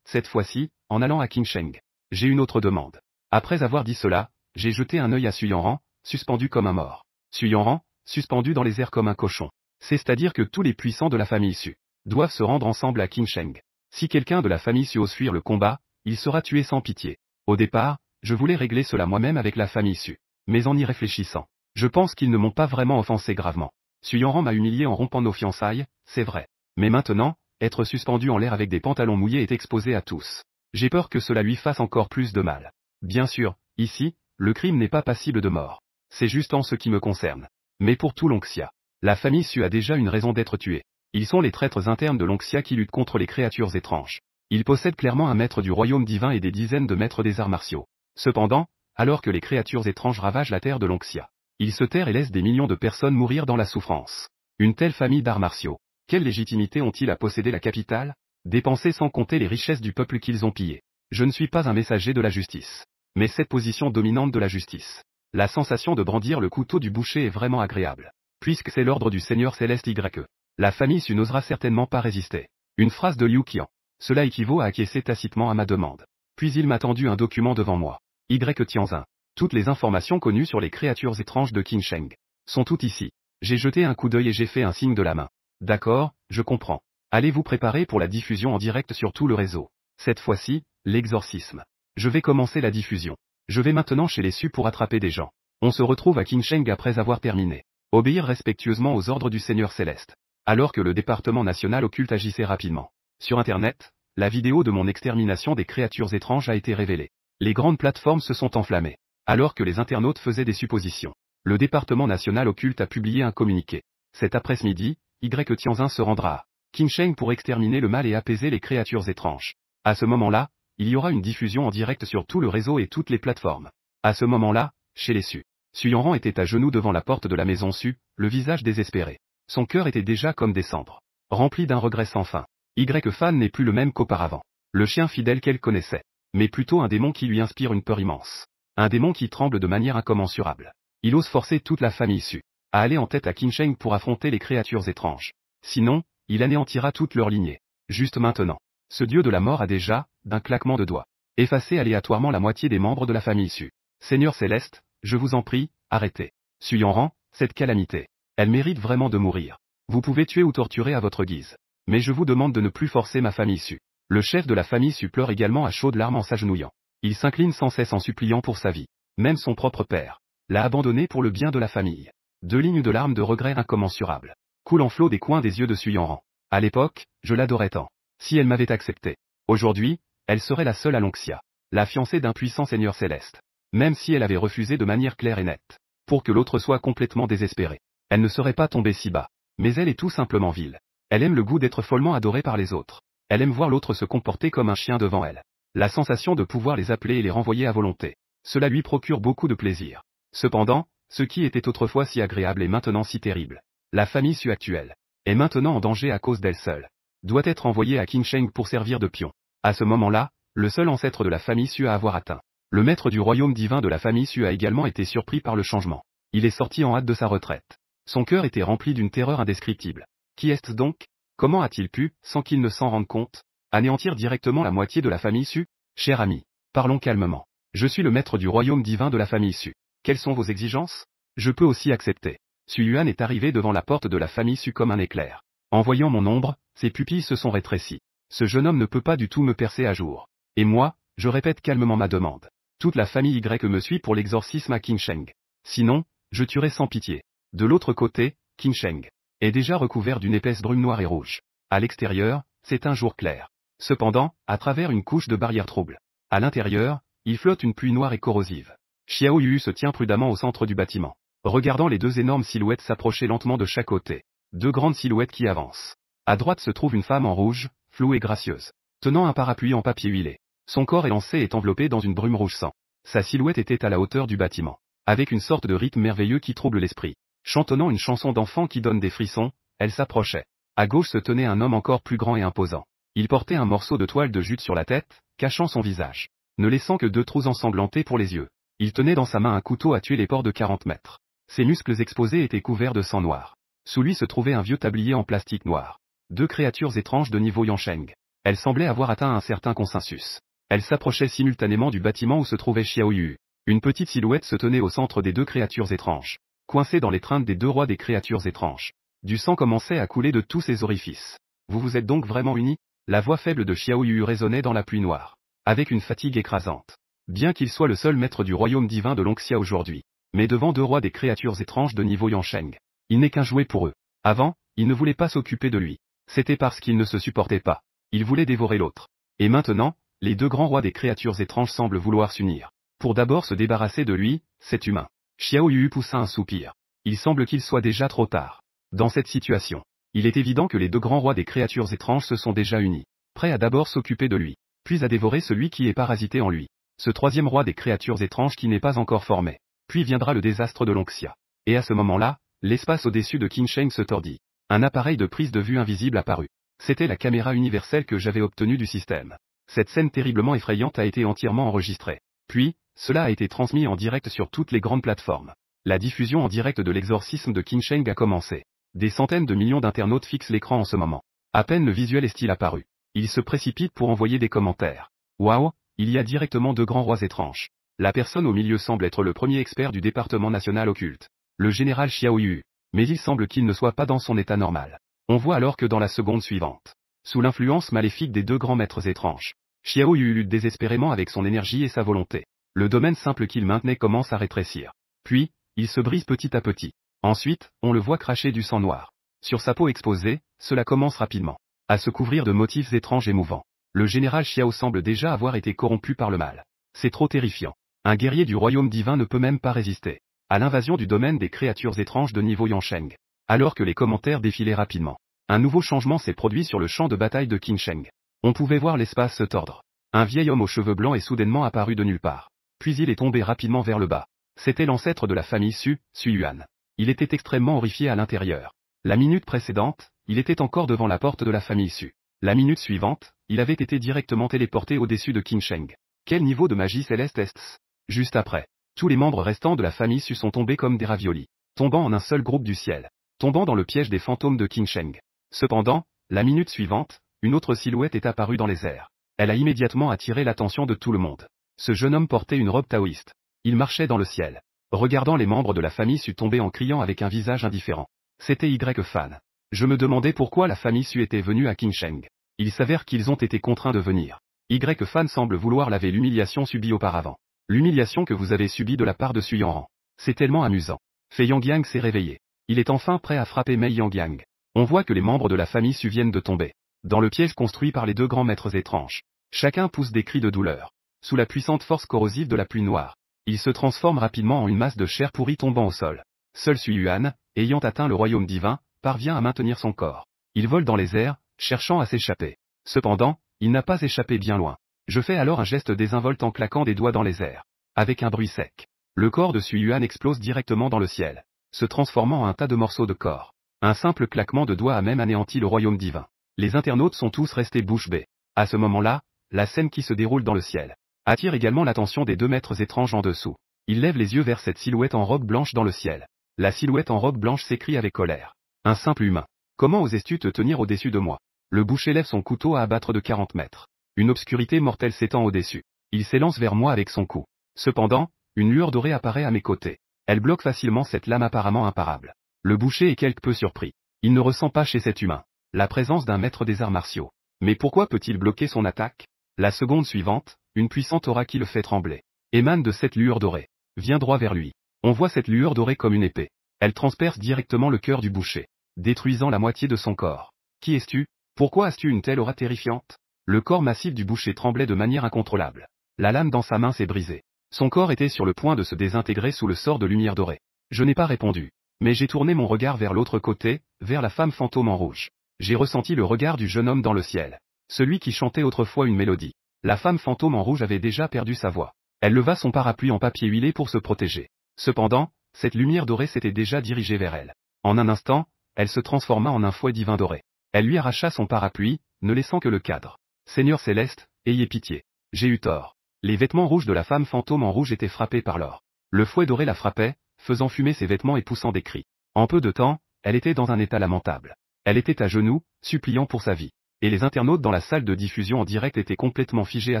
cette fois-ci, en allant à Qin Sheng, j'ai une autre demande. Après avoir dit cela, j'ai jeté un œil à Su Yanran, suspendu comme un mort. Su Yanran, suspendu dans les airs comme un cochon. C'est-à-dire que tous les puissants de la famille Su doivent se rendre ensemble à Qin Sheng. Si quelqu'un de la famille Su ose fuir le combat, il sera tué sans pitié. Au départ, je voulais régler cela moi-même avec la famille Su. Mais en y réfléchissant, je pense qu'ils ne m'ont pas vraiment offensé gravement. Su Yanran m'a humilié en rompant nos fiançailles, c'est vrai. Mais maintenant, être suspendu en l'air avec des pantalons mouillés est exposé à tous. J'ai peur que cela lui fasse encore plus de mal. Bien sûr, ici, le crime n'est pas passible de mort. C'est juste en ce qui me concerne. Mais pour tout Longxia, la famille Su a déjà une raison d'être tuée. Ils sont les traîtres internes de Longxia qui luttent contre les créatures étranges. Ils possèdent clairement un maître du royaume divin et des dizaines de maîtres des arts martiaux. Cependant, alors que les créatures étranges ravagent la terre de Longxia, ils se tairent et laissent des millions de personnes mourir dans la souffrance. Une telle famille d'arts martiaux, quelle légitimité ont-ils à posséder la capitale? Dépenser sans compter les richesses du peuple qu'ils ont pillé. Je ne suis pas un messager de la justice. Mais cette position dominante de la justice. La sensation de brandir le couteau du boucher est vraiment agréable. Puisque c'est l'ordre du Seigneur Céleste Y. La famille Su n'osera certainement pas résister. Une phrase de Liu Qian. Cela équivaut à acquiescer tacitement à ma demande. Puis il m'a tendu un document devant moi. Y Tianzin. Toutes les informations connues sur les créatures étranges de Qin Sheng sont toutes ici. J'ai jeté un coup d'œil et j'ai fait un signe de la main. D'accord, je comprends. Allez vous préparer pour la diffusion en direct sur tout le réseau. Cette fois-ci, l'exorcisme. Je vais commencer la diffusion. Je vais maintenant chez les Su pour attraper des gens. On se retrouve à Qin Sheng après avoir terminé. Obéir respectueusement aux ordres du Seigneur Céleste. Alors que le département national occulte agissait rapidement. Sur Internet, la vidéo de mon extermination des créatures étranges a été révélée. Les grandes plateformes se sont enflammées. Alors que les internautes faisaient des suppositions. Le département national occulte a publié un communiqué. Cet après-midi, Y Tianzin se rendra à Qin Sheng pour exterminer le mal et apaiser les créatures étranges. À ce moment-là, il y aura une diffusion en direct sur tout le réseau et toutes les plateformes. À ce moment-là, chez les Su, Su Yanran était à genoux devant la porte de la maison Su, le visage désespéré. Son cœur était déjà comme des cendres. Rempli d'un regret sans fin. Y Fan n'est plus le même qu'auparavant. Le chien fidèle qu'elle connaissait. Mais plutôt un démon qui lui inspire une peur immense. Un démon qui tremble de manière incommensurable. Il ose forcer toute la famille Su à aller en tête à Qin Sheng pour affronter les créatures étranges. Sinon, il anéantira toute leur lignée. Juste maintenant. Ce dieu de la mort a déjà, d'un claquement de doigts, effacé aléatoirement la moitié des membres de la famille Su. Seigneur Céleste, je vous en prie, arrêtez. Su Yanran, cette calamité. Elle mérite vraiment de mourir. Vous pouvez tuer ou torturer à votre guise. Mais je vous demande de ne plus forcer ma famille Su. Le chef de la famille Su pleure également à chaudes larmes en s'agenouillant. Il s'incline sans cesse en suppliant pour sa vie. Même son propre père l'a abandonné pour le bien de la famille. 2 lignes de larmes de regret incommensurables coulent en flot des coins des yeux de Su Yanran. À l'époque, je l'adorais tant. Si elle m'avait accepté. Aujourd'hui, elle serait la seule à Longxia. La fiancée d'un puissant seigneur céleste. même si elle avait refusé de manière claire et nette, pour que l'autre soit complètement désespéré. Elle ne serait pas tombée si bas. Mais elle est tout simplement vile. Elle aime le goût d'être follement adorée par les autres. Elle aime voir l'autre se comporter comme un chien devant elle. La sensation de pouvoir les appeler et les renvoyer à volonté. Cela lui procure beaucoup de plaisir. Cependant, ce qui était autrefois si agréable est maintenant si terrible. La famille Su actuelle est maintenant en danger à cause d'elle seule. Doit être envoyée à Qin Sheng pour servir de pion. À ce moment-là, le seul ancêtre de la famille Su à avoir atteint le maître du royaume divin de la famille Su a également été surpris par le changement. Il est sorti en hâte de sa retraite. Son cœur était rempli d'une terreur indescriptible. Qui est-ce donc? Comment a-t-il pu, sans qu'il ne s'en rende compte, anéantir directement la moitié de la famille Su? Cher ami, parlons calmement. Je suis le maître du royaume divin de la famille Su. Quelles sont vos exigences? Je peux aussi accepter. Su Yuan est arrivé devant la porte de la famille Su comme un éclair. En voyant mon ombre, ses pupilles se sont rétrécies. Ce jeune homme ne peut pas du tout me percer à jour. Et moi, je répète calmement ma demande. Toute la famille Y me suit pour l'exorcisme à Qin Sheng. Sinon, je tuerai sans pitié. De l'autre côté, Qin Sheng est déjà recouvert d'une épaisse brume noire et rouge. À l'extérieur, c'est un jour clair. Cependant, à travers une couche de barrière trouble. À l'intérieur, il flotte une pluie noire et corrosive. Xiao Yu se tient prudemment au centre du bâtiment, regardant les deux énormes silhouettes s'approcher lentement de chaque côté. Deux grandes silhouettes qui avancent. À droite se trouve une femme en rouge, floue et gracieuse, tenant un parapluie en papier huilé. Son corps élancé est enveloppé dans une brume rouge sang. Sa silhouette était à la hauteur du bâtiment, avec une sorte de rythme merveilleux qui trouble l'esprit. Chantonnant une chanson d'enfant qui donne des frissons, elle s'approchait. À gauche se tenait un homme encore plus grand et imposant. Il portait un morceau de toile de jute sur la tête, cachant son visage, ne laissant que deux trous ensanglantés pour les yeux. Il tenait dans sa main un couteau à tuer les porcs de 40 mètres. Ses muscles exposés étaient couverts de sang noir. Sous lui se trouvait un vieux tablier en plastique noir. Deux créatures étranges de niveau Yansheng. Elles semblaient avoir atteint un certain consensus. Elles s'approchaient simultanément du bâtiment où se trouvait Xiao Yu. Une petite silhouette se tenait au centre des deux créatures étranges. Coincée dans l'étreinte des deux rois des créatures étranges. Du sang commençait à couler de tous ses orifices. Vous vous êtes donc vraiment unis? La voix faible de Xiao Yu résonnait dans la pluie noire. Avec une fatigue écrasante. Bien qu'il soit le seul maître du royaume divin de Longxia aujourd'hui. Mais devant deux rois des créatures étranges de niveau Yansheng. Il n'est qu'un jouet pour eux. Avant, ils ne voulaient pas s'occuper de lui. C'était parce qu'ils ne se supportaient pas. Ils voulaient dévorer l'autre. Et maintenant, les deux grands rois des créatures étranges semblent vouloir s'unir. Pour d'abord se débarrasser de lui, cet humain. Xiao Yu poussa un soupir. Il semble qu'il soit déjà trop tard. Dans cette situation, il est évident que les deux grands rois des créatures étranges se sont déjà unis. Prêts à d'abord s'occuper de lui, puis à dévorer celui qui est parasité en lui. Ce troisième roi des créatures étranges qui n'est pas encore formé. Puis viendra le désastre de Longxia. Et à ce moment-là, l'espace au-dessus de Qin Sheng se tordit. Un appareil de prise de vue invisible apparut. C'était la caméra universelle que j'avais obtenue du système. Cette scène terriblement effrayante a été entièrement enregistrée. Puis, cela a été transmis en direct sur toutes les grandes plateformes. La diffusion en direct de l'exorcisme de Qin Sheng a commencé. Des centaines de millions d'internautes fixent l'écran en ce moment. À peine le visuel est-il apparu. Ils se précipitent pour envoyer des commentaires. Waouh, il y a directement deux grands rois étranges. La personne au milieu semble être le premier expert du département national occulte. Le général Xiao Yu. Mais il semble qu'il ne soit pas dans son état normal. On voit alors que dans la seconde suivante, sous l'influence maléfique des deux grands maîtres étranges, Xiao Yu lutte désespérément avec son énergie et sa volonté. Le domaine simple qu'il maintenait commence à rétrécir. Puis, il se brise petit à petit. Ensuite, on le voit cracher du sang noir. Sur sa peau exposée, cela commence rapidement à se couvrir de motifs étranges et mouvants. Le général Xiao semble déjà avoir été corrompu par le mal. C'est trop terrifiant. Un guerrier du royaume divin ne peut même pas résister à l'invasion du domaine des créatures étranges de niveau Yansheng. Alors que les commentaires défilaient rapidement, un nouveau changement s'est produit sur le champ de bataille de Qin Sheng. On pouvait voir l'espace se tordre. Un vieil homme aux cheveux blancs est soudainement apparu de nulle part. Puis il est tombé rapidement vers le bas. C'était l'ancêtre de la famille Su Yuan. Il était extrêmement horrifié à l'intérieur. La minute précédente, il était encore devant la porte de la famille Su. La minute suivante, il avait été directement téléporté au-dessus de Qin Sheng. Quel niveau de magie céleste est-ce? Juste après, tous les membres restants de la famille Su sont tombés comme des raviolis, tombant en un seul groupe du ciel, tombant dans le piège des fantômes de Qin Sheng. Cependant, la minute suivante, une autre silhouette est apparue dans les airs. Elle a immédiatement attiré l'attention de tout le monde. Ce jeune homme portait une robe taoïste. Il marchait dans le ciel, regardant les membres de la famille Su tomber en criant avec un visage indifférent. C'était Y-Fan. Je me demandais pourquoi la famille Su était venue à Qin Sheng. Il s'avère qu'ils ont été contraints de venir. Y-Fan semble vouloir laver l'humiliation subie auparavant. L'humiliation que vous avez subie de la part de Su Yanran. C'est tellement amusant. Fei Yangyang s'est réveillé. Il est enfin prêt à frapper Mei Yangyang. On voit que les membres de la famille Su viennent de tomber dans le piège construit par les deux grands maîtres étranges. Chacun pousse des cris de douleur. Sous la puissante force corrosive de la pluie noire, Il se transforme rapidement en une masse de chair pourrie tombant au sol. Seul Sui Yuan, ayant atteint le royaume divin, parvient à maintenir son corps. Il vole dans les airs, cherchant à s'échapper. Cependant, il n'a pas échappé bien loin. Je fais alors un geste désinvolte en claquant des doigts dans les airs. Avec un bruit sec, le corps de Sui Yuan explose directement dans le ciel, se transformant en un tas de morceaux de corps. Un simple claquement de doigts a même anéanti le royaume divin. Les internautes sont tous restés bouche bée. À ce moment-là, la scène qui se déroule dans le ciel attire également l'attention des 2 maîtres étranges en dessous. Ils lèvent les yeux vers cette silhouette en robe blanche dans le ciel. La silhouette en robe blanche s'écrie avec colère. Un simple humain. Comment osais-tu te tenir au-dessus de moi? Le boucher lève son couteau à abattre de 40 mètres. Une obscurité mortelle s'étend au-dessus. Il s'élance vers moi avec son coup. Cependant, une lueur dorée apparaît à mes côtés. Elle bloque facilement cette lame apparemment imparable. Le boucher est quelque peu surpris. Il ne ressent pas chez cet humain la présence d'un maître des arts martiaux. Mais pourquoi peut-il bloquer son attaque? La seconde suivante, une puissante aura qui le fait trembler émane de cette lueur dorée. Vient droit vers lui. On voit cette lueur dorée comme une épée. Elle transperce directement le cœur du boucher, détruisant la moitié de son corps. Qui es-tu? Pourquoi as-tu une telle aura terrifiante? Le corps massif du boucher tremblait de manière incontrôlable. La lame dans sa main s'est brisée. Son corps était sur le point de se désintégrer sous le sort de lumière dorée. Je n'ai pas répondu. Mais j'ai tourné mon regard vers l'autre côté, vers la femme fantôme en rouge. J'ai ressenti le regard du jeune homme dans le ciel. Celui qui chantait autrefois une mélodie. La femme fantôme en rouge avait déjà perdu sa voix. Elle leva son parapluie en papier huilé pour se protéger. Cependant, cette lumière dorée s'était déjà dirigée vers elle. En un instant, elle se transforma en un fouet divin doré. Elle lui arracha son parapluie, ne laissant que le cadre. Seigneur céleste, ayez pitié. J'ai eu tort. Les vêtements rouges de la femme fantôme en rouge étaient frappés par l'or. Le fouet doré la frappait, faisant fumer ses vêtements et poussant des cris. En peu de temps, elle était dans un état lamentable. Elle était à genoux, suppliant pour sa vie. Et les internautes dans la salle de diffusion en direct étaient complètement figés à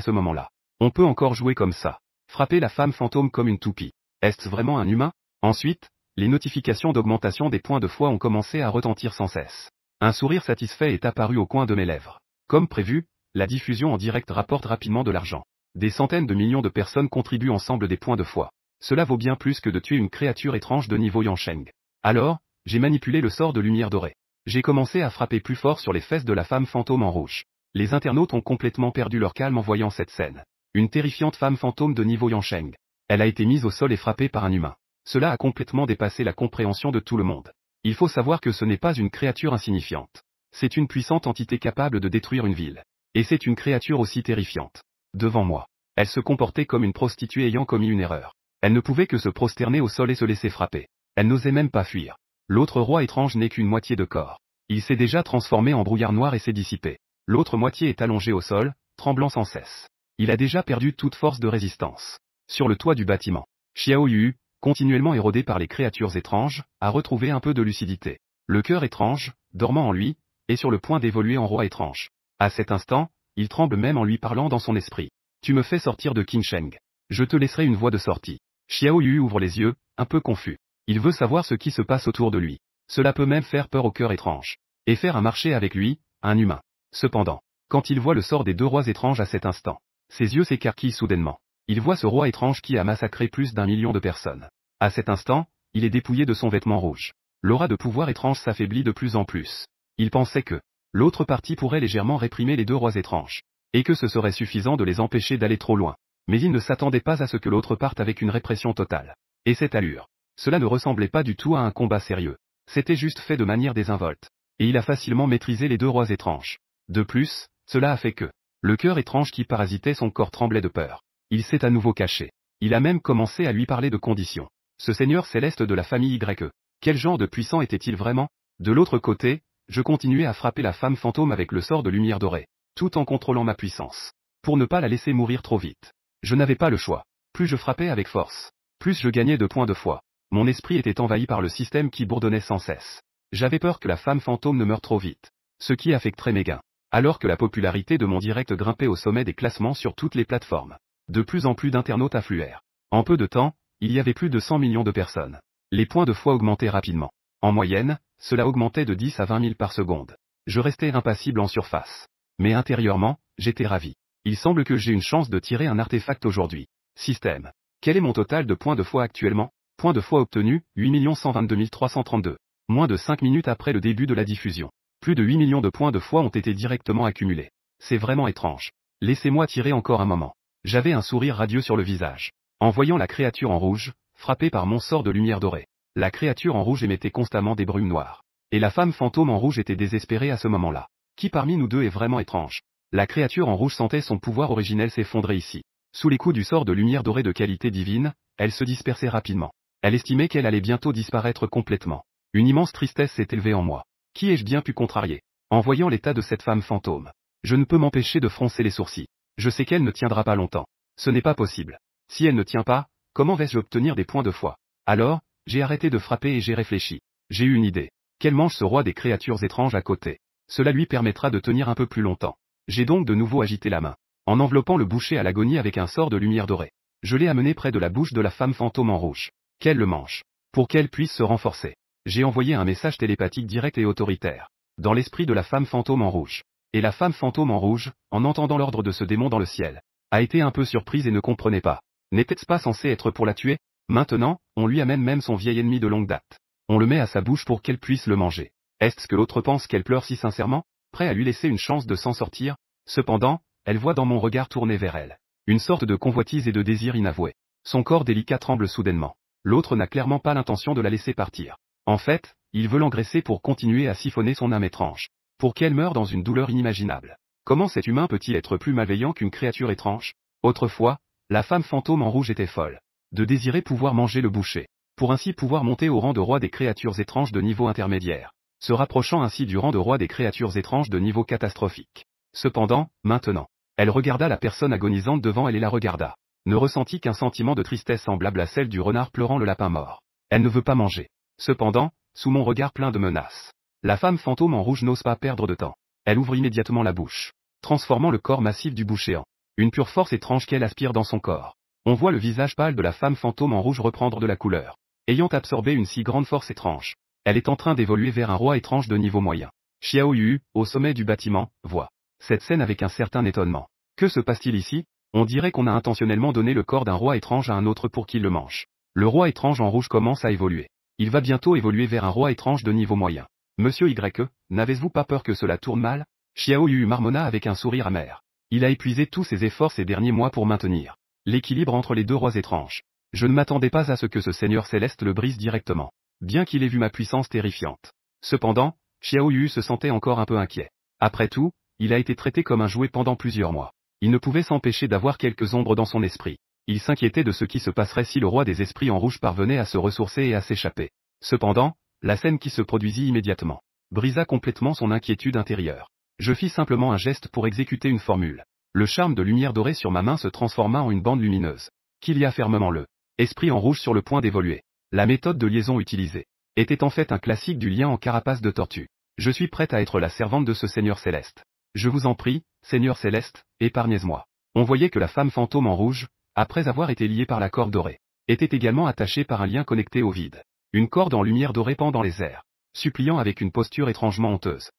ce moment-là. On peut encore jouer comme ça. Frapper la femme fantôme comme une toupie. Est-ce vraiment un humain? Ensuite, les notifications d'augmentation des points de foi ont commencé à retentir sans cesse. Un sourire satisfait est apparu au coin de mes lèvres. Comme prévu, la diffusion en direct rapporte rapidement de l'argent. Des centaines de millions de personnes contribuent ensemble des points de foi. Cela vaut bien plus que de tuer une créature étrange de niveau Yansheng. Alors, j'ai manipulé le sort de lumière dorée. J'ai commencé à frapper plus fort sur les fesses de la femme fantôme en rouge. Les internautes ont complètement perdu leur calme en voyant cette scène. Une terrifiante femme fantôme de niveau Yansheng. Elle a été mise au sol et frappée par un humain. Cela a complètement dépassé la compréhension de tout le monde. Il faut savoir que ce n'est pas une créature insignifiante. C'est une puissante entité capable de détruire une ville. Et c'est une créature aussi terrifiante. Devant moi, elle se comportait comme une prostituée ayant commis une erreur. Elle ne pouvait que se prosterner au sol et se laisser frapper. Elle n'osait même pas fuir. L'autre roi étrange n'est qu'une moitié de corps. Il s'est déjà transformé en brouillard noir et s'est dissipé. L'autre moitié est allongée au sol, tremblant sans cesse. Il a déjà perdu toute force de résistance. Sur le toit du bâtiment, Xiao Yu, continuellement érodé par les créatures étranges, a retrouvé un peu de lucidité. Le cœur étrange, dormant en lui, est sur le point d'évoluer en roi étrange. À cet instant, il tremble même en lui parlant dans son esprit. Tu me fais sortir de Qingsheng. Je te laisserai une voie de sortie. Xiao Yu ouvre les yeux, un peu confus. Il veut savoir ce qui se passe autour de lui. Cela peut même faire peur au cœur étrange. Et faire un marché avec lui, un humain. Cependant, quand il voit le sort des 2 rois étranges à cet instant, ses yeux s'écarquillent soudainement. Il voit ce roi étrange qui a massacré plus d'1 million de personnes. À cet instant, il est dépouillé de son vêtement rouge. L'aura de pouvoir étrange s'affaiblit de plus en plus. Il pensait que l'autre partie pourrait légèrement réprimer les 2 rois étranges. Et que ce serait suffisant de les empêcher d'aller trop loin. Mais il ne s'attendait pas à ce que l'autre parte avec une répression totale. Et cette allure. Cela ne ressemblait pas du tout à un combat sérieux. C'était juste fait de manière désinvolte. Et il a facilement maîtrisé les 2 rois étranges. De plus, cela a fait que le cœur étrange qui parasitait son corps tremblait de peur. Il s'est à nouveau caché. Il a même commencé à lui parler de conditions. Ce seigneur céleste de la famille YE. Quel genre de puissant était-il vraiment? De l'autre côté, je continuais à frapper la femme fantôme avec le sort de lumière dorée, tout en contrôlant ma puissance. Pour ne pas la laisser mourir trop vite. Je n'avais pas le choix. Plus je frappais avec force, plus je gagnais de points de foi. Mon esprit était envahi par le système qui bourdonnait sans cesse. J'avais peur que la femme fantôme ne meure trop vite. Ce qui affecterait mes gains. Alors que la popularité de mon direct grimpait au sommet des classements sur toutes les plateformes. De plus en plus d'internautes affluèrent. En peu de temps, il y avait plus de 100 millions de personnes. Les points de foi augmentaient rapidement. En moyenne, cela augmentait de 10 à 20 000 par seconde. Je restais impassible en surface. Mais intérieurement, j'étais ravi. Il semble que j'ai une chance de tirer un artefact aujourd'hui. Système. Quel est mon total de points de foi actuellement? Points de foi obtenus, 8 122 332. Moins de 5 minutes après le début de la diffusion. Plus de 8 millions de points de foi ont été directement accumulés. C'est vraiment étrange. Laissez-moi tirer encore un moment. J'avais un sourire radieux sur le visage. En voyant la créature en rouge, frappée par mon sort de lumière dorée. La créature en rouge émettait constamment des brumes noires. Et la femme fantôme en rouge était désespérée à ce moment-là. Qui parmi nous deux est vraiment étrange? La créature en rouge sentait son pouvoir originel s'effondrer ici. Sous les coups du sort de lumière dorée de qualité divine, elle se dispersait rapidement. Elle estimait qu'elle allait bientôt disparaître complètement. Une immense tristesse s'est élevée en moi. Qui ai-je bien pu contrarier? En voyant l'état de cette femme fantôme, je ne peux m'empêcher de froncer les sourcils. Je sais qu'elle ne tiendra pas longtemps. Ce n'est pas possible. Si elle ne tient pas, comment vais-je obtenir des points de foi? Alors, j'ai arrêté de frapper et j'ai réfléchi. J'ai eu une idée. Qu'elle mange ce roi des créatures étranges à côté. Cela lui permettra de tenir un peu plus longtemps. J'ai donc de nouveau agité la main, en enveloppant le boucher à l'agonie avec un sort de lumière dorée. Je l'ai amené près de la bouche de la femme fantôme en rouge. Qu'elle le mange. Pour qu'elle puisse se renforcer. J'ai envoyé un message télépathique direct et autoritaire. Dans l'esprit de la femme fantôme en rouge. Et la femme fantôme en rouge, en entendant l'ordre de ce démon dans le ciel, a été un peu surprise et ne comprenait pas. N'était-ce pas censé être pour la tuer? Maintenant, on lui amène même son vieil ennemi de longue date. On le met à sa bouche pour qu'elle puisse le manger. Est-ce que l'autre pense qu'elle pleure si sincèrement, prêt à lui laisser une chance de s'en sortir? Cependant, elle voit dans mon regard tourné vers elle une sorte de convoitise et de désir inavoué. Son corps délicat tremble soudainement. L'autre n'a clairement pas l'intention de la laisser partir. En fait, il veut l'engraisser pour continuer à siphonner son âme étrange. Pour qu'elle meure dans une douleur inimaginable. Comment cet humain peut-il être plus malveillant qu'une créature étrange? Autrefois, la femme fantôme en rouge était folle. De désirer pouvoir manger le boucher. Pour ainsi pouvoir monter au rang de roi des créatures étranges de niveau intermédiaire. Se rapprochant ainsi du rang de roi des créatures étranges de niveau catastrophique. Cependant, maintenant, elle regarda la personne agonisante devant elle et la regarda. Ne ressentit qu'un sentiment de tristesse semblable à celle du renard pleurant le lapin mort. Elle ne veut pas manger. Cependant, sous mon regard plein de menaces, la femme fantôme en rouge n'ose pas perdre de temps. Elle ouvre immédiatement la bouche, transformant le corps massif du boucher en une pure force étrange qu'elle aspire dans son corps. On voit le visage pâle de la femme fantôme en rouge reprendre de la couleur. Ayant absorbé une si grande force étrange, elle est en train d'évoluer vers un roi étrange de niveau moyen. Xiao Yu, au sommet du bâtiment, voit cette scène avec un certain étonnement. Que se passe-t-il ici? On dirait qu'on a intentionnellement donné le corps d'un roi étrange à un autre pour qu'il le mange. Le roi étrange en rouge commence à évoluer. Il va bientôt évoluer vers un roi étrange de niveau moyen. Monsieur Y, n'avez-vous pas peur que cela tourne mal? Xiao Yu marmonna avec un sourire amer. Il a épuisé tous ses efforts ces derniers mois pour maintenir l'équilibre entre les deux rois étranges. Je ne m'attendais pas à ce que ce seigneur céleste le brise directement, bien qu'il ait vu ma puissance terrifiante. Cependant, Xiao Yu se sentait encore un peu inquiet. Après tout, il a été traité comme un jouet pendant plusieurs mois. Il ne pouvait s'empêcher d'avoir quelques ombres dans son esprit. Il s'inquiétait de ce qui se passerait si le roi des esprits en rouge parvenait à se ressourcer et à s'échapper. Cependant, la scène qui se produisit immédiatement brisa complètement son inquiétude intérieure. Je fis simplement un geste pour exécuter une formule. Le charme de lumière dorée sur ma main se transforma en une bande lumineuse, qui lia fermement le esprit en rouge sur le point d'évoluer. La méthode de liaison utilisée était en fait un classique du lien en carapace de tortue. Je suis prête à être la servante de ce seigneur céleste. Je vous en prie, seigneur céleste, épargnez-moi. On voyait que la femme fantôme en rouge, après avoir été liée par la corde dorée, était également attachée par un lien connecté au vide. Une corde en lumière dorée pend dans les airs, suppliant avec une posture étrangement honteuse.